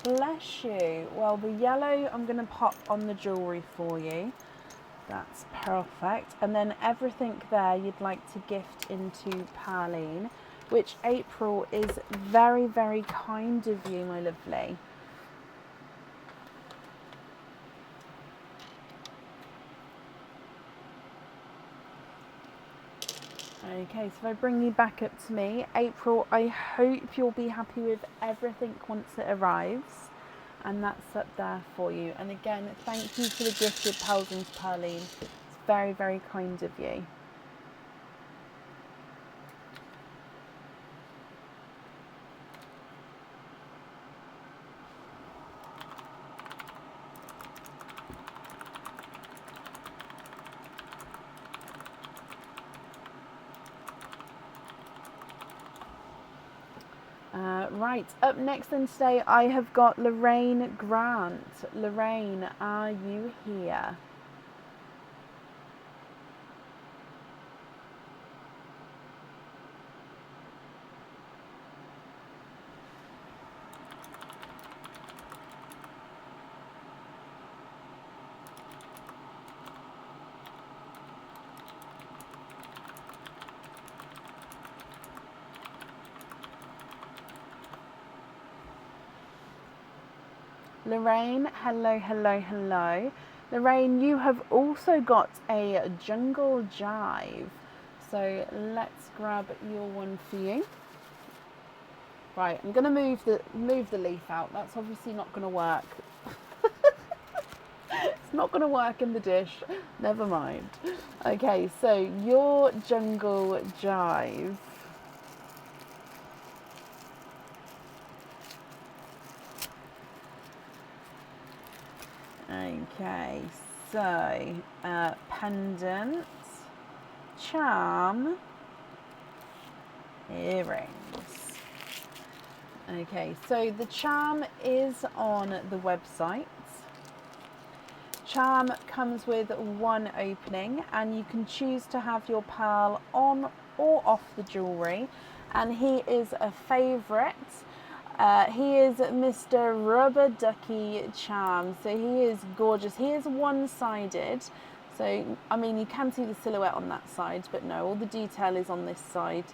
Bless you. Well, the yellow I'm going to pop on the jewellery for you. That's perfect. And then everything there you'd like to gift into Perline, which April is very, very kind of you, my lovely. Okay, so if I bring you back up to me, April, I hope you'll be happy with everything once it arrives. And that's up there for you. And again, thank you for the gifted pearls into Perline. It's very, very kind of you. Right, up next then today I have got Lorraine Grant. Lorraine, are you here? Lorraine, hello, hello, hello. Lorraine, you have also got a jungle jive. So let's grab your one for you. Right, I'm going to move the leaf out. That's obviously not going to work. It's not going to work in the dish. Never mind. Okay, so your jungle jive. Okay, so pendant, charm, earrings. Okay, so the charm is on the website. Charm comes with one opening and you can choose to have your pearl on or off the jewellery, and he is a favourite. He is Mr. Rubber Ducky Charm, so he is gorgeous. He is one-sided, so I mean you can see the silhouette on that side, but no, all the detail is on this side.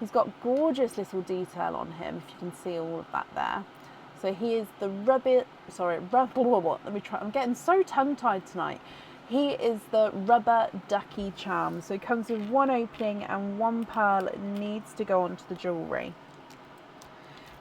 He's got gorgeous little detail on him, if you can see all of that there. So he is the let me try, I'm getting so tongue-tied tonight. He is the Rubber Ducky Charm, so it comes with one opening and one pearl needs to go onto the jewellery.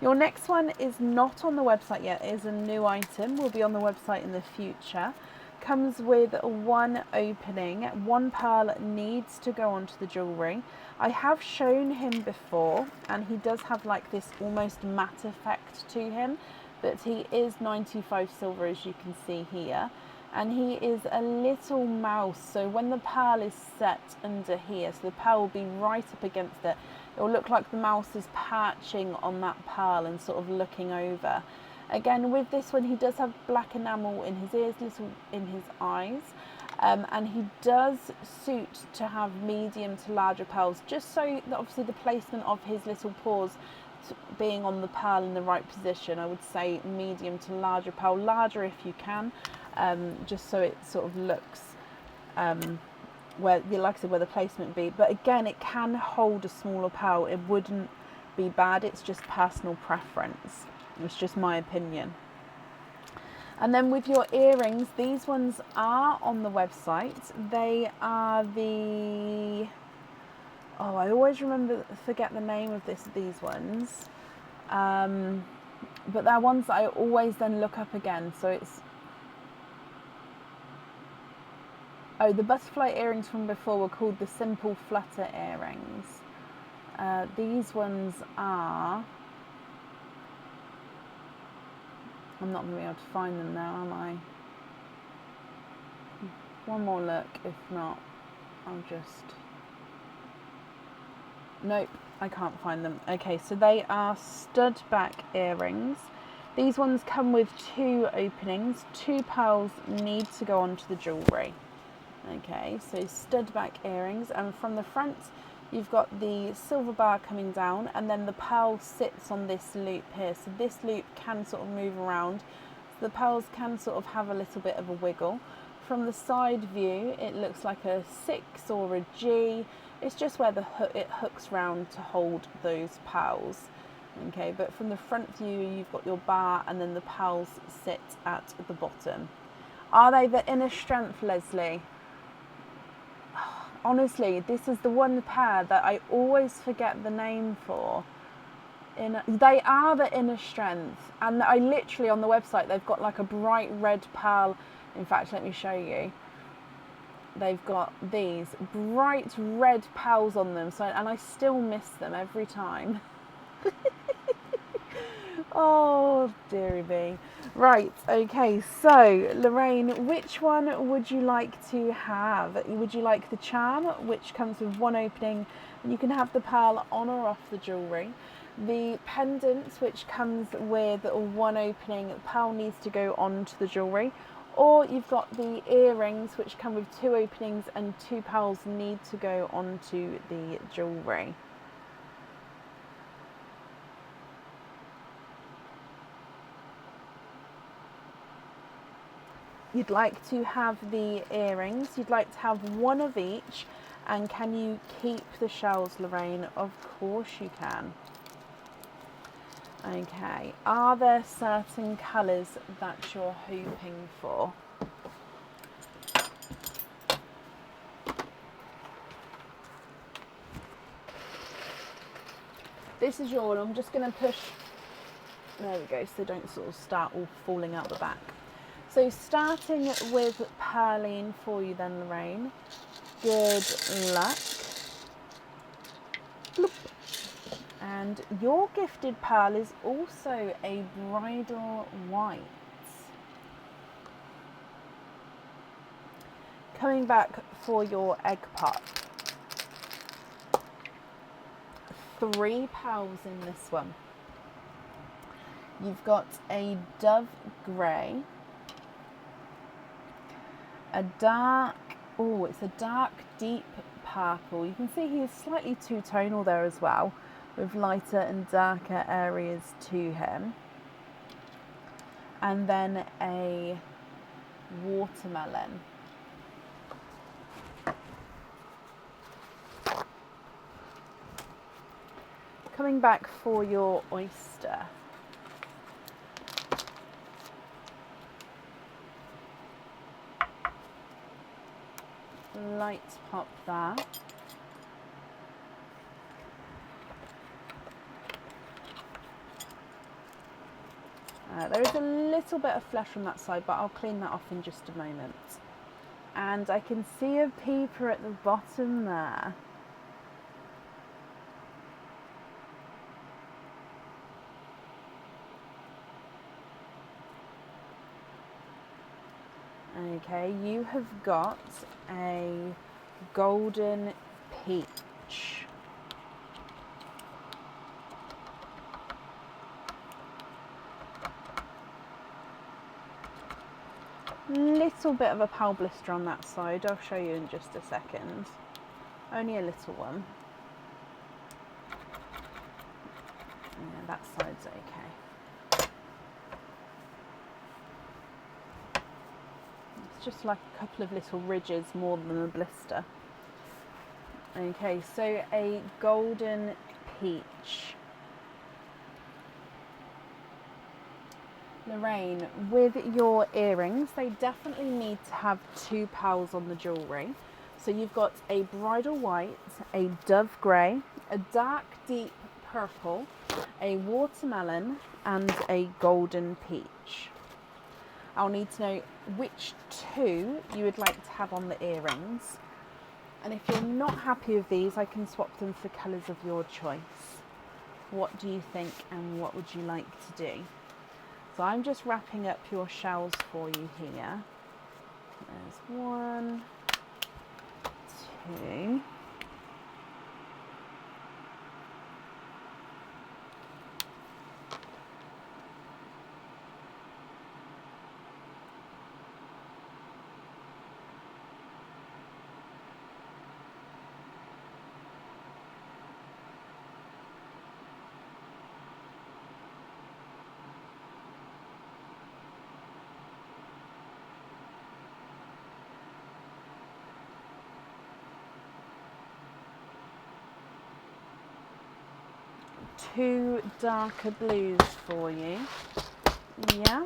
Your next one is not on the website yet, it is a new item, will be on the website in the future. Comes with one opening, one pearl needs to go onto the jewellery. I have shown him before and he does have like this almost matte effect to him, but he is 95 silver as you can see here. And he is a little mouse, so when the pearl is set under here, so the pearl will be right up against it, it will look like the mouse is perching on that pearl and sort of looking over. Again, with this one, he does have black enamel in his ears, little in his eyes, and he does suit to have medium to larger pearls, just so that obviously the placement of his little paws being on the pearl in the right position. I would say medium to larger pearl, larger if you can, just so it sort of looks where, like I said, where the placement be. But again, it can hold a smaller pearl. It wouldn't be bad. It's just personal preference. It's just my opinion. And then with your earrings, these ones are on the website. They are the, oh, I always forget the name of these ones. But they're ones that I always then look up again. So it's, oh, the butterfly earrings from before were called the simple flutter earrings. These ones are, I'm not going to be able to find them now, am I? One more look, if not, I'll just, nope, I can't find them. Okay, so they are stud back earrings. These ones come with 2 openings. 2 pearls need to go onto the jewellery. Okay, so stud back earrings, and from the front you've got the silver bar coming down, and then the pearl sits on this loop here. So this loop can sort of move around. So the pearls can sort of have a little bit of a wiggle. From the side view, it looks like a 6 or a G. It's just where it hooks round to hold those pearls. Okay, but from the front view, you've got your bar, and then the pearls sit at the bottom. Are they the inner strength, Leslie? Honestly, this is the one pair that I always forget the name for. They are the inner strength, and I literally, on the website, they've got like a bright red pearl. In fact, let me show you. They've got these bright red pearls on them, so, and I still miss them every time. Oh, dearie me. Right, okay, so Lorraine, which one would you like to have? Would you like the charm, which comes with 1 opening, and you can have the pearl on or off the jewellery? The pendant, which comes with 1 opening, the pearl needs to go onto the jewellery. Or you've got the earrings, which come with 2 openings and 2 pearls need to go onto the jewellery. You'd like to have the earrings, you'd like to have 1 of each, and can you keep the shells, Lorraine? Of course you can. Okay, are there certain colours that you're hoping for? This is your one. I'm just going to push, there we go, so they don't sort of start all falling out the back. So starting with Pearline for you then, Lorraine. Good luck. Bloop. And your gifted pearl is also a bridal white. Coming back for your egg pop. 3 pearls in this one. You've got a dove grey. A dark, oh, it's a dark deep purple. You can see he's slightly two-tonal there as well, with lighter and darker areas to him. And then a watermelon. Coming back for your oyster. Light pop there. There is a little bit of flesh on that side, but I'll clean that off in just a moment. And I can see a peeper at the bottom there. Okay, you have got a golden peach. Little bit of a pal blister on that side. I'll show you in just a second. Only a little one. Yeah, that side's okay. It's just like a couple of little ridges more than a blister. Okay, so a golden peach. Lorraine, with your earrings, they definitely need to have 2 pals on the jewellery. So you've got a bridal white, a dove grey, a dark deep purple, a watermelon and a golden peach. I'll need to know which 2 you would like to have on the earrings. And if you're not happy with these, I can swap them for colours of your choice. What do you think and what would you like to do? So I'm just wrapping up your shells for you here. There's 1, 2. Two darker blues for you. Yeah.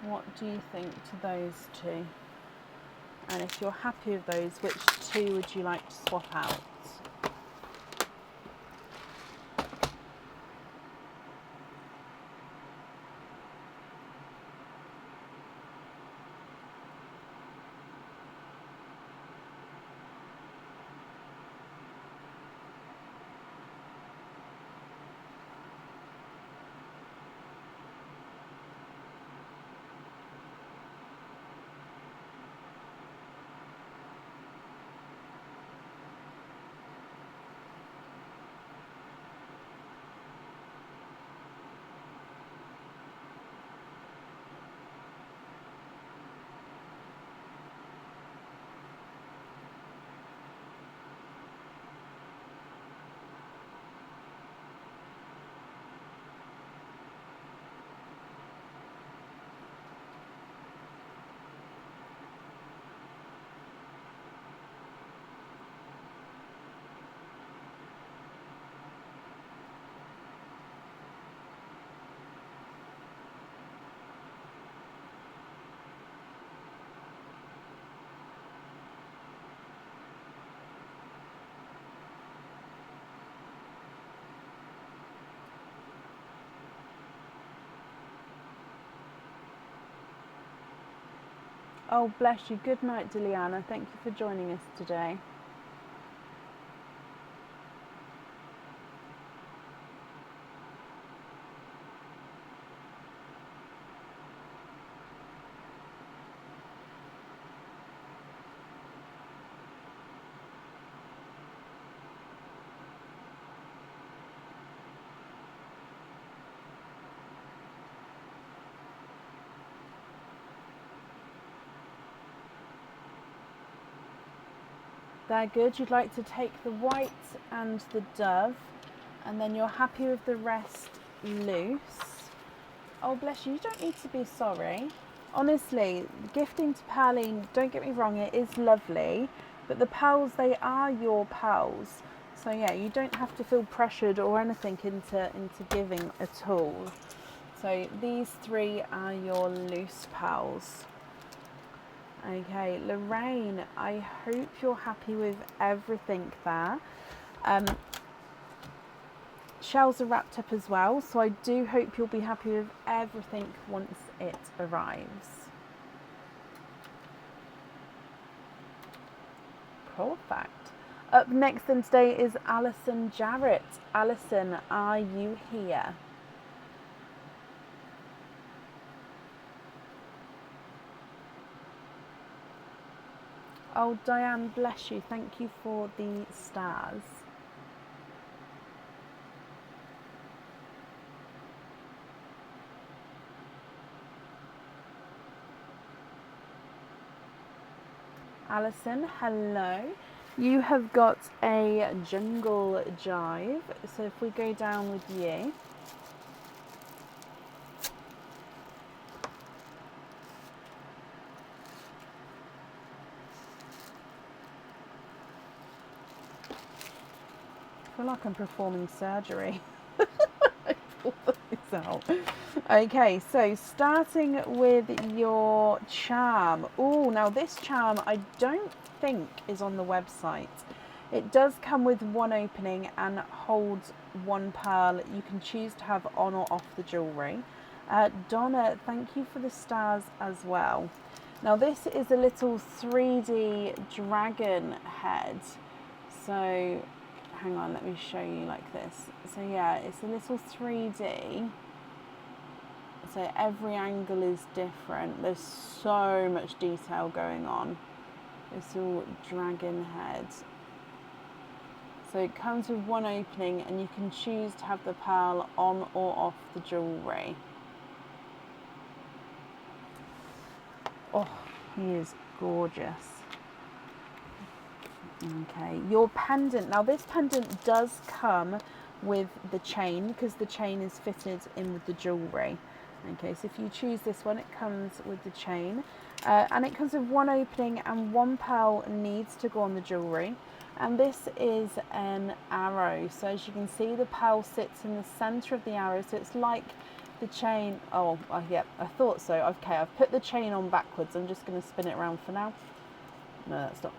What do you think to those 2? And if you're happy with those, which 2 would you like to swap out? Oh, bless you. Good night, Diliana. Thank you for joining us today. They're good. You'd like to take the white and the dove, and then you're happy with the rest loose. Oh, bless you. You don't need to be sorry. Honestly, gifting to Pauline, don't get me wrong, it is lovely, but the pearls, they are your pearls. So yeah, you don't have to feel pressured or anything into giving at all. So these three are your loose pals. Okay, Lorraine, I hope you're happy with everything there. Shells are wrapped up as well, so I do hope you'll be happy with everything once it arrives. Perfect. Up next then today is Alison Jarrett. Alison, are you here? Oh, Diane, bless you. Thank you for the stars. Alison, hello. You have got a jungle jive. So if we go down with you. I feel like I'm performing surgery. I pulled this out. Okay, so starting with your charm. Oh, now this charm I don't think is on the website. It does come with one opening and holds one pearl. You can choose to have on or off the jewellery. Donna, thank you for the stars as well. Now this is a little 3D dragon head. So hang on, let me show you like this. So yeah, it's a little 3D. So every angle is different. There's so much detail going on. This all dragon head. So it comes with one opening and you can choose to have the pearl on or off the jewellery. Oh, he is gorgeous. Okay, your pendant. Now this pendant does come with the chain because the chain is fitted in with the jewellery. Okay, so if you choose this one, it comes with the chain. And it comes with one opening and one pearl needs to go on the jewellery. And this is an arrow. So as you can see, the pearl sits in the centre of the arrow. So it's like the chain. Oh, yeah, I thought so. Okay, I've put the chain on backwards. I'm just going to spin it around for now. No, that's not.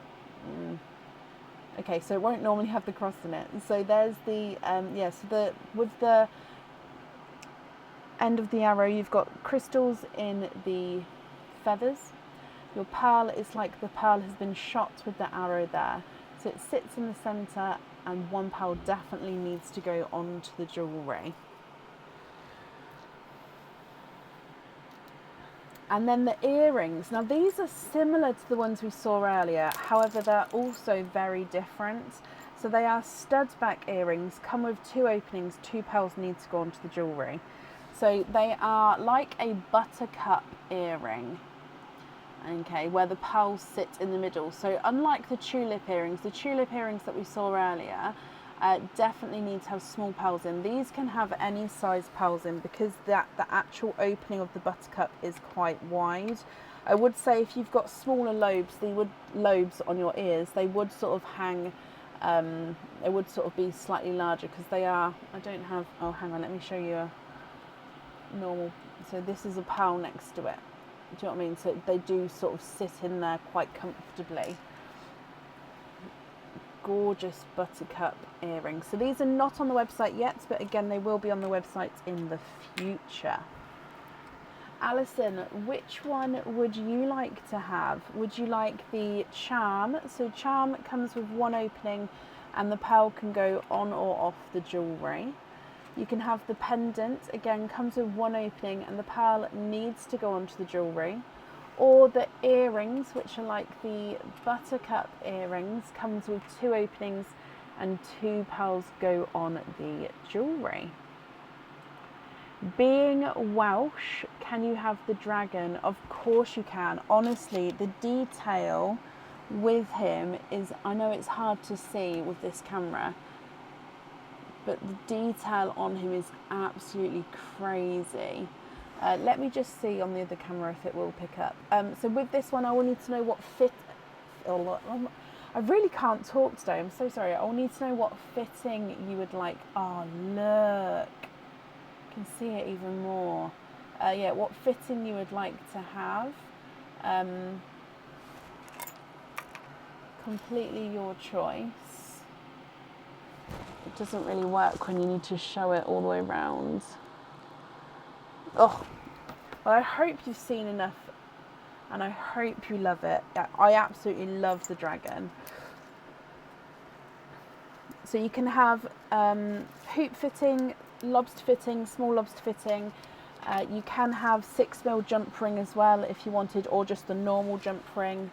Okay, so it won't normally have the cross in it. So there's the, with the end of the arrow, you've got crystals in the feathers. Your pearl is like the pearl has been shot with the arrow there. So it sits in the centre and one pearl definitely needs to go onto the jewellery. And then the earrings. Now these are similar to the ones we saw earlier, however they're also very different. So they are stud back earrings, come with two openings, two pearls need to go onto the jewellery. So they are like a buttercup earring, okay, where the pearls sit in the middle. So unlike the tulip earrings that we saw earlier, definitely need to have small pearls in. These can have any size pearls in because the actual opening of the buttercup is quite wide. I would say if you've got smaller lobes on your ears, they would sort of hang, they would sort of be slightly larger because they are, I don't have, oh hang on, let me show you a normal. So this is a pearl next to it. Do you know what I mean? So they do sort of sit in there quite comfortably. Gorgeous buttercup earrings. So these are not on the website yet, but again they will be on the website in the future. Alison, which one would you like to have? Would you like the charm? So charm comes with one opening and the pearl can go on or off the jewellery. You can have the pendant, again comes with one opening and the pearl needs to go onto the jewellery. Or the earrings, which are like the buttercup earrings, comes with two openings and two pearls go on the jewellery. Being Welsh, can you have the dragon? Of course you can. Honestly, the detail with him is, I know it's hard to see with this camera, but the detail on him is absolutely crazy. Let me just see on the other camera if it will pick up. So with this one, I will need to know what I really can't talk today. I'm so sorry. I'll need to know what fitting you would like. Oh, look. You can see it even more. Yeah, what fitting you would like to have. Completely your choice. It doesn't really work when you need to show it all the way around. Oh, well, I hope you've seen enough and I hope you love it. I absolutely love the dragon. So you can have hoop fitting, lobster fitting, small lobster fitting. You can have 6mm jump ring as well if you wanted, or just the normal jump ring.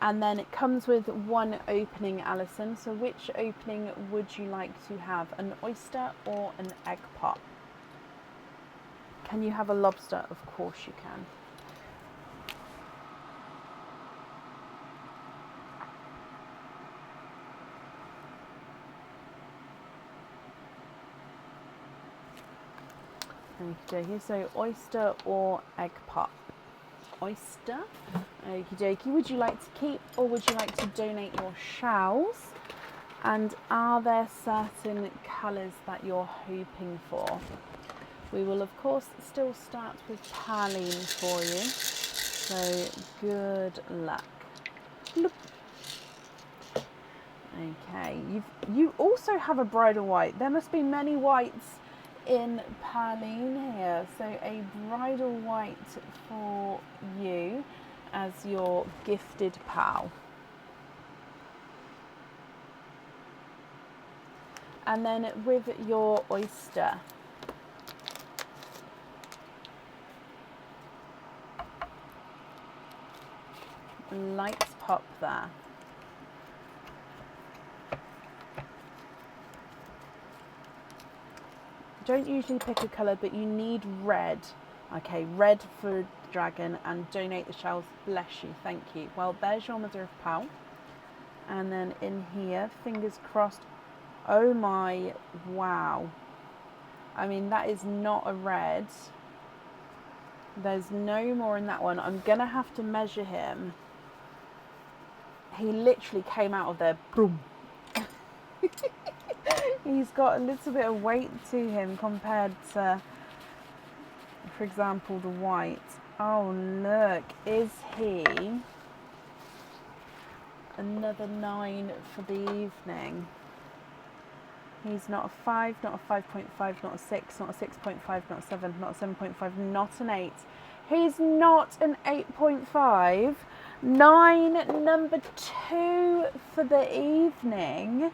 And then it comes with one opening, Alison. So which opening would you like to have? An oyster or an egg pop? Can you have a lobster? Of course you can. Okay, so oyster or egg pop? Oyster. Okie dokie. Would you like to keep or would you like to donate your shells? And are there certain colours that you're hoping for? We will of course still start with Parleen for you. So good luck. Look. Okay, you also have a bridal white. There must be many whites in Parleen here. So a bridal white for you as your gifted pal. And then with your oyster. Lights pop there. Don't usually pick a colour, but you need red. Okay, red for dragon and donate the shells. Bless you, thank you. Well, there's your mother of pearl. And then in here, fingers crossed. Oh my, wow. I mean, that is not a red. There's no more in that one. I'm gonna have to measure him. He literally came out of there, boom. He's got a little bit of weight to him compared to, for example, the white. Oh, look, is he another 9 for the evening? He's not a 5, not a 5.5, not a 6, not a 6.5, not a 7, not a 7.5, not an 8. He's not an 8.5. 9, number 2 for the evening.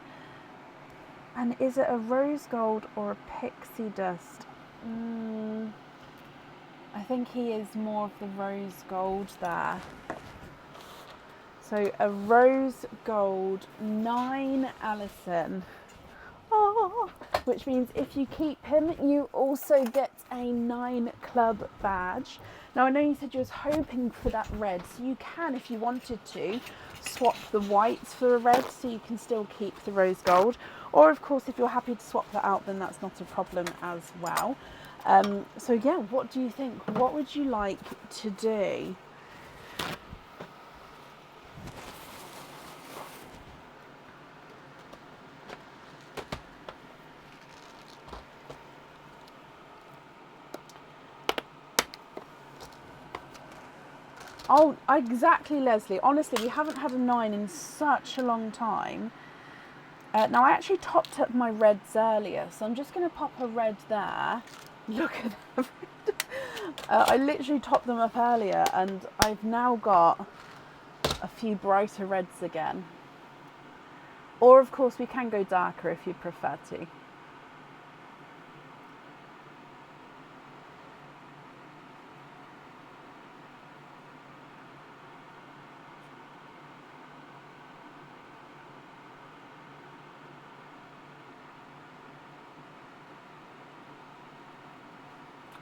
And is it a rose gold or a pixie dust? I think he is more of the rose gold there. So a rose gold 9, Alison. Oh, which means if you keep him, you also get a 9 club badge. Now I know you said you was hoping for that red, so you can, if you wanted to, swap the whites for a red, so you can still keep the rose gold. Or of course, if you're happy to swap that out, then that's not a problem as well. So yeah, what do you think? What would you like to do? Oh, exactly, Leslie. Honestly, we haven't had a 9 in such a long time. Now, I actually topped up my reds earlier, so I'm just going to pop a red there. Look at that. I literally topped them up earlier, and I've now got a few brighter reds again. Or, of course, we can go darker if you prefer to.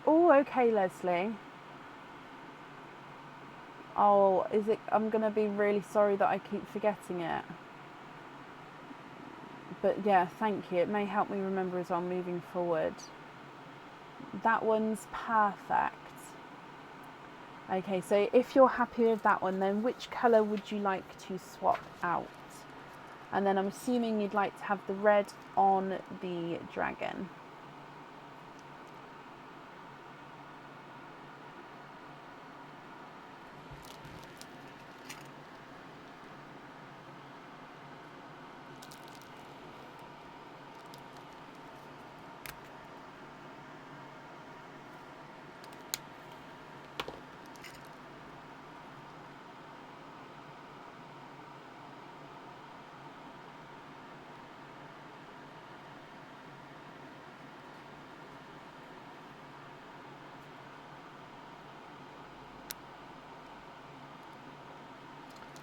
Oh, okay, Leslie. Oh, is it? I'm going to be really sorry that I keep forgetting it. But yeah, thank you. It may help me remember as I'm moving forward. That one's perfect. Okay, so if you're happy with that one, then which colour would you like to swap out? And then I'm assuming you'd like to have the red on the dragon.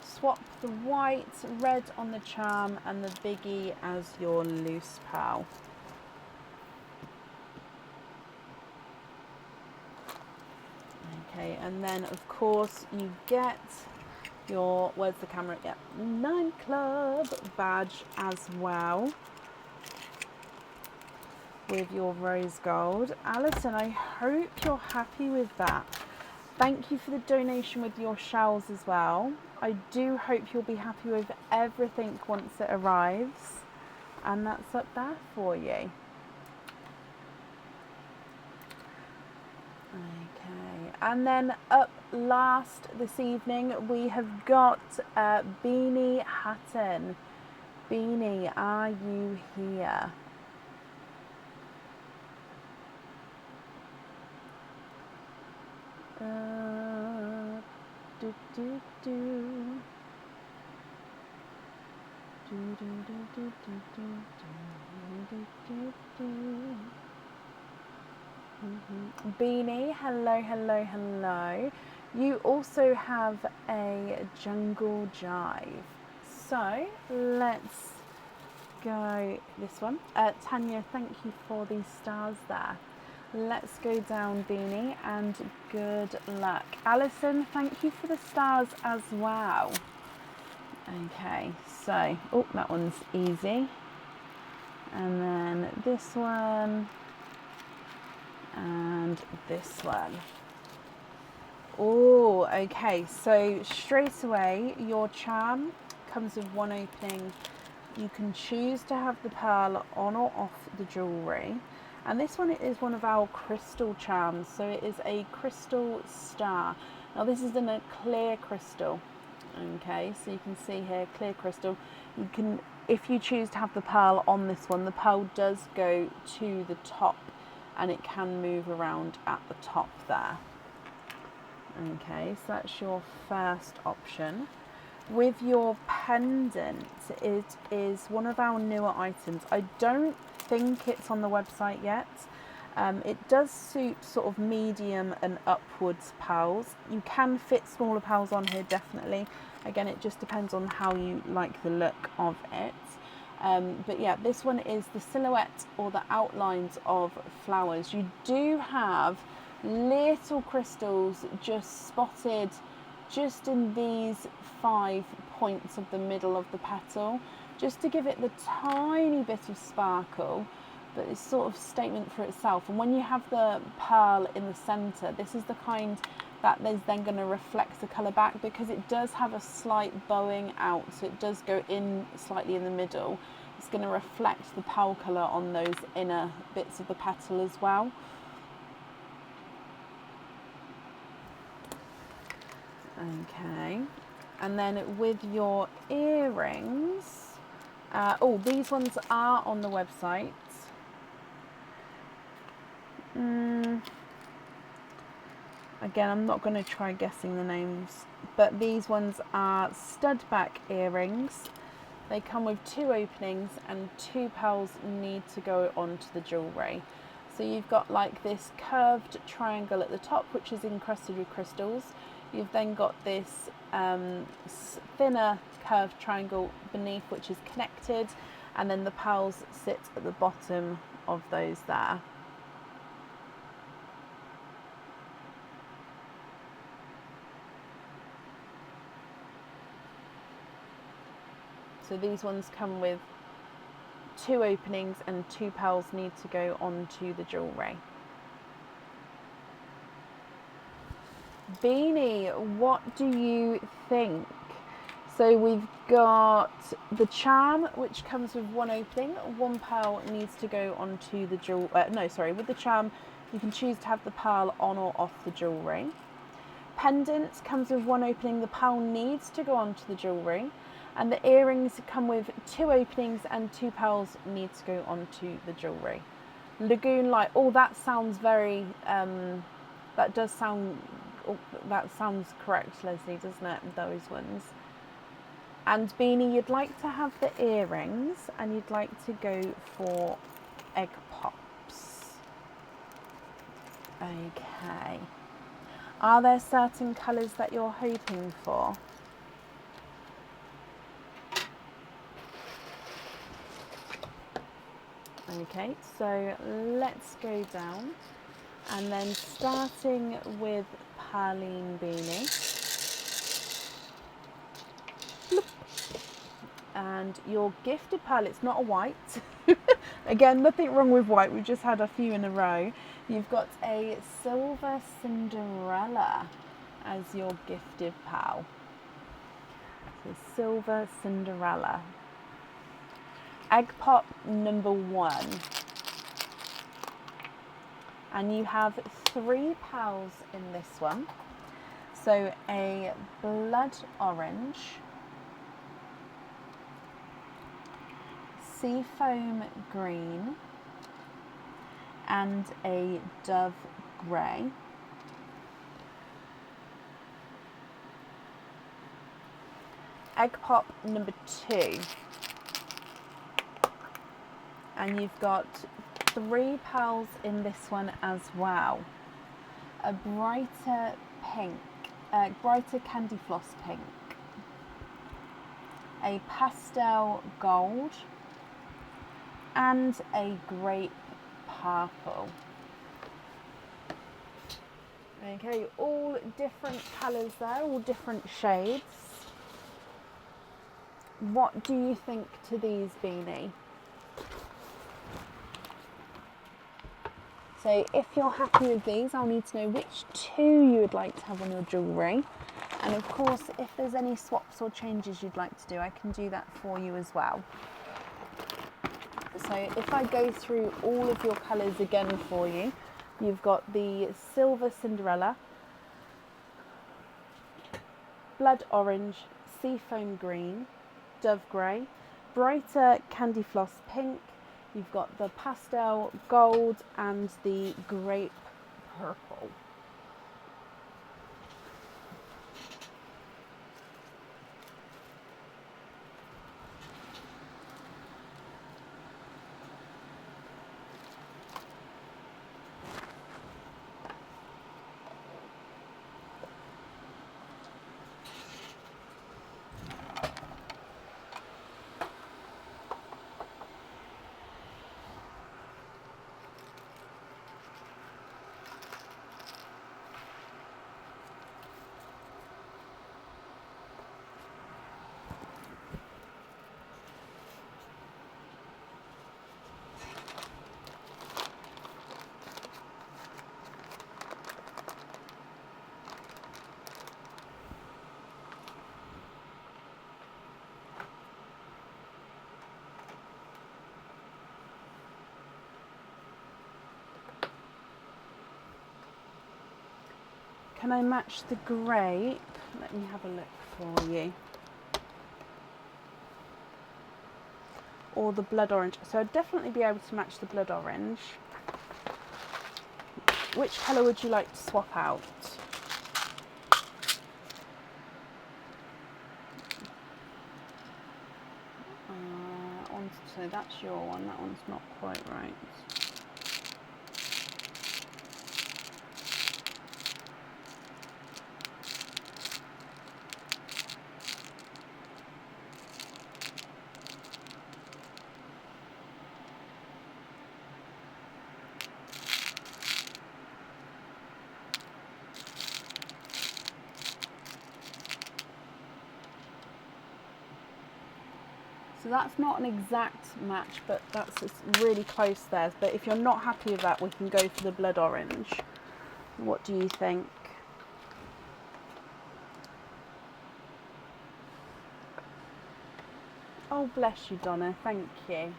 Swap the white, red on the charm, and the biggie as your loose pal. Okay, and then of course you get your, where's the camera? Yeah, 9 Club badge as well with your rose gold. Alison, I hope you're happy with that. Thank you for the donation with your shells as well. I do hope you'll be happy with everything once it arrives. And that's up there for you. Okay, and then up last this evening we have got Beanie Hatton. Beanie, are you here? Beanie, hello, hello, hello. You also have a jungle jive. So let's go this one. Tanya, thank you for these stars there. Let's go down, Beanie, and good luck. Alison, thank you for the stars as well. Okay, so, oh, that one's easy. And then this one, and this one. Oh, okay, so straight away, your charm comes with one opening. You can choose to have the pearl on or off the jewellery. And this one is one of our crystal charms, so it is a crystal star. Now this is in a clear crystal, okay, so you can see here, clear crystal. You can, if you choose to have the pearl on this one, the pearl does go to the top and it can move around at the top there. Okay, so that's your first option. With your pendant, it is one of our newer items. I don't think it's on the website yet. It does suit sort of medium and upwards pearls. You can fit smaller pearls on here, definitely. Again, it just depends on how you like the look of it. But yeah, this one is the silhouette or the outlines of flowers. You do have little crystals just spotted just in these 5 points of the middle of the petal, just to give it the tiny bit of sparkle, but it's sort of statement for itself. And when you have the pearl in the center, this is the kind that is then going to reflect the color back, because it does have a slight bowing out, so it does go in slightly in the middle. It's going to reflect the pearl color on those inner bits of the petal as well. Okay, and then with your earrings, oh, these ones are on the website. Again, I'm not going to try guessing the names, but these ones are stud back earrings. They come with 2 openings and 2 pearls need to go onto the jewellery. So you've got like this curved triangle at the top, which is encrusted with crystals. You've then got this thinner curved triangle beneath, which is connected, and then the pearls sit at the bottom of those there. So these ones come with 2 openings and 2 pearls need to go onto the jewellery. Beanie, what do you think? So we've got the charm, which comes with one opening. One pearl needs to go onto the jewel. With the charm, you can choose to have the pearl on or off the jewellery. Pendant comes with one opening. The pearl needs to go onto the jewellery. And the earrings come with two openings and two pearls need to go onto the jewellery. Lagoon light. Oh, that sounds very. That sounds correct, Leslie, doesn't it? Those ones. And Beanie, you'd like to have the earrings and you'd like to go for egg pops. Okay. Are there certain colours that you're hoping for? Okay, so let's go down. And then starting with Pearline Beanie. And your gifted pearl, it's not a white. Again, nothing wrong with white, we've just had a few in a row. You've got a Silver Cinderella as your gifted pearl. So Silver Cinderella. Egg pop number 1. And you have 3 pearls in this one. So a blood orange, seafoam green, and a dove grey. Egg pop number 2. And you've got 3 pearls in this one as well. A brighter pink, brighter candy floss pink, a pastel gold, and a grape purple. Okay, all different colours there, all different shades. What do you think to these, Beanie? So if you're happy with these, I'll need to know which 2 you would like to have on your jewellery. And of course, if there's any swaps or changes you'd like to do, I can do that for you as well. So if I go through all of your colours again for you, you've got the Silver Cinderella, blood orange, seafoam green, dove grey, brighter candy floss pink, you've got the pastel gold and the grape purple. Can I match the grape? Let me have a look for you. Or the blood orange. So I'd definitely be able to match the blood orange. Which colour would you like to swap out? So that's your one. That one's not quite right. So that's not an exact match, but that's really close there. But if you're not happy with that, we can go for the blood orange. What do you think? Oh, bless you, Donna. Thank you.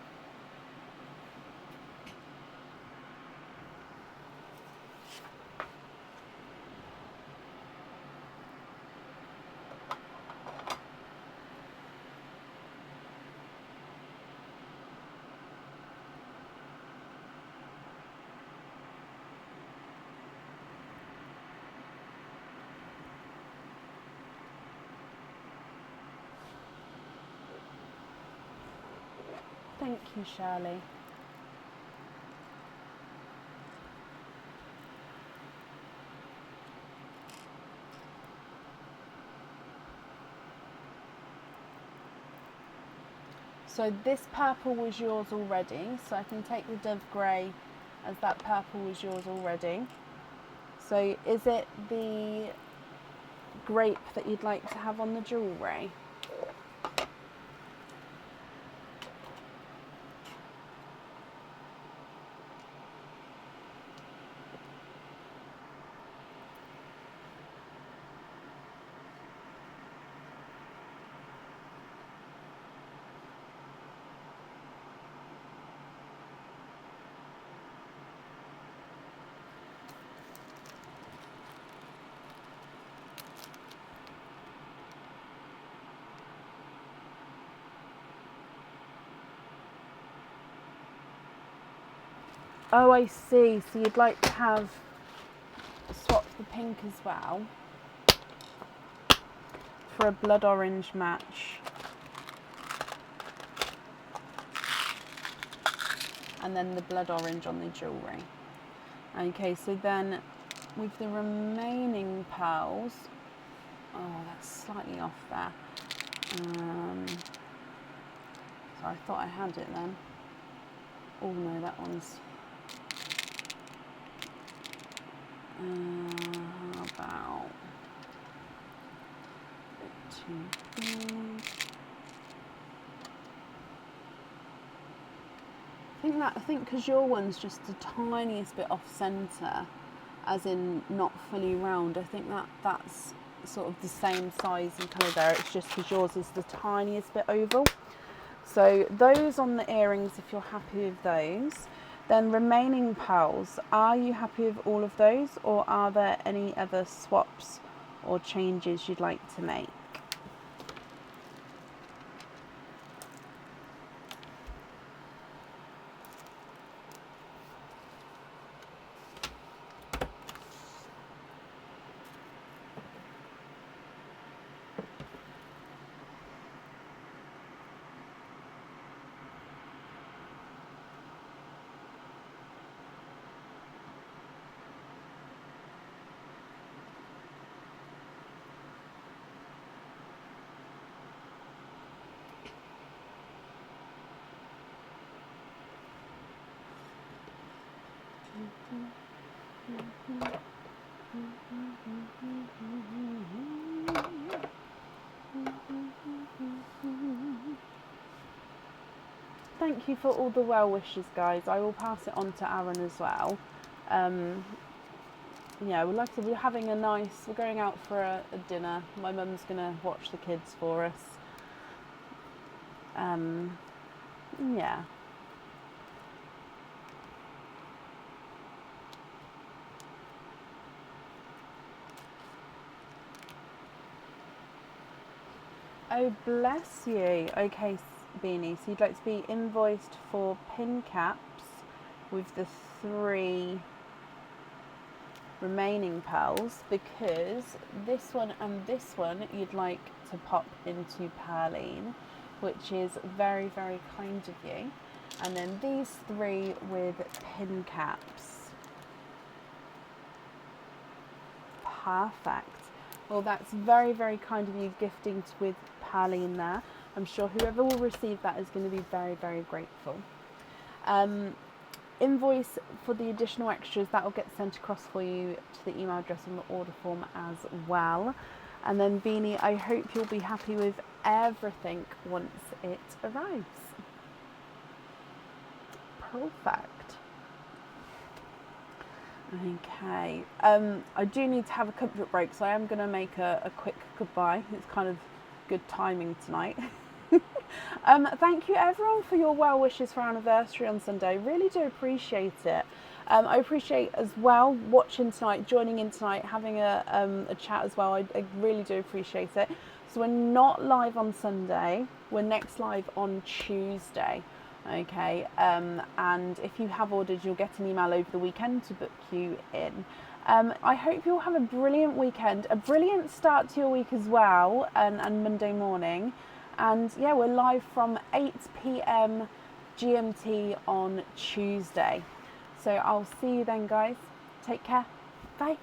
Thank you, Shirley. So this purple was yours already, so I can take the dove grey as that purple was yours already. So is it the grape that you'd like to have on the jewellery? Oh, I see. So you'd like to have swap the pink as well for a blood orange match. And then the blood orange on the jewellery. Okay, so then with the remaining pearls, oh, that's slightly off there. So I thought I had it then. Oh no, that one's. How about a bit too big? I think because your one's just the tiniest bit off centre, as in not fully round. I think that's sort of the same size and colour there. It's just because yours is the tiniest bit oval. So those on the earrings, if you're happy with those. Then remaining pearls, are you happy with all of those, or are there any other swaps or changes you'd like to make? Thank you for all the well wishes, guys. I will pass it on to Aaron as well. Yeah, like I said, we're going out for a dinner. My mum's going to watch the kids for us. Yeah. Oh, bless you. Okay, Beanie, so you'd like to be invoiced for pin caps with the 3 remaining pearls, because this one and this one you'd like to pop into Pearline, which is very, very kind of you. And then these 3 with pin caps. Perfect. Well, that's very, very kind of you gifting with Pearline there. I'm sure whoever will receive that is going to be very, very grateful. Invoice for the additional extras, that will get sent across for you to the email address on the order form as well. And then Beanie, I hope you'll be happy with everything once it arrives. Perfect. Okay, I do need to have a comfort break, so I am going to make a quick goodbye. It's kind of good timing tonight. Thank you everyone for your well wishes for our anniversary on Sunday. Really do appreciate it. I appreciate as well watching tonight, joining in tonight, having a chat as well. I really do appreciate it. So we're not live on Sunday. We're next live on Tuesday. Okay, and if you have ordered, you'll get an email over the weekend to book you in. I hope you'll have a brilliant weekend, a brilliant start to your week as well, and Monday morning. And yeah, we're live from 8 p.m. GMT on Tuesday. So I'll see you then, guys. Take care. Bye.